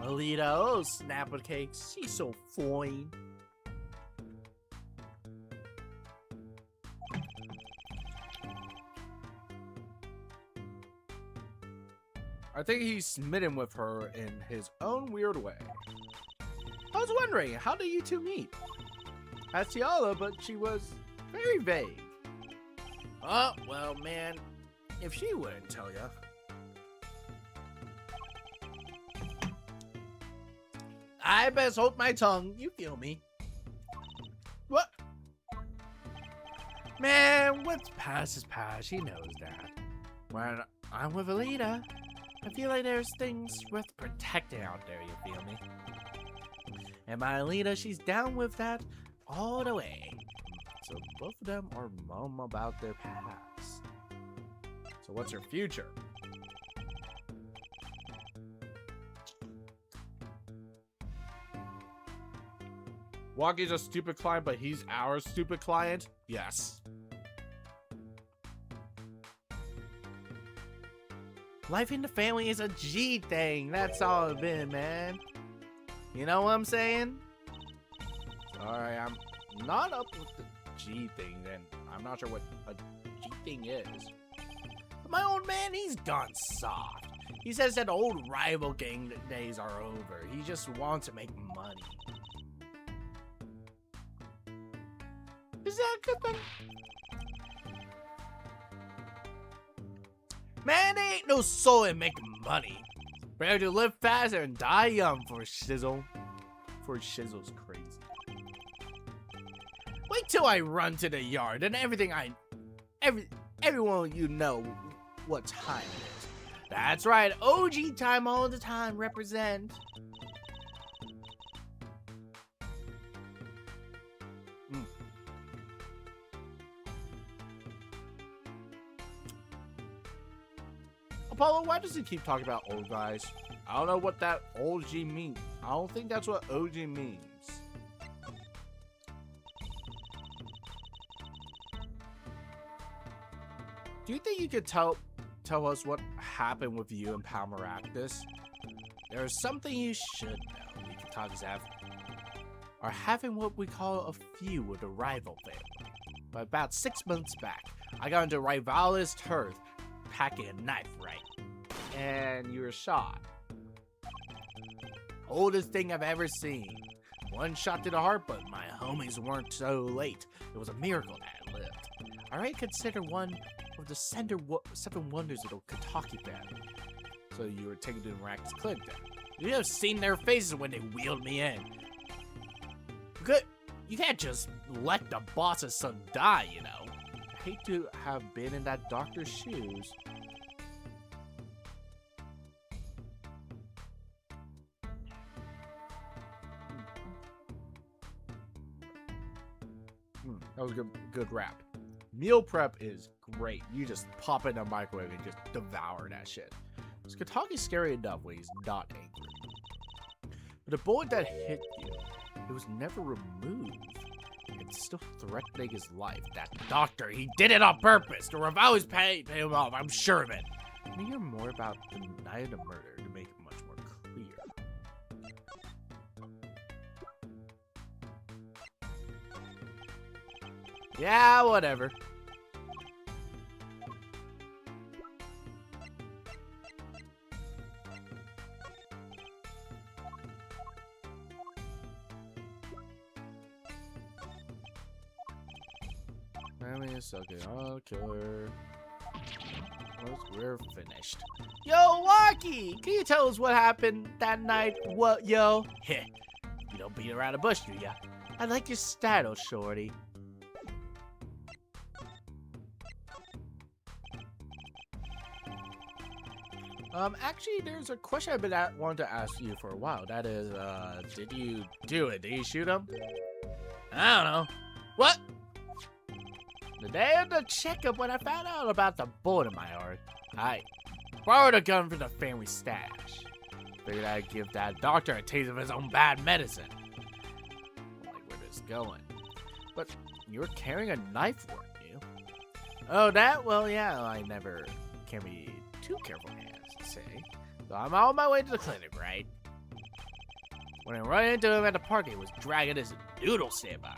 Alita, oh snapper cakes, she's so fine. I think he's smitten with her in his own weird way. I was wondering, how did you two meet? Asked Tiala, but she was very vague. Oh, well, man, if she wouldn't tell ya. I best hold my tongue, you feel me. What? Man, what's past is past, she knows that. When I'm with Alita, I feel like there's things worth protecting out there, you feel me? And my Alita, she's down with that all the way. So both of them are mum about their past. So what's your future? Walkie's a stupid client, but he's our stupid client? Yes. Life in the family is a G thing. That's all it's been, man. You know what I'm saying? Sorry, I'm not up with the G thing, then. I'm not sure what a G thing is. But my old man, he's gone soft. He says that old rival gang days are over. He just wants to make money. Is that a good thing? Man, there ain't no soul in making money. Better to live faster and die young for shizzle. For shizzle's crazy. Wait till I run to the yard and everyone you know what time it is. That's right, OG time all the time, represent. Apollo, why does he keep talking about old guys? I don't know what that OG means. I don't think that's what OG means. Do you think you could tell us what happened with you and Palmaractus? There's something you should know. We Katagas are having what we call a feud with a rival family. But about 6 months back, I got into Rivalis turf packing a knife, right? And you were shot. Oldest thing I've ever seen. One shot to the heart, but my homies weren't so late. It was a miracle that I lived. I already consider one of the seven wonders of the Kataki family. So you were taken to the Miraculous Clinic then. You have seen their faces when they wheeled me in. Good. You can't just let the boss's son die, you know. I hate to have been in that doctor's shoes. That was a good rap. Meal prep is great. You just pop it in a microwave and just devour that shit. Skataki's scary enough when he's not angry. But the bullet that hit you, it was never removed. It's still threatening his life. That doctor, he did it on purpose. The Ravalis paid him off, I'm sure of it. Let me hear more about the night of the murder to make it much more clear. Yeah, whatever. I mean, it's okay. I'll kill her. We're finished. Yo, Waki! Can you tell us what happened that night? What, yo? Heh. You don't beat around the bush, do ya? I like your style, shorty. Actually, there's a question I've been wanting to ask you for a while. That is, did you do it? Did you shoot him? I don't know. What? The day of the checkup, when I found out about the bullet in my heart, I borrowed a gun from the family stash. Figured I'd give that doctor a taste of his own bad medicine. Like where this is going. But you were carrying a knife, weren't you? Oh, that? Well, yeah, I never can be too careful, as to say. So I'm on my way to the clinic, right? When I ran into him at the park, he was dragging his noodle stand by him.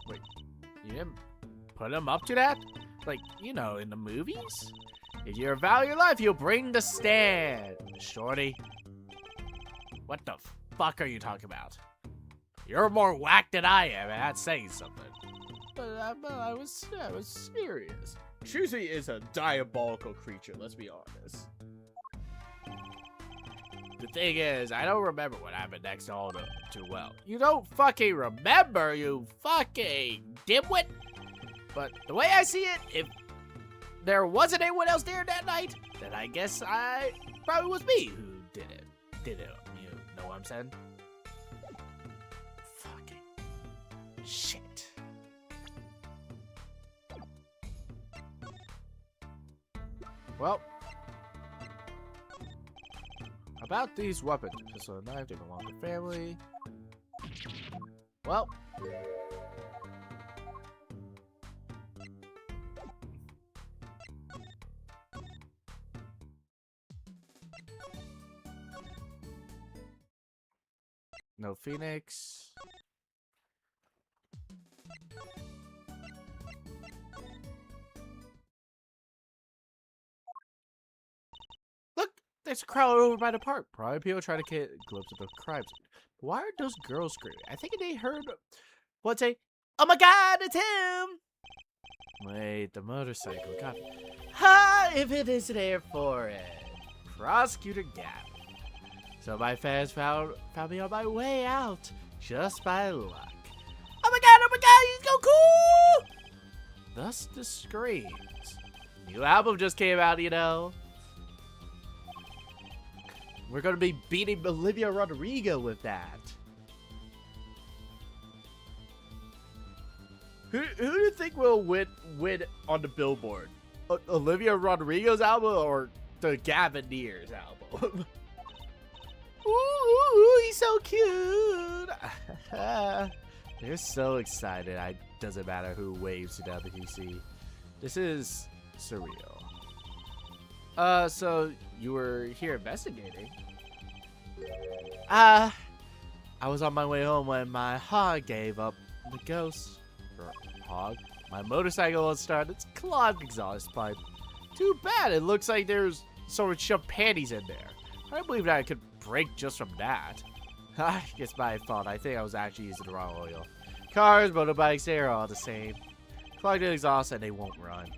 Wait, you didn't put him up to that? Like, you know, in the movies? If you value your life, you'll bring the stand, shorty. What the fuck are you talking about? You're more whack than I am, and that's saying something. But I was serious. Shuzi is a diabolical creature, let's be honest. The thing is, I don't remember what happened next all too well. You don't fucking remember, you fucking dimwit? But the way I see it, if there wasn't anyone else there that night, then I guess I probably was me who did it. You know what I'm saying? Fucking shit. Well, about these weapons, pistol and knife, they belong to family. Well. No Phoenix. Look, There's a crowd over by the park. Probably people trying to get a glimpse of the crime scene. Why are those girls screaming? I think they heard one say, "Oh my God, it's him!" Wait, the motorcycle. God. Ha! If it isn't there for it. Prosecutor Gavin. So my fans found me on my way out, just by luck. Oh my god, he's so cool! Thus the screams. New album just came out, you know. We're gonna be beating Olivia Rodrigo with that. Who do you think will win on the Billboard? Olivia Rodrigo's album or the Gavin Neer's album? Ooh, he's so cute. They're so excited. It doesn't matter who waves to WTC. This is surreal. So you were here investigating? I was on my way home when my hog gave up the ghost. Or hog? My motorcycle was started its clogged exhaust pipe. Too bad. It looks like there's someone shoved panties in there. I don't believe that I could break just from that. I guess my fault. I think I was actually using the wrong oil. Cars, motorbikes, they're all the same. Clogged exhaust and they won't run.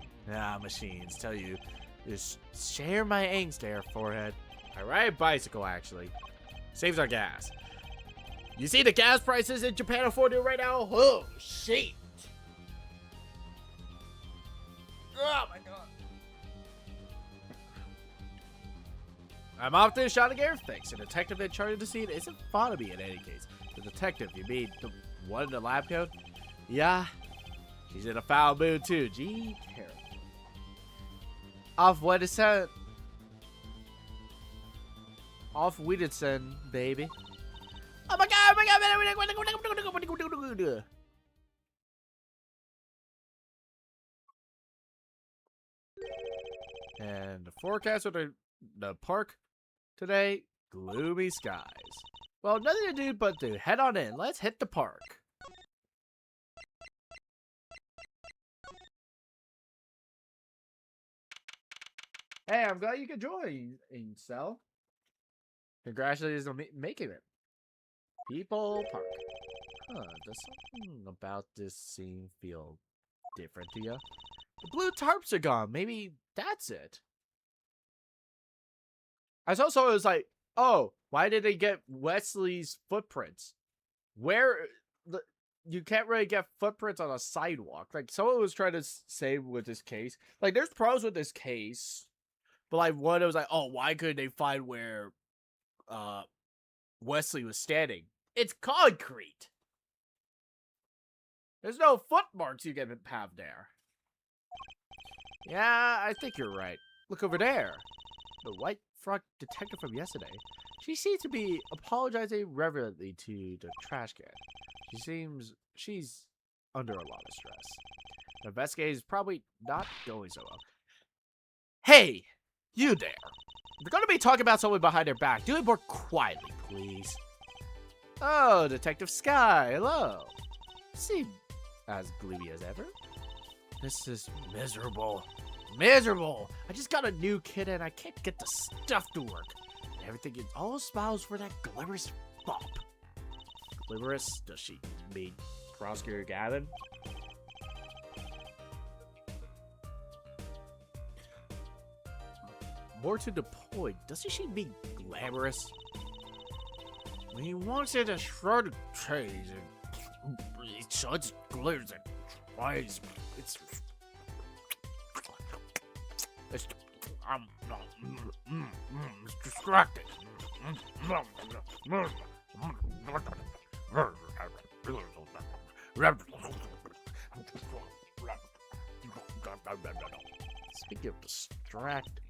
Machines. Tell you, just share my angst there, forehead. I ride a bicycle, actually. Saves our gas. You see the gas prices in Japan afford it right now? Oh, shit. Oh, my God. I'm off to the shot of air fix. The detective in charge of the scene isn't fond of me in any case. The detective, you mean the one in the lab coat? Yeah. She's in a foul mood, too. Gee, terrible. Off Wednesday. Off Wednesday, baby. Oh my god, oh my god. And the forecast for the park today, gloomy skies. Well, nothing to do but to head on in. Let's hit the park. Hey, I'm glad you could join, Incel. Congratulations on making it. People Park. Huh, does something about this scene feel different to you? The blue tarps are gone. Maybe that's it. I also was like, oh, why did they get Wesley's footprints? You can't really get footprints on a sidewalk. Like, someone was trying to say with this case. Like, there's pros with this case. But, like, one, it was like, oh, why couldn't they find where Wesley was standing? It's concrete. There's no footmarks you can have there. Yeah, I think you're right. Look over there. The white frock detective from yesterday. She seems to be apologizing reverently to the trash can. She's under a lot of stress. The investigator is probably not going so well. Hey, you there. If you're going to be talking about someone behind their back, do it more quietly, please. Oh, Detective Sky, hello. Seem as gloomy as ever. This is miserable. Miserable! I just got a new kid and I can't get the stuff to work. Everything is all smiles for that glamorous fop. Glamorous? Does she mean Prosecutor Gavin? More to the point, doesn't she mean glamorous? When he wants it to shred of trees and it shuts glitters and tries. It's distracting. Speaking of distracting,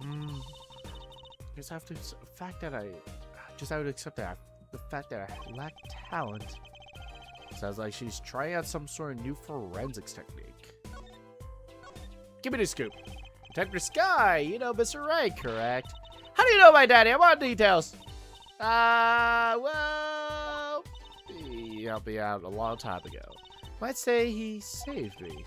I guess I have to accept that the fact that I lack talent. Sounds like she's trying out some sort of new forensics technique. Give me the scoop. Detective Sky, you know Mr. Right, correct? How do you know my daddy? I want details. Well, he helped me out a long time ago. Might say he saved me.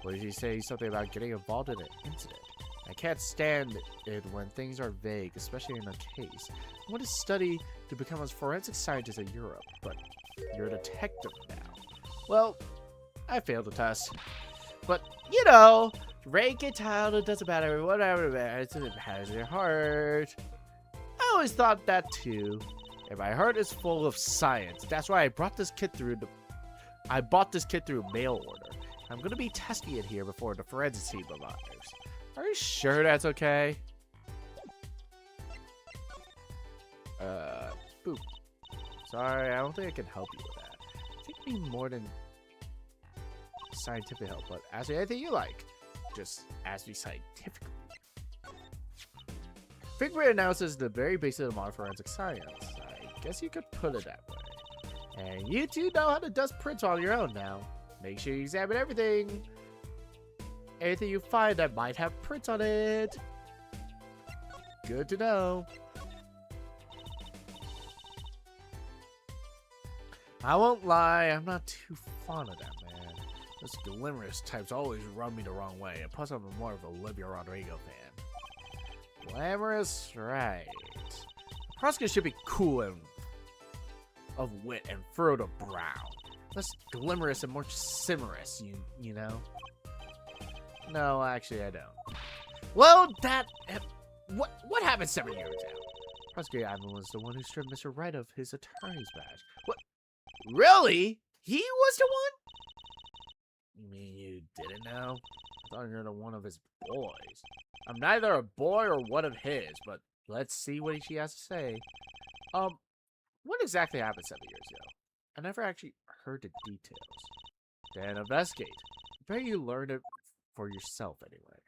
Or did he say something about getting involved in an incident? I can't stand it when things are vague, especially in a case. I want to study to become a forensic scientist in Europe, but you're a detective now. Well, I failed the test. But, you know, rank it child, it doesn't matter, whatever it has your heart. I always thought that too. And my heart is full of science. That's why I brought this kit through I bought this kit through mail order. I'm gonna be testing it here before the forensics team arrives. Are you sure that's okay? Boop. Sorry, I don't think I can help you with that. I think we need more than scientific help, but ask me anything you like. Just ask me scientifically. Fingerprint analysis is the very basis of modern forensic science. I guess you could put it that way. And you two know how to dust prints on your own now. Make sure you examine everything. Anything you find that might have prints on it. Good to know. I won't lie, I'm not too fond of that, man. Those glamorous types always rub me the wrong way, and plus I'm more of a Olivia Rodrigo fan. Glamorous? Right. The prosecutor should be cool and of wit and furrow to brow. Less glamorous and more simmerous, you know? No, actually I don't. Well, what happened 7 years ago? Prosecutor Ivan was the one who stripped Mr. Wright of his attorney's badge. What? Really? He was the one? You mean you didn't know? I thought you were one of his boys. I'm neither a boy or one of his, but let's see what she has to say. What exactly happened 7 years ago? I never actually heard the details. Then investigate. I bet you learned it for yourself anyway.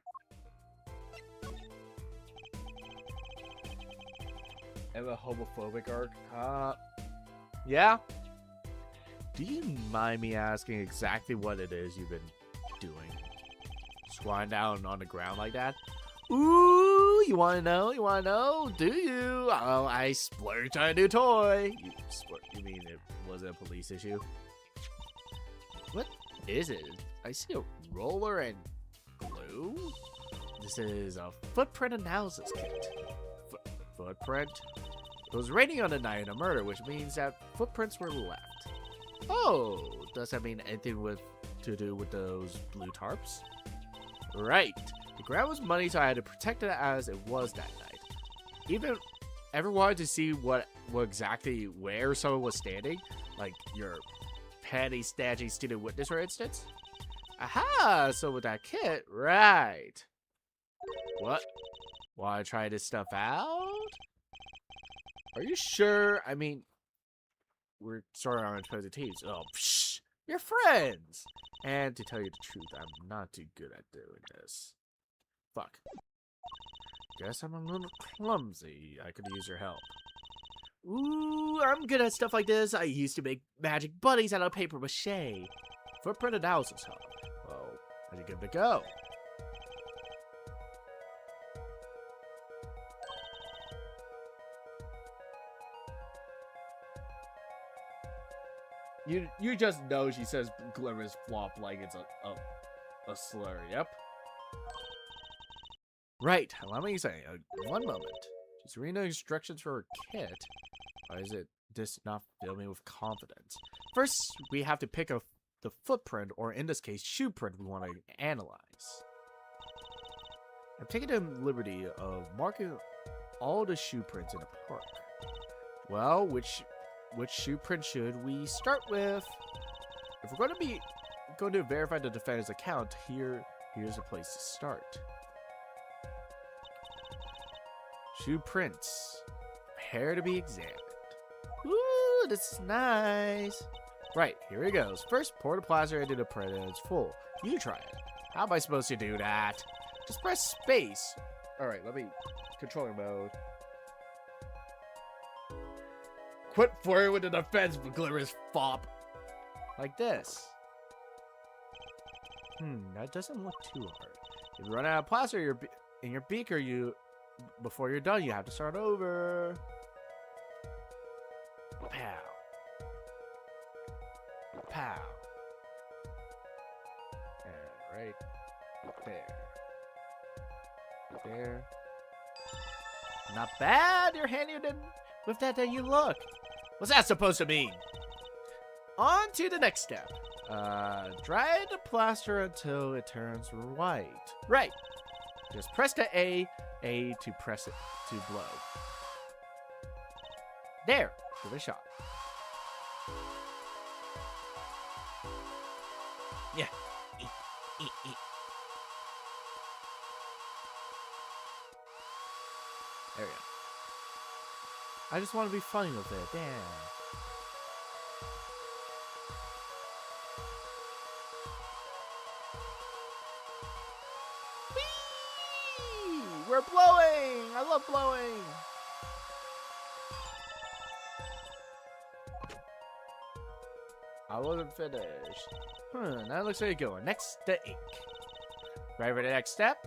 And the homophobic arc. Yeah? Do you mind me asking exactly what it is you've been doing? Squatting down on the ground like that? Ooh, you wanna know? You wanna know? Do you? Oh, I splurged on a new toy. You mean it wasn't a police issue? What is it? I see a roller and glue? This is a footprint analysis kit. Footprint? It was raining on the night of a murder, which means that footprints were left. Oh, does that mean anything to do with those blue tarps? Right. The ground was muddy, so I had to protect it as it was that night. Ever wanted to see what exactly where someone was standing? Like your panty snatching student witness, for instance? Aha! So with that kit, right. What? Wanna try this stuff out? Are you sure? I mean, we're sort of on opposing teams. Oh, psh! You're friends! And to tell you the truth, I'm not too good at doing this. Fuck. Guess I'm a little clumsy. I could use your help. Ooh, I'm good at stuff like this. I used to make magic bunnies out of paper mache. Footprint analysis, huh? Well, I should give it a go. You just know she says glamorous flop like it's a slur. Yep. Right. Allow me to say, one moment. She's reading the instructions for her kit. Why is this not filling me with confidence? First, we have to pick the footprint, or in this case, shoe print we want to analyze. I'm taking the liberty of marking all the shoe prints in the park. Well, which shoe print should we start with? If we're going to verify the defendant's account, here's a place to start. Shoe prints. Prepare to be examined. Ooh, this is nice. Right, here it goes. First, pour the plaster into the print and it's full. You try it. How am I supposed to do that? Just press space. Alright, let me... Controller mode. Quit flirting with the defense, glamorous fop. Like this. That doesn't look too hard. If you run out of plaster in your beaker, before you're done, you have to start over. Pow. Pow. And right there. There. Not bad. You're handier than with that than you look. What's that supposed to mean? On to the next step. Dry the plaster until it turns white. Right. Just press the A to press it to blow. There. Give it a shot. Yeah. There we go. I just want to be funny with it. Damn. Whee! We're blowing! I love blowing! I wasn't finished. Now it looks like a good one. Next, the ink. Right for the next step.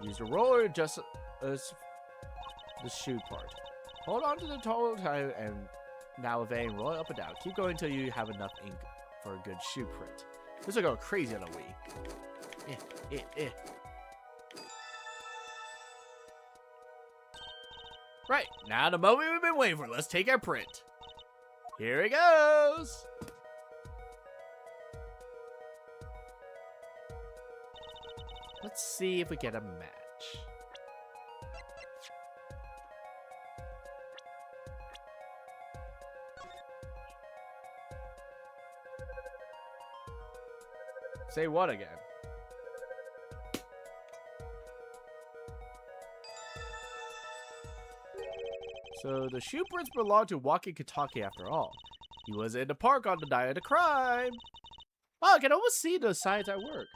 Use the roller just as the shoe part. Hold on to the total time and now with A and roll it up and down. Keep going until you have enough ink for a good shoe print. This will go crazy on a Wii. Right, now the moment we've been waiting for. Let's take our print. Here it goes. Let's see if we get a match. Say what again? So the shoe prints belong to Waki Kitake after all. He was in the park on the night of the crime. Oh, I can almost see the signs at work.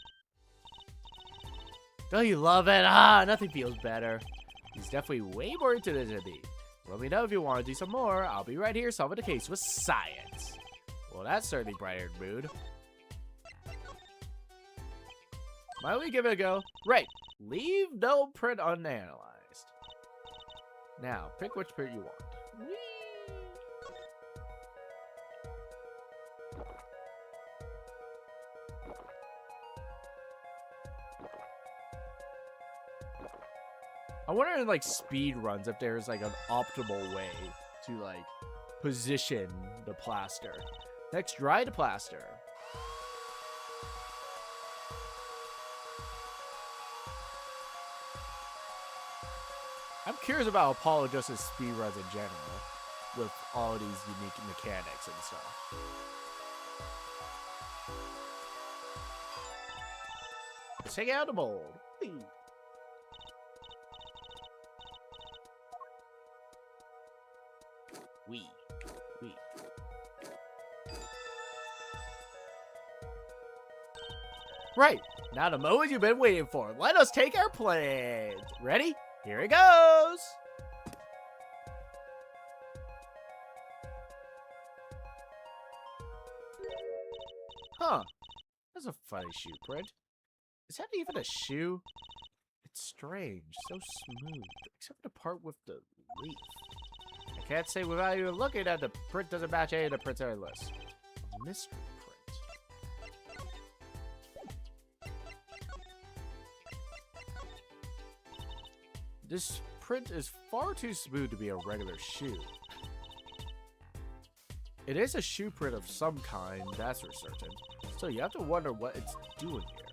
Don't you love it? Ah, nothing feels better. He's definitely way more into this than me. Let me know if you want to do some more. I'll be right here solving the case with science. Well, that certainly brightened mood. Why don't we give it a go? Right. Leave no print unanalyzed. Now, pick which print you want. Whee! I wonder in like speed runs if there's like an optimal way to like position the plaster. Next, dry the plaster. I'm curious about Apollo Justice speedruns in general, with all of these unique mechanics and stuff. Let's take out the mold. Whee! Wee. Right, now the moment you've been waiting for. Let us take our plans. Ready? Here it goes! Huh. That's a funny shoe print. Is that even a shoe? It's strange. So smooth. Except the part with the leaf. I can't say without even looking at the print doesn't match any of the prints on our list. A mystery print. This print is far too smooth to be a regular shoe. It is a shoe print of some kind, that's for certain. So you have to wonder what it's doing here.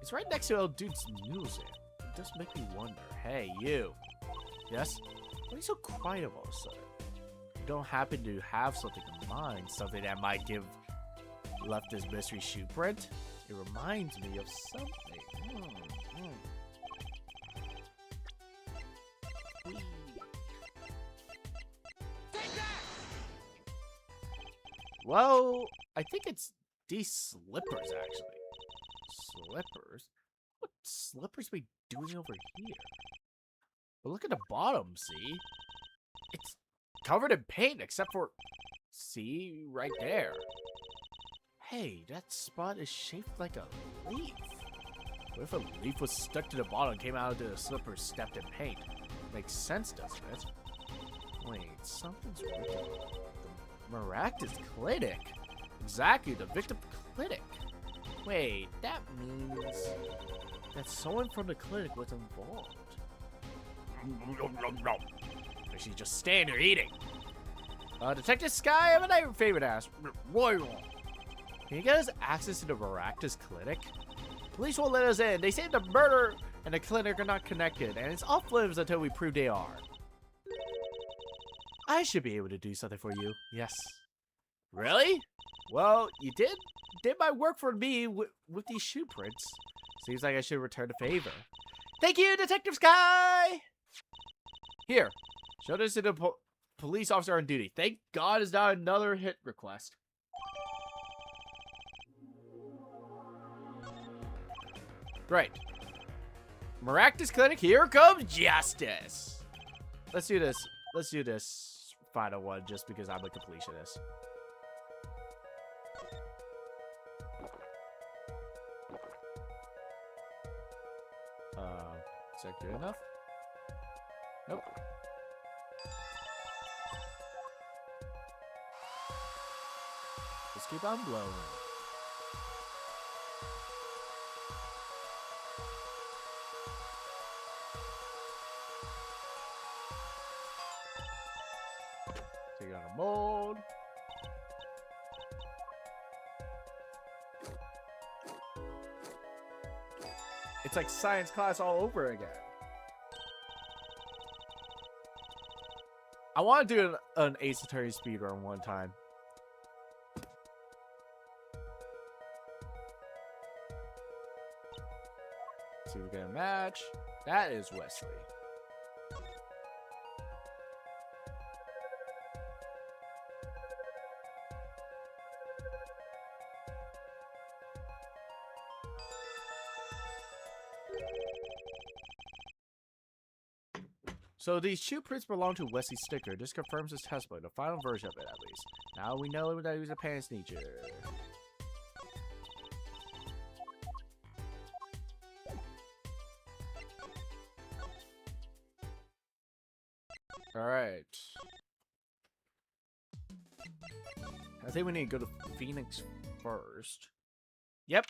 It's right next to El Dude's music. It does make me wonder. Hey, you. Yes? Why are you so quiet all of a sudden? You don't happen to have something in mind, something that might give left this mystery shoe print? It reminds me of something. Well, I think it's these slippers, actually. Slippers? What slippers are we doing over here? But look at the bottom, see? It's covered in paint, except for... See? Right there. Hey, that spot is shaped like a leaf. What if a leaf was stuck to the bottom and came out into the slippers stepped in paint? Makes sense, doesn't it? Wait, something's written. Maractus Clinic? Exactly, the victim clinic. Wait, that means... that someone from the clinic was involved. Or she's just standing there eating. Detective Sky, I have another favor to ask. Royal. Can you get us access to the Maractus clinic? Police won't let us in. They say the murder and the clinic are not connected, and it's off limits until we prove they are. I should be able to do something for you. Yes. Really? Well, you did my work for me with these shoe prints. Seems like I should return the favor. Thank you, Detective Sky! Here, show this to the police officer on duty. Thank God it's not another hit request. Right. Maractus Clinic, here comes justice. Let's do this. Let's do this final one just because I'm a completionist. Is that good enough? Nope. Let's keep on blowing. Take out a mold. It's like science class all over again. I want to do an Ace Attorney speedrun one time. See if we get a match. That is Wesley. So these shoe prints belong to Wesley Sticker. This confirms his testimony, the final version of it at least. Now we know that he was a pants sneaker. Alright. I think we need to go to Phoenix first. Yep.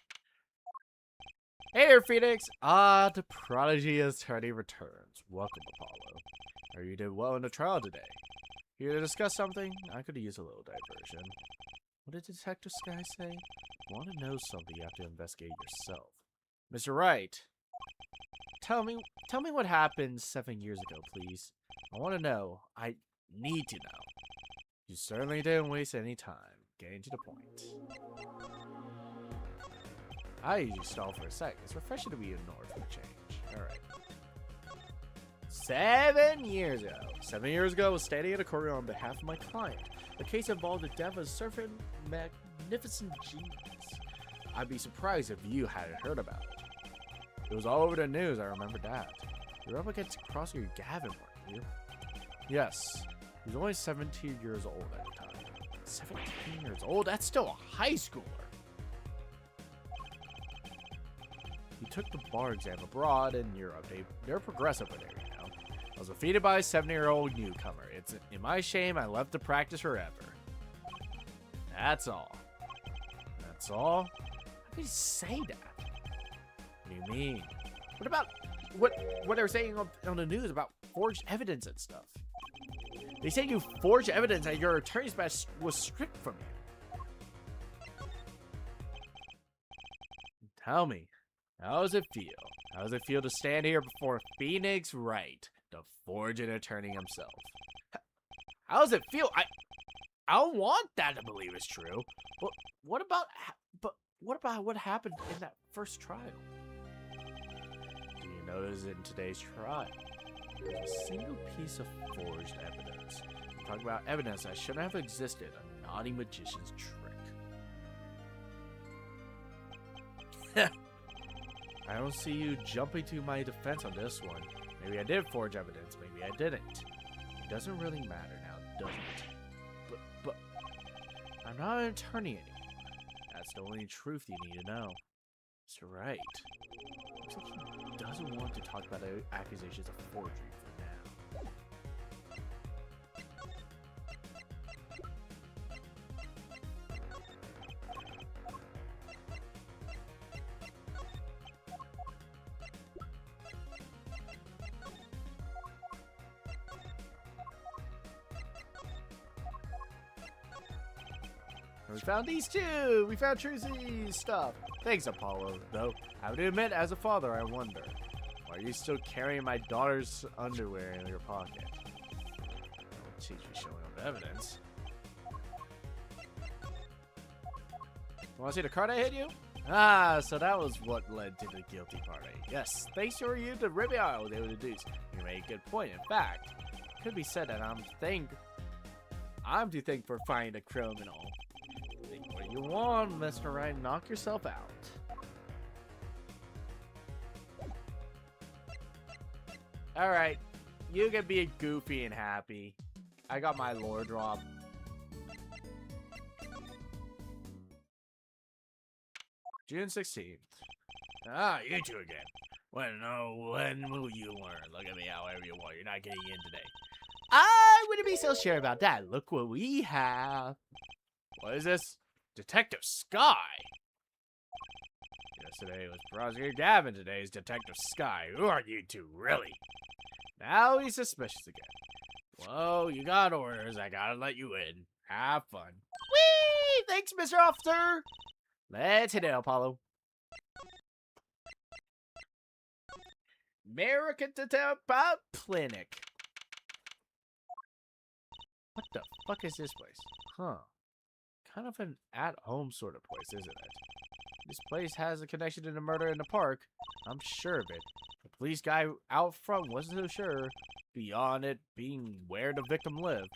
Hey there, Phoenix! Ah, the prodigy attorney returns. Welcome, Apollo. You did well in the trial today. Here to discuss something? I could use a little diversion. What did Detective Sky say? Want to know something, you have to investigate yourself. Mr. Wright, tell me what happened 7 years ago, please. I want to know. I need to know. You certainly didn't waste any time. Getting to the point. I usually stall for a sec. It's refreshing to be ignored for a change. Alright. 7 years ago. 7 years ago, I was standing in a courtroom on behalf of my client. The case involved the death of a certain magnificent genius. I'd be surprised if you hadn't heard about it. It was all over the news, I remember that. You were up against Crosshair Gavin, weren't you? Yes. He was only 17 years old at the time. 17 years old? That's still a high schooler. He took the bar exam abroad in Europe. They're progressive with it, you know. I was defeated by a 7-year-old newcomer. It's in my shame I left the practice forever. That's all. That's all? How could you say that? What do you mean? What about what they're saying on the news about forged evidence and stuff? They say you forged evidence that your attorney's badge was stripped from you. Tell me, how does it feel? How does it feel to stand here before Phoenix Wright, the forged attorney himself? How does it feel? I don't want that to believe it's true. But what about what happened in that first trial? Do you notice in today's trial, there's a single piece of forged evidence. I'm talking about evidence that shouldn't have existed. A naughty magician's trick. I don't see you jumping to my defense on this one. Maybe I did forge evidence, maybe I didn't. It doesn't really matter now, does it? But I'm not an attorney anymore. That's the only truth you need to know. Mr. Wright. Looks like he doesn't want to talk about the accusations of forgery for now. And we found these too. We found Trucy's stuff. Thanks, Apollo. Though, I have to admit, as a father, I wonder. Why are you still carrying my daughter's underwear in your pocket? Don't teach me showing up evidence. Want to see the card I hit you? Ah, so that was what led to the guilty party. Yes, thanks to you, the Ribby I was able to do. You made a good point. In fact, it could be said that I'm to thank for finding a criminal. Think what you want, Mr. Right. Knock yourself out. Alright, you can be goofy and happy. I got my lore drop. June 16th. Ah, you two again. When will you learn? Look at me however you want. You're not getting in today. I wouldn't be so sure about that. Look what we have. What is this? Detective Sky. Yesterday was Prosecutor Gavin. Today's Detective Sky. Who are you two, really? Now he's suspicious again. Whoa, you got orders. I gotta let you in. Have fun. Whee! Thanks, Mr. Officer. Let's hit it, Apollo. American Turnabout Clinic. What the fuck is this place? Huh. Kind of an at-home sort of place, isn't it? This place has a connection to the murder in the park. I'm sure of it. The police guy out front wasn't so sure. Beyond it being where the victim lived.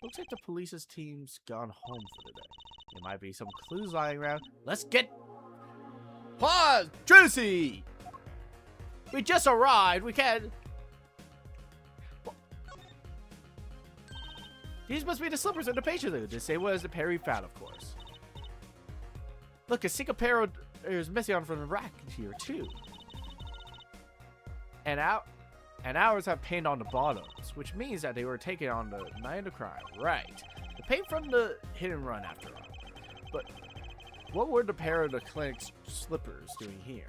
Looks like the police's team's gone home for the day. There might be some clues lying around. Let's get... Pause! Trucy! We just arrived. We can't... These must be the slippers in the patient. The same one as the pair we found, of course. Look, a single pair is missing on from the rack here, too. And ours have paint on the bottoms, which means that they were taken on the night of the crime. Right. The paint from the hit and run, after all. But what were the pair of the clinic's slippers doing here?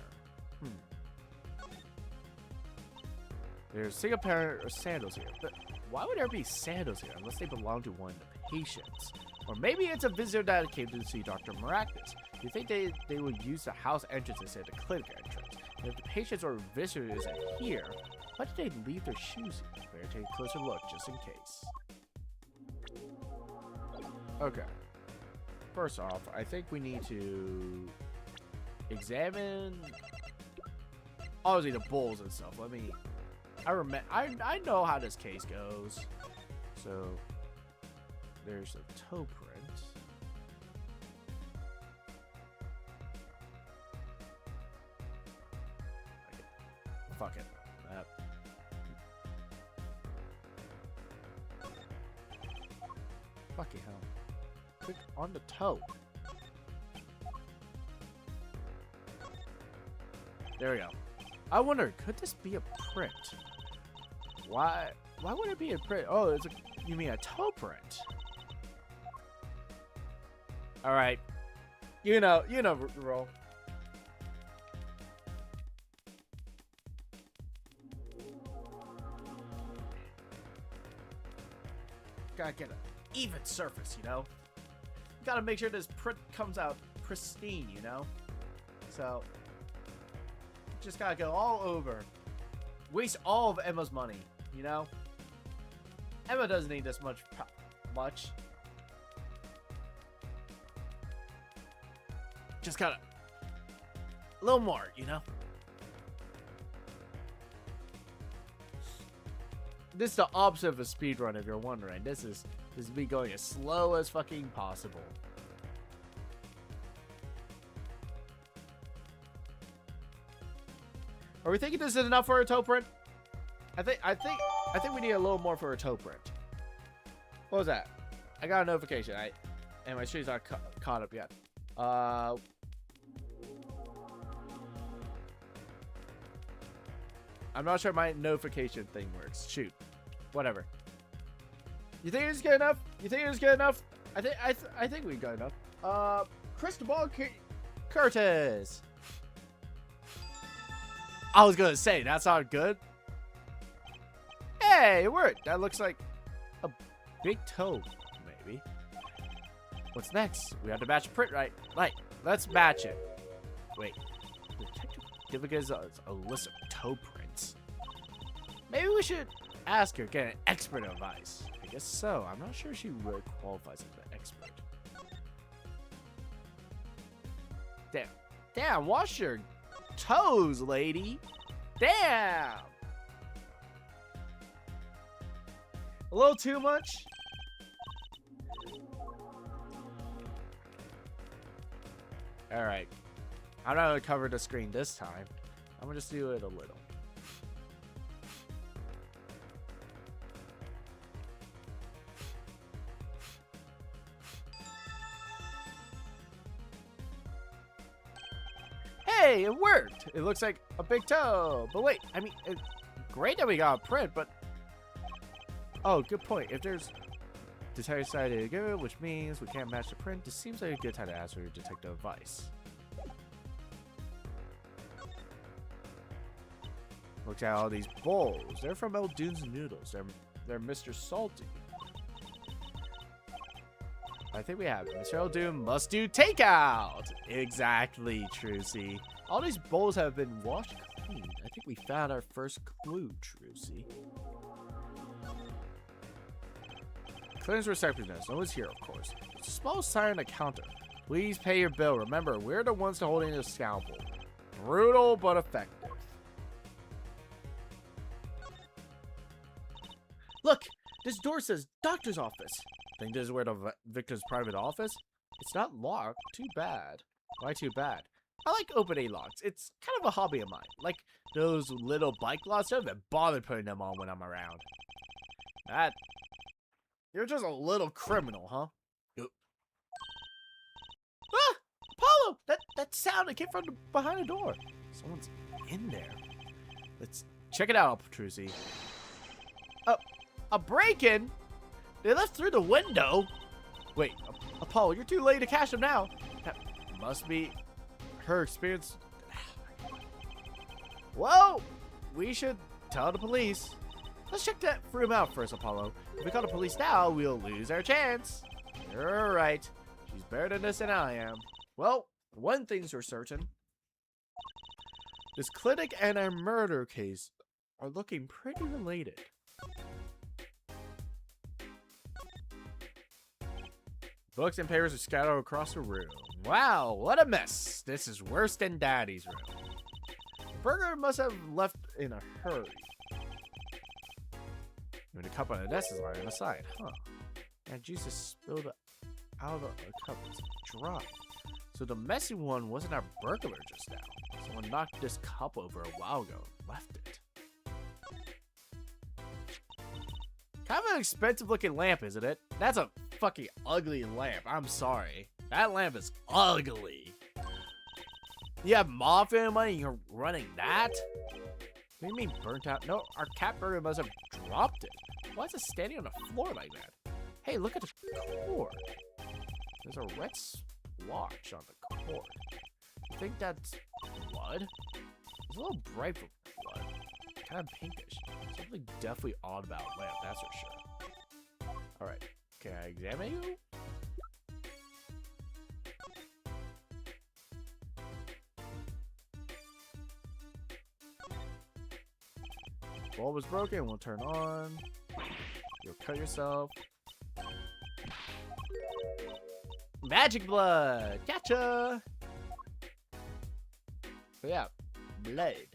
There's a single pair of sandals here, but why would there be sandals here unless they belong to one of the patients? Or maybe it's a visitor that came to see Dr. Miraculous. You think they would use the house entrance instead of the clinic entrance? And if the patients or visitors are here, why did they leave their shoes here? Better take a closer look just in case. Okay. First off, I think we need to examine obviously the bowls and stuff. I know how this case goes. So there's a toe print. Fuck it. Fucking hell. Click on the toe. There we go. I wonder, could this be a print? Why would it be a print? Oh, it's you mean a toe print? All right. You know the role. Gotta get an even surface, you know? Gotta make sure this print comes out pristine, you know? So, just gotta go all over. Waste all of Emma's money, you know? Emma doesn't need this much. Just gotta... a little more, you know? This is the opposite of a speedrun, if you're wondering. This is me going as slow as fucking possible. Are we thinking this is enough for a toe print? I think we need a little more for a toe print. What was that? I got a notification. And my shoes not caught up yet. I'm not sure my notification thing works. Shoot. Whatever. You think it's good enough? You think it's good enough? I think we got enough. Cristobal Curtis. I was gonna say, that's not good. Hey, it worked. That looks like a big toe, maybe. What's next? We have to match print, right? Right. Let's match it. Wait. Detective Divica is a list of toe prints. Maybe we should ask her, get an expert advice. I guess so. I'm not sure she really qualifies as an expert. Damn. Damn, wash your toes, lady. Damn. A little too much? Alright. I'm not gonna cover the screen this time. I'm gonna just do it a little. Hey, it worked! It looks like a big toe. But wait, I mean, it's great that we got a print, but... Oh, good point. If there's... Detective decided to go, which means we can't match the print, this seems like a good time to ask for detective advice. Look at all these bowls. They're from El Dune's Noodles. They're Mr. Salty. I think we have it. Mr. El Dune must do takeout. Exactly, Trucy. All these bowls have been washed clean. I think we found our first clue, Trucy. Clearance receptionist. No one's here, of course. There's a small sign on the counter. Please pay your bill. Remember, we're the ones holding the scalpel. Brutal, but effective. Look! This door says doctor's office. Think this is where the victim's private office? It's not locked. Too bad. Why too bad? I like opening locks. It's kind of a hobby of mine. Like those little bike locks. I haven't bothered putting them on when I'm around. You're just a little criminal, huh? Ah! Apollo! That sound that came from behind the door. Someone's in there. Let's check it out, Trucy. A break-in? They left through the window? Wait, Apollo, you're too late to catch them now. That must be her experience. Well, we should tell the police. Let's check that room out first, Apollo. If we call the police now, we'll lose our chance. You're right. She's better than this than I am. Well, one thing's for certain. This clinic and our murder case are looking pretty related. Books and papers are scattered across the room. Wow, what a mess. This is worse than Daddy's room. The burglar must have left in a hurry. When the cup on the desk is lying on the side, huh? And Jesus spilled out of the cup. It's dry. So the messy one wasn't our burglar just now. Someone knocked this cup over a while ago and left it. Kind of an expensive looking lamp, isn't it? That's a fucking ugly lamp. I'm sorry. That lamp is ugly. You have mob family money and you're running that? What do you mean burnt out? No, our cat burger must have dropped it. Why is it standing on the floor like that? Hey, look at the cord. There's a red splotch on the cord. You think that's blood? It's a little bright for blood. Kind of pinkish. Something definitely odd about lamp, that's for sure. Alright, can I examine you? Bulb was broken, won't turn on. You'll cut yourself. Magic blood! Gotcha! But yeah, blood.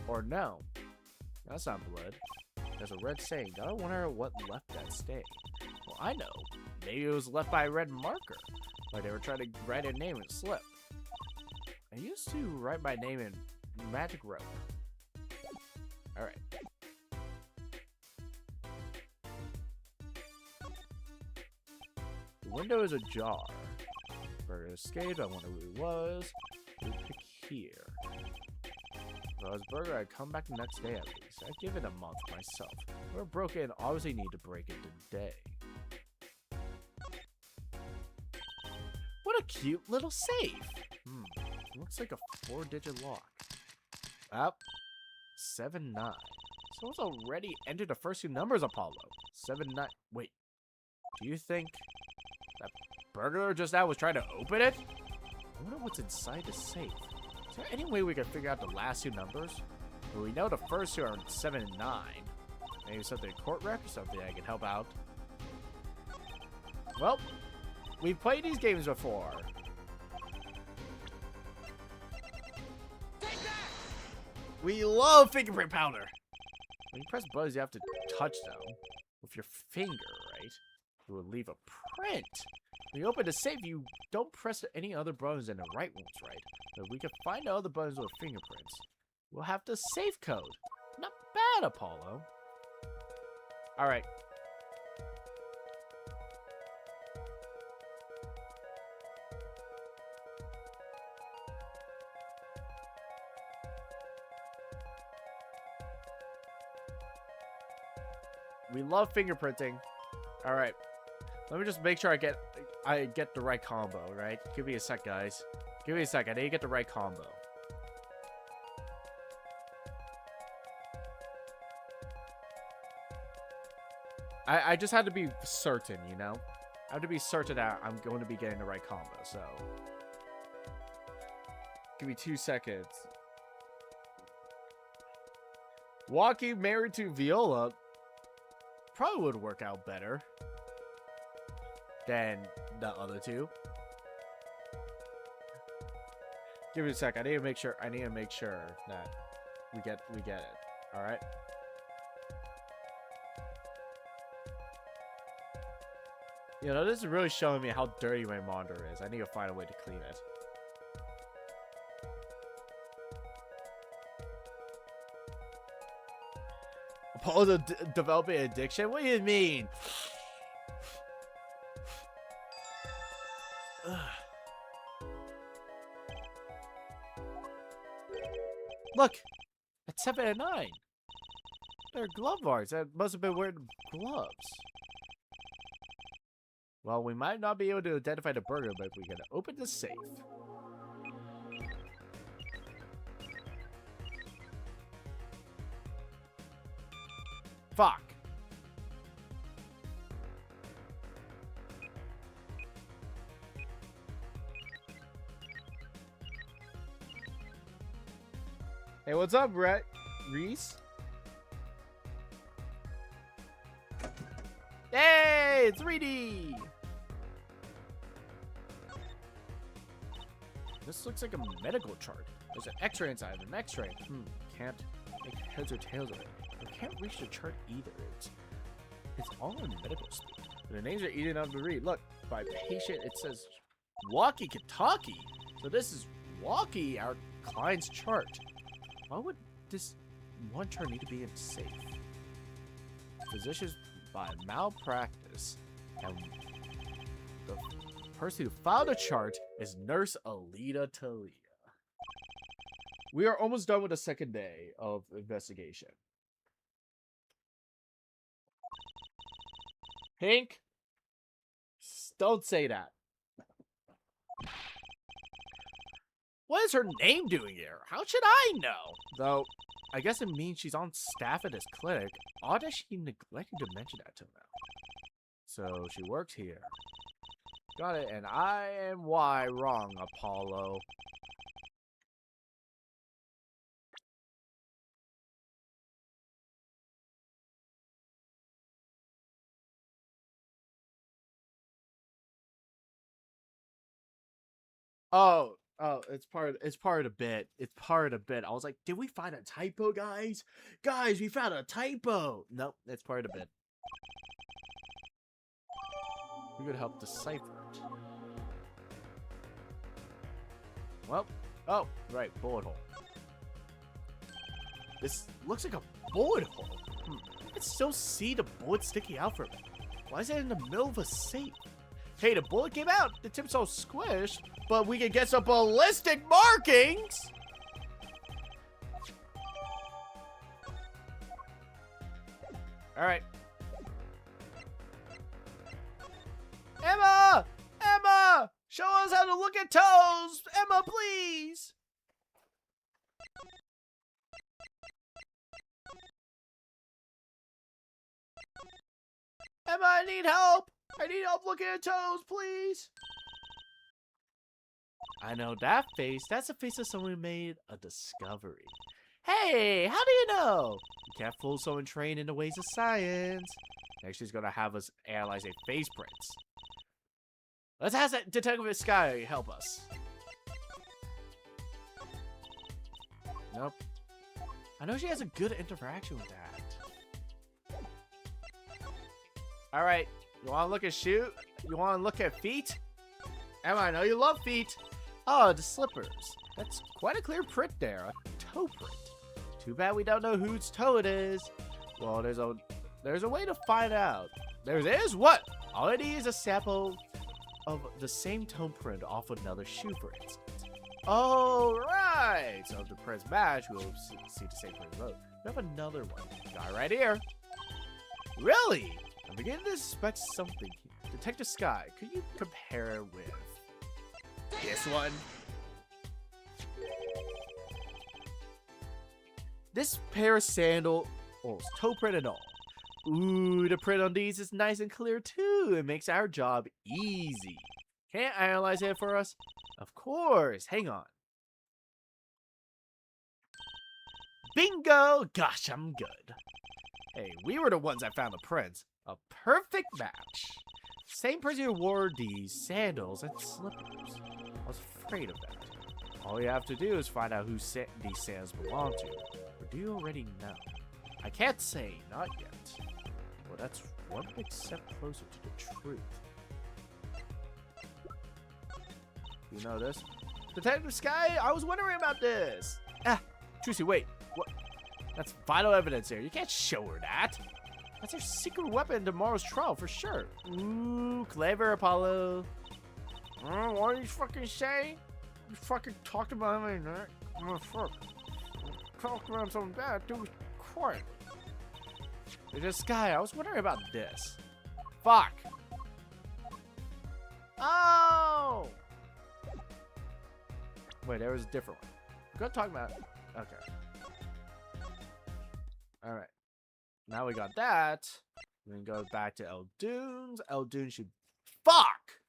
Or no, that's not blood. There's a red stain. I wonder what left that stain. Well, I know. Maybe it was left by a red marker. Like they were trying to write a name and it slipped. I used to write my name in magic rope. Alright. The window is ajar. Burger escaped. I wonder who he was. We'll pick here. If I was Burger, I'd come back the next day at least. I'd give it a month myself. We're broken, obviously need to break it today. What a cute little safe! Looks like a 4-digit lock. Up. 79. Someone's already entered the first two numbers, Apollo. 79. Wait. Do you think that burglar just now was trying to open it? I wonder what's inside the safe. Is there any way we can figure out the last two numbers? Well, we know the first two are 7 and 9. Maybe something court rep or something I can help out. Well, we've played these games before. We love fingerprint powder. When you press buttons, you have to touch them with your finger, right? It will leave a print. When you open the safe, you don't press any other buttons than the right ones, right? But we can find the other buttons with fingerprints. We'll have the safe code. Not bad, Apollo. Alright. We love fingerprinting. Alright. Let me just make sure I get the right combo, right? Give me a sec, guys. Give me a sec. I need to get the right combo. I just had to be certain, you know? I have to be certain that I'm going to be getting the right combo, so... Give me 2 seconds. Walking married to Viola probably would work out better than the other two. Give me a sec. I need to make sure that we get it. All right. You know, this is really showing me how dirty my monitor is. I need to find a way to clean it. Apollo developing addiction? What do you mean? Look! It's 7 and 9. They're glove bars. That must have been wearing gloves. Well, we might not be able to identify the burglar, but we can open the safe. Fuck. Hey, what's up, Brett? Reese? Hey, 3D! This looks like a medical chart. There's an x-ray inside of an x-ray. Can't make heads or tails of it. I can't reach the chart either. It's all in medical speak. The names are easy enough to read. Look, by patient, it says walkie-talkie. So this is Walkie, our client's chart. Why would this one chart need to be in safe? Physicians by malpractice. And the person who filed the chart is Nurse Alita Talia. We are almost done with the second day of investigation. Pink? Don't say that. What is her name doing here? How should I know? Though, I guess it means she's on staff at this clinic. Odd that she neglected to mention that till now. So, she works here. Got it, and I am why wrong, Apollo. Oh, it's part of the bit. It's part of the bit. I was like, did we find a typo, guys? Guys, we found a typo. Nope, it's part of the bit. We could help decipher it. Well, oh, right, bullet hole. This looks like a bullet hole. I can still see the bullet sticking out from it. Why is it in the middle of a safe? Hey, the bullet came out. The tip's all squished, but we can get some ballistic markings. All right. Emma! Emma! Show us how to look at toes! Emma, please! Emma, I need help! I need help looking at toes, please. I know that face. That's the face of someone who made a discovery. Hey, how do you know? You can't fool someone trained in the ways of science. Next, she's gonna have us analyze a face prints. Let's ask that Detective Sky help us. Nope. I know she has a good interaction with that. Alright, you wanna look at shoe? You wanna look at feet? Emma, I know you love feet. Oh, the slippers. That's quite a clear print there, a toe print. Too bad we don't know whose toe it is. Well, there's a way to find out. There is? What? All I need is a sample of the same toe print off another shoe, for instance. Oh, right. So if the prints match, we'll see the same print below. We have another one. Got it right here. Really? I'm beginning to suspect something here. Detective Sky, could you compare it with this one? This pair of sandals, toe print and all. Ooh, the print on these is nice and clear too. It makes our job easy. Can't analyze it for us? Of course. Hang on. Bingo! Gosh, I'm good. Hey, we were the ones that found the prints. A perfect match. Same person who wore these sandals and slippers. I was afraid of that. All you have to do is find out who these sandals belong to. Or do you already know? I can't say, not yet. Well, that's one big step closer to the truth. You know this? Detective Sky, I was wondering about this. Ah, Trucy, wait. What? That's vital evidence here. You can't show her that. That's her secret weapon in tomorrow's trial for sure. Ooh, clever, Apollo. What did you fucking say? You fucking talked about me, right? Oh, fuck. Talk about something bad, dude. Quiet. Detective Sky, I was wondering about this. Fuck. Oh! Wait, there was a different one. We're gonna talk about it. Okay. Alright. Now we got that. We can go back to El Dunes. El Dunes should... Fuck!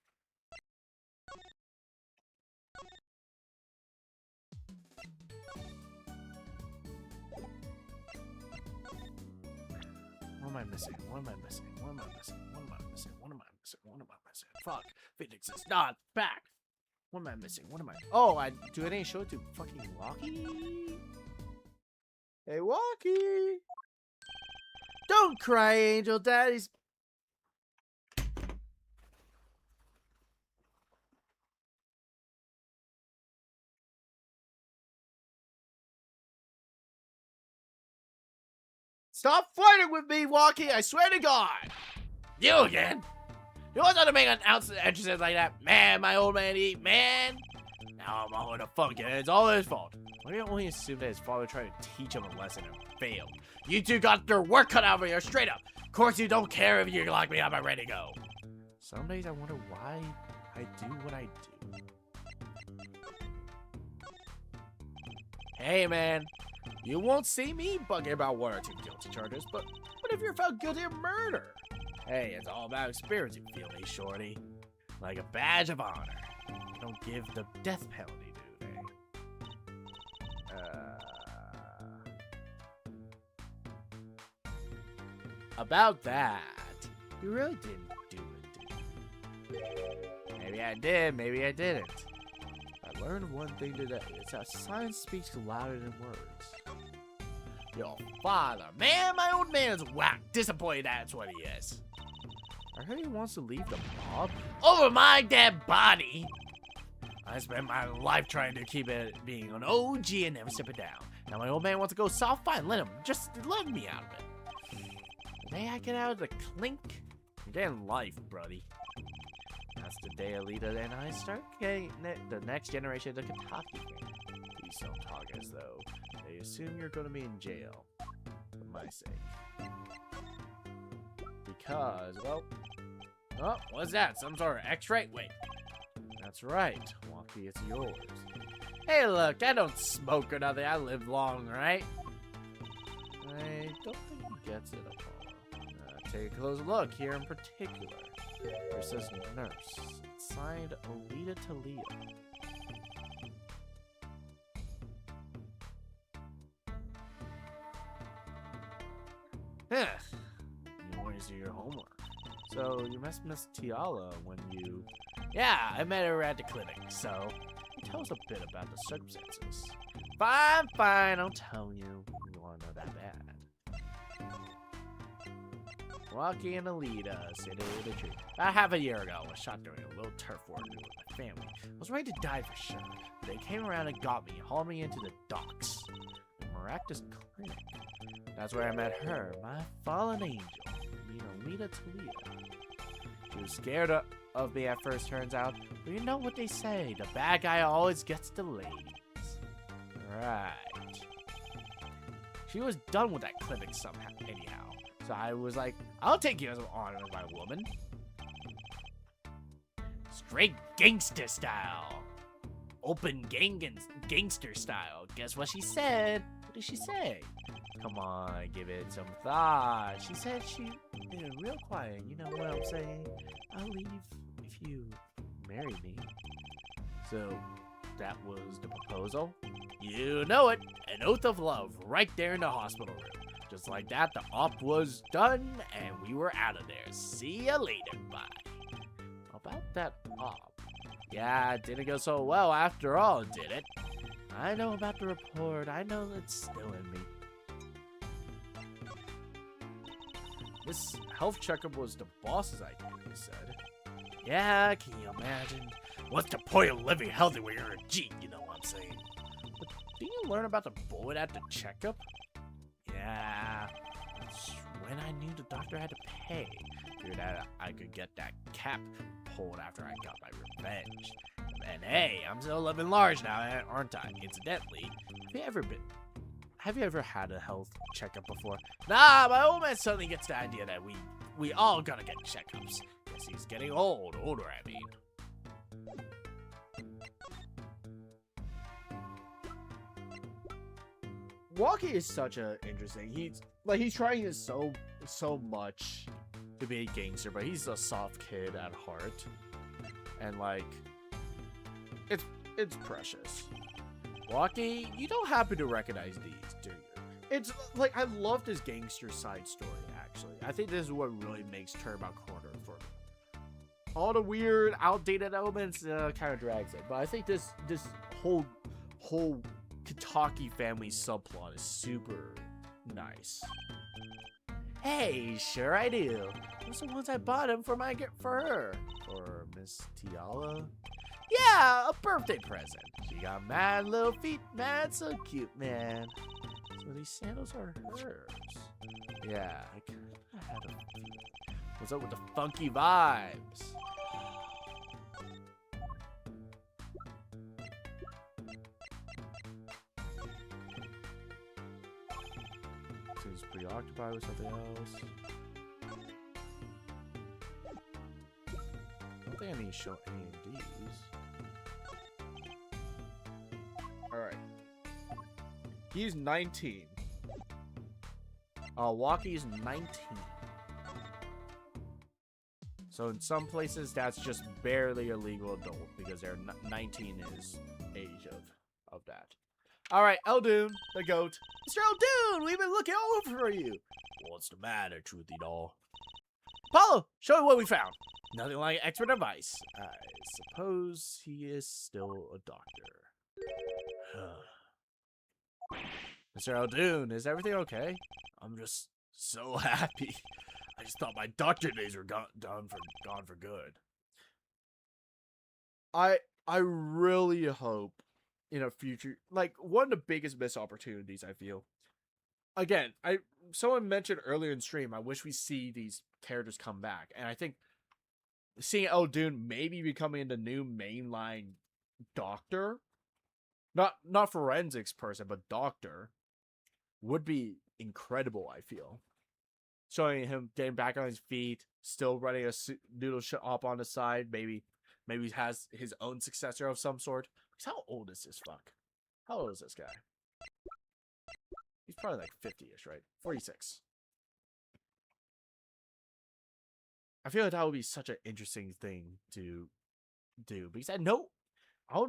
What am I missing? What am I missing? What am I missing? What am I missing? What am I missing? What am I missing? Fuck. Phoenix is not back. What am I missing? What am I... Oh, do I need to show it to fucking Walkie? Hey, Walkie! Don't cry, Angel. Daddy's... Stop flirting with me, Walkie! I swear to God! You again? You want to make an entrances like that? Man, my old man eat, man! Now I'm all in a funk and it's all his fault. Why do you only assume that his father tried to teach him a lesson and failed? You two got their work cut out for you, straight up. Of course you don't care if you lock me up, I'm ready to go. Some days I wonder why I do what I do. Hey man, you won't see me bugging about one or two guilty charges, but what if you're found guilty of murder? Hey, it's all about experience, you feel me, shorty? Like a badge of honor. They don't give the death penalty, do they? About that, you really didn't do it, did you? Maybe I did, maybe I didn't. I learned one thing today. It's that science speaks louder than words. Your father. Man, my old man's whack. Disappointed that's what he is. I heard he wants to leave the mob over my dead body. I spent my life trying to keep it being an OG and never step it down. Now my old man wants to go soft, fine, let me out of it. The day I get out of the clink, I'm getting life, buddy. That's the day Alita and I start getting the next generation of the Kentucky family. Please don't talk as though they assume you're going to be in jail. For my sake. Because, well... Oh, what's that? Some sort of x-ray? Wait. That's right. Walkie, it's yours. Hey, look, I don't smoke or nothing. I live long, right? I don't think he gets it, Apollo. Take a close look here in particular. It says nurse. Signed Alita Talia. Huh. You always do your homework. So you met Miss Tiala when you... Yeah, I met her at the clinic, so... Tell us a bit about the circumstances. Fine, I'll tell you. You want to know that bad. Rocky and Alita sit in a tree. About half a year ago, I was shot during a little turf war with my family. I was ready to die for sure. But they came around and got me, hauled me into the docks. The Maractus Clinic. That's where I met her, my fallen angel, Alita Talia. She was scared of me at first, turns out. But you know what they say, the bad guy always gets the ladies. Right. She was done with that clinic somehow, anyhow. So I was like, I'll take you as an honor, my woman. Straight gangster style. Open gangster style. Guess what she said? What did she say? Come on, give it some thought. She said she did it real quiet. You know what I'm saying? I'll leave if you marry me. So, that was the proposal? You know it! An oath of love right there in the hospital room. Just like that, the op was done, and we were out of there. See ya later, bye. About that op. Yeah, it didn't go so well after all, did it? I know about the report. I know it's still in me. This health checkup was the boss's idea, he said. Yeah, can you imagine? What's the point of living healthy when you're a G, you know what I'm saying? But didn't you learn about the bullet at the checkup? Yeah, that's when I knew the doctor had to pay. Figured that I could get that cap pulled after I got my revenge. And hey, I'm still living large now, aren't I? Incidentally, have you ever had a health checkup before? Nah, my old man suddenly gets the idea that we all gotta get checkups. Guess he's getting older, I mean. Walkie is such a interesting. He's trying his so much To be a gangster, but he's a soft kid at heart. And like, it's precious. Walkie, you don't happen to recognize these, do you? It's like I loved his gangster side story. Actually, I think this is what really makes Turnabout Corner for me. All the weird, outdated elements kind of drags it, but I think this whole Kitaki family subplot is super nice. Hey, sure I do. Those are the ones I bought him for her. For Miss Tiala? Yeah, a birthday present. She got mad little feet, mad so cute, man. So these sandals are hers. Yeah, I kinda had a feeling. What's up with the funky vibes? Seems preoccupied with something else. I don't think I need to show any of these. Alright. He's 19. Walkie's 19. So in some places, that's just barely a legal adult because they're 19 is age of that. All right, Eldoon, the goat. Mr. Eldoon, we've been looking all over for you. What's the matter, Truthy doll? Apollo, show me what we found. Nothing like expert advice. I suppose he is still a doctor. Mr. Eldoon, is everything okay? I'm just so happy. I just thought my doctor days were gone for good. I really hope in a future, like one of the biggest missed opportunities I feel. Again, someone mentioned earlier in stream, I wish we see these characters come back, and I think seeing Eldoon maybe becoming the new mainline doctor, not forensics person, but doctor, would be incredible. I feel showing him getting back on his feet, still running a noodle shop on the side. Maybe he has his own successor of some sort. Because how old is this fuck? How old is this guy? He's probably like 50-ish, right? 46. I feel like that would be such an interesting thing to do because I don't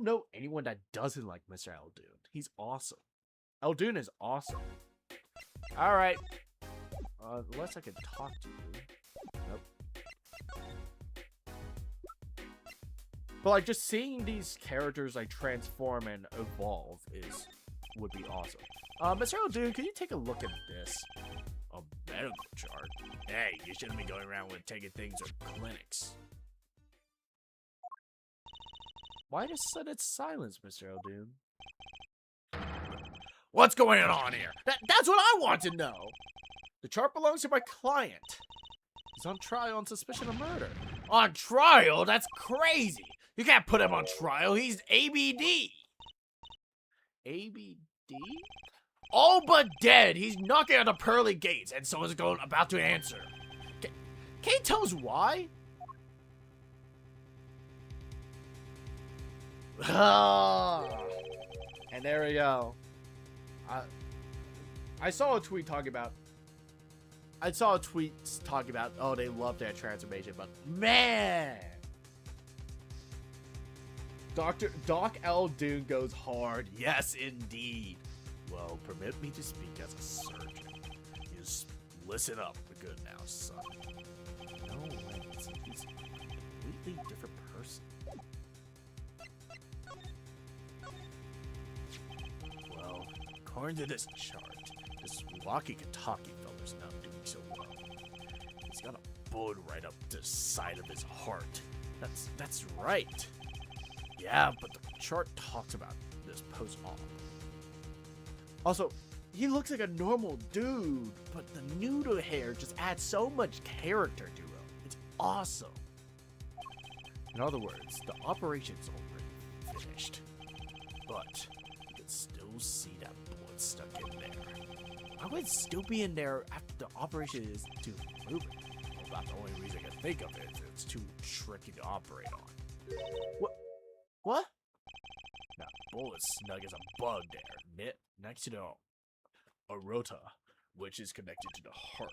know anyone that doesn't like Mr. Eldoon. He's awesome. Eldoon is awesome. All right. Unless I can talk to you. Nope. But like just seeing these characters like transform and evolve would be awesome. Mr. Eldoon, can you take a look at this? A medical chart? Hey, you shouldn't be going around with taking things to clinics. Why just sudden silence, Mr. Eldoon? What's going on here? That's what I want to know! The chart belongs to my client. He's on trial on suspicion of murder. On trial? That's crazy! You can't put him on trial, he's ABD! ABD? All but dead! He's knocking on the pearly gates, and someone's about to answer. Can you tell us why? And there we go. I saw a tweet talking about. Oh, they love that transformation, but man, Doc Eldoon goes hard. Yes, indeed. Well, permit me to speak as a surgeon. You just listen up, good now, son. No way, he's a completely different person. Well, according to this chart, this walkie-talkie fella's not doing so well. He's got a bullet right up the side of his heart. That's right. Yeah, but the chart talks about this post-op. Also, he looks like a normal dude, but the noodle hair just adds so much character to him. It's awesome. In other words, the operation's already finished. But you can still see that bullet stuck in there. Why would it still be in there after the operation is too moving? Well, that's the only reason I can think of it. It's too tricky to operate on. What? That bullet's snug as a bug there, next to the aorta, which is connected to the heart.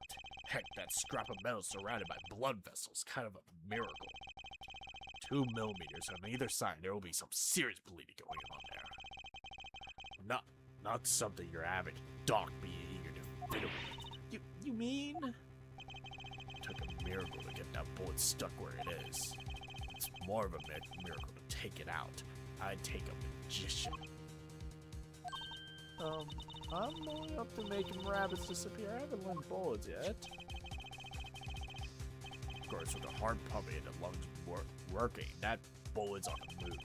Heck, that scrap of metal surrounded by blood vessels, kind of a miracle. 2 millimeters on either side, there will be some serious bleeding going on there. Not something your average doc be eager to fiddle with. You mean? It took a miracle to get that bullet stuck where it is. It's more of a miracle to take it out. I'd take a magician. I'm only up to making rabbits disappear. I haven't learned bullets yet. Of course, with the heart pumping and the lungs working, that bullet's on the move.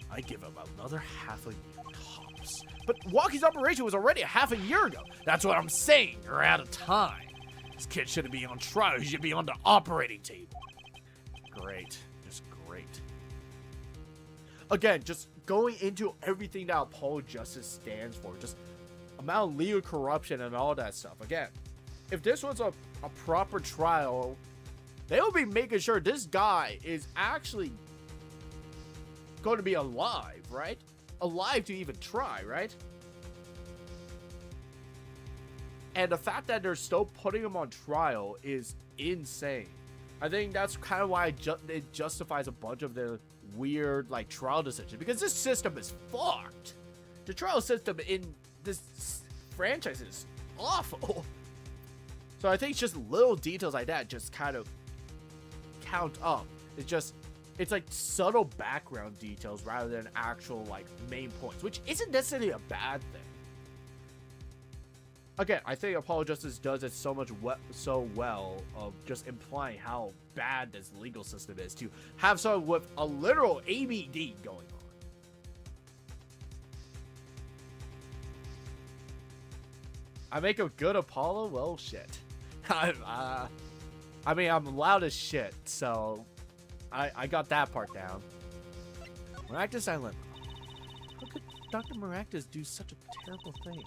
I give him another half a year tops. But Walkie's operation was already a half a year ago. That's what I'm saying. You're out of time. This kid shouldn't be on trial. He should be on the operating table. Great. Just great. Again, just going into everything that Apollo Justice stands for. Just amount of legal corruption and all that stuff. Again, if this was a proper trial, they would be making sure this guy is actually going to be alive, right? Alive to even try, right? And the fact that they're still putting him on trial is insane. I think that's kind of why it justifies a bunch of the weird, like, trial decisions. Because this system is fucked. The trial system in this franchise is awful. So I think it's just little details like that just kind of count up. It's like subtle background details rather than actual, like, main points, which isn't necessarily a bad thing. Again, I think Apollo Justice does it so well of just implying how bad this legal system is to have someone with a literal ABD going on. I make a good Apollo? Well, shit. I mean, I'm loud as shit, so I got that part down. Maractus Island. How could Dr. Maractus do such a terrible thing?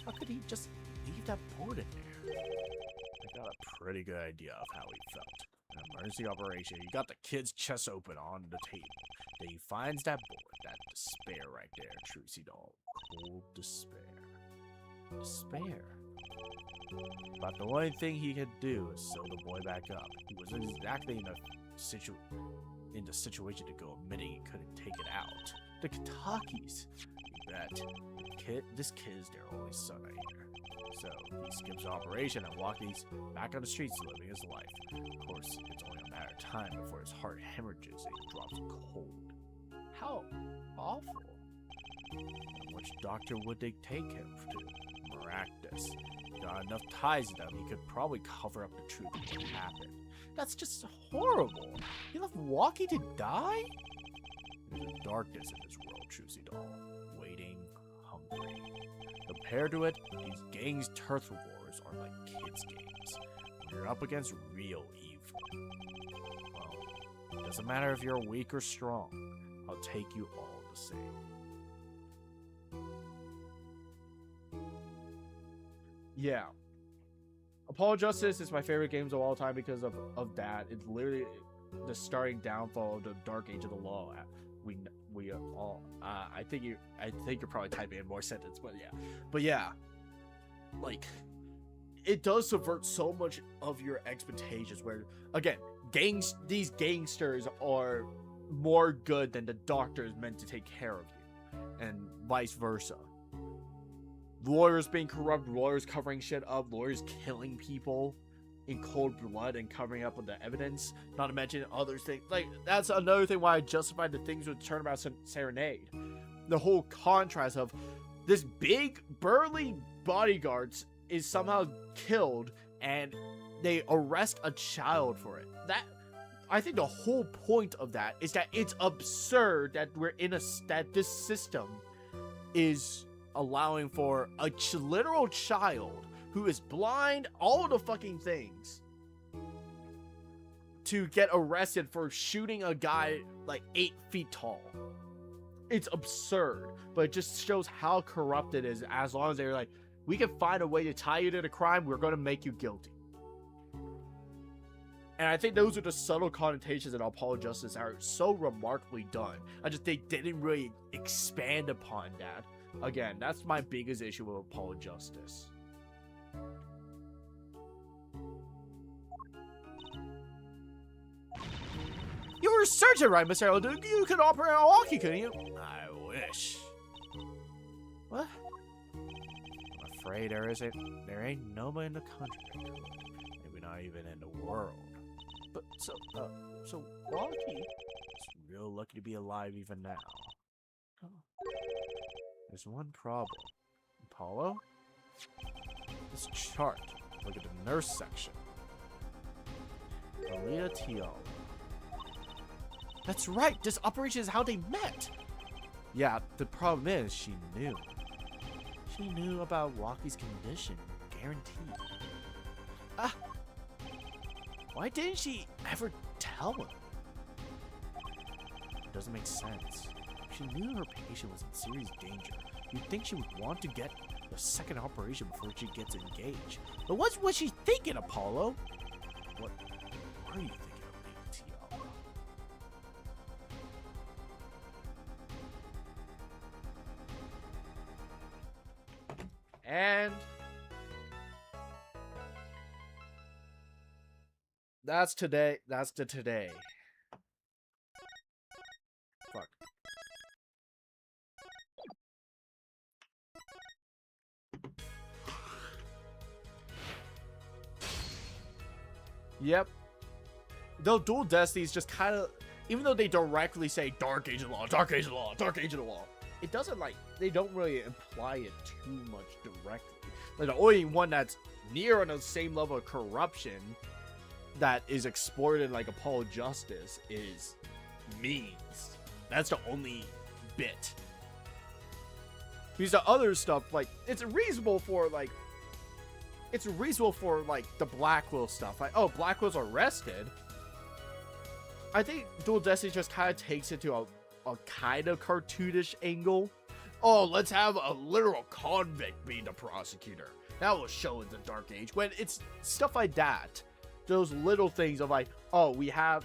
How could he just leave that bullet in there? I got a pretty good idea of how he felt. In an emergency operation, he got the kid's chest open on the table. Then he finds that bullet, that despair right there, Trucy doll. Cold despair. Despair? But the only thing he could do is sew the boy back up. He was exactly in the situation to go admitting he couldn't take it out. The Kentuckys, you bet. This kid is their only son, I hear. So he skips the operation and Walkie's back on the streets living his life. Of course, it's only a matter of time before his heart hemorrhages and he drops cold. How awful. And which doctor would they take him to? Maractus. Got enough ties to them, he could probably cover up the truth of what happened. That's just horrible. He left Walkie to die? There's a darkness in this world, Trucy Doll. Waiting, hungry. Compared to it, these gangs' turf wars are like kids' games. When you're up against real evil. Well, it doesn't matter if you're weak or strong. I'll take you all the same. Yeah. Apollo Justice is my favorite games of all time because of that. It's literally the starting downfall of the Dark Age of the Law. We all I think you're probably typing in more sentence, but yeah, like it does subvert so much of your expectations. Where again, these gangsters are more good than the doctor is meant to take care of you, and vice versa. Lawyers being corrupt, lawyers covering shit up, lawyers killing people in cold blood and covering up with the evidence. Not to mention other things. Like, that's another thing why I justified the things with Turnabout Serenade. The whole contrast of this big, burly bodyguards is somehow killed and they arrest a child for it. I think the whole point of that is that it's absurd that that this system is allowing for a literal child who is blind, all the fucking things, to get arrested for shooting a guy like 8 feet tall. It's absurd, but it just shows how corrupt it is. As long as they're like, we can find a way to tie you to the crime, we're going to make you guilty. And I think those are the subtle connotations that Apollo Justice are so remarkably done. They didn't really expand upon that. Again, that's my biggest issue with Apollo Justice. You were a surgeon, right, Mr. Elder? You could operate a walkie, couldn't you? I wish. What? I'm afraid there ain't nobody in the country that could. Maybe not even in the world. But so Walkie is real lucky to be alive even now. Oh. There's one problem. Apollo? This chart. Look at the nurse section. Alita Tio. That's right! This operation is how they met! Yeah, the problem is she knew. She knew about Walkie's condition. Guaranteed. Why didn't she ever tell him? It doesn't make sense. If she knew her patient was in serious danger, you'd think she would want to get the second operation before she gets engaged. But what was she thinking, Apollo? What are you thinking, Tio? And that's today. That's the today. Fuck. Yep. Though Dual Destinies just kind of, even though they directly say Dark Age of Law, Dark Age of Law, Dark Age of the Law, it doesn't like, they don't really imply it too much directly. Like the only one that's near on the same level of corruption that is exploited like Apollo Justice is means. That's the only bit. Because the other stuff, like, it's reasonable for like the Blackwell stuff. Like, oh, Blackwell's arrested. I think Dual Destiny just kind of takes it to a kind of cartoonish angle. Oh, let's have a literal convict be the prosecutor. That will show in the Dark Age. When it's stuff like that, those little things of like, oh, we have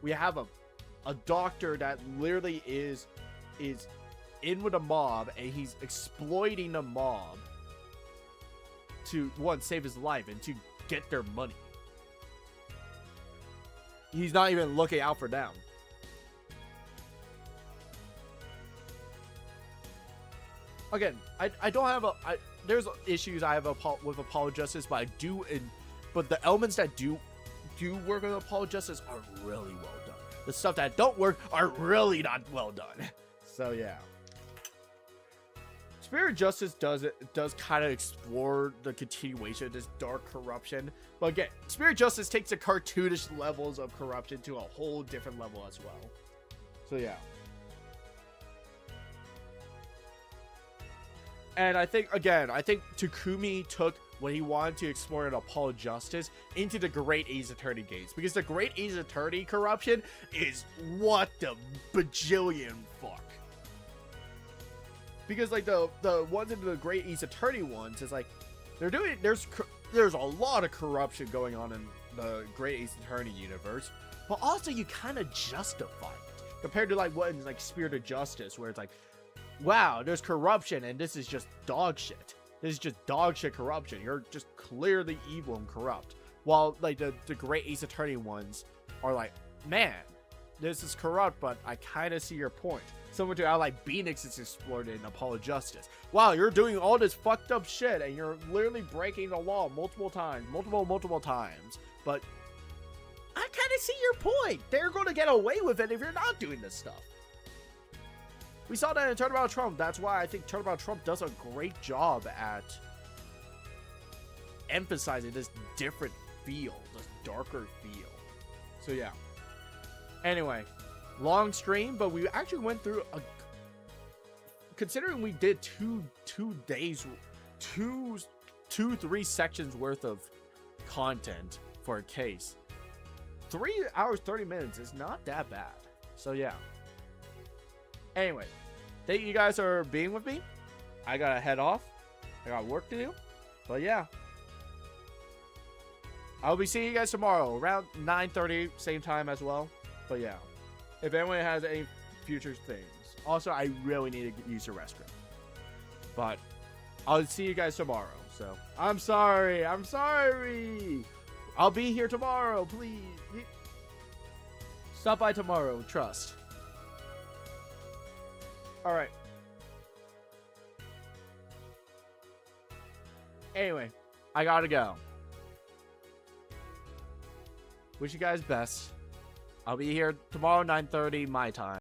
a doctor that literally is in with a mob and he's exploiting the mob to, one, save his life, and two, get their money. He's not even looking out for them. Again, I don't have there's issues I have with Apollo Justice, but but the elements that do work with Apollo Justice are really well done. The stuff that don't work are really not well done. So yeah. Spirit Justice does kind of explore the continuation of this dark corruption. But again, Spirit Justice takes the cartoonish levels of corruption to a whole different level as well. So yeah. And I think Takumi took what he wanted to explore in Apollo Justice into the Great Ace Attorney games. Because the Great Ace Attorney corruption is what the bajillion fuck. Because like the ones in the Great Ace Attorney ones is like there's a lot of corruption going on in the Great Ace Attorney universe, but also you kind of justify it compared to like what in like Spirit of Justice, where it's like, wow, there's corruption and this is just dog shit. This is just dog shit corruption. You're just clearly evil and corrupt. While like the Great Ace Attorney ones are like, man, this is corrupt, but I kind of see your point. Similar to how like Phoenix is explored in Apollo Justice. Wow, you're doing all this fucked up shit and you're literally breaking the law multiple times. But I kind of see your point. They're going to get away with it if you're not doing this stuff. We saw that in Turnabout Trump. That's why I think Turnabout Trump does a great job at emphasizing this different feel, this darker feel. So yeah. Anyway, long stream, but we actually went through considering we did 2 days, 3 sections worth of content for a case. 3 hours 30 minutes is not that bad. So yeah. Anyway, thank you guys for being with me. I gotta head off. I got work to do. But yeah. I'll be seeing you guys tomorrow around 9:30, same time as well. But yeah. If anyone has any future things. Also, I really need to use the restroom. But I'll see you guys tomorrow. So I'm sorry. I'll be here tomorrow, please. Stop by tomorrow, trust. Alright. Anyway, I gotta go. Wish you guys best. I'll be here tomorrow, 9:30 my time.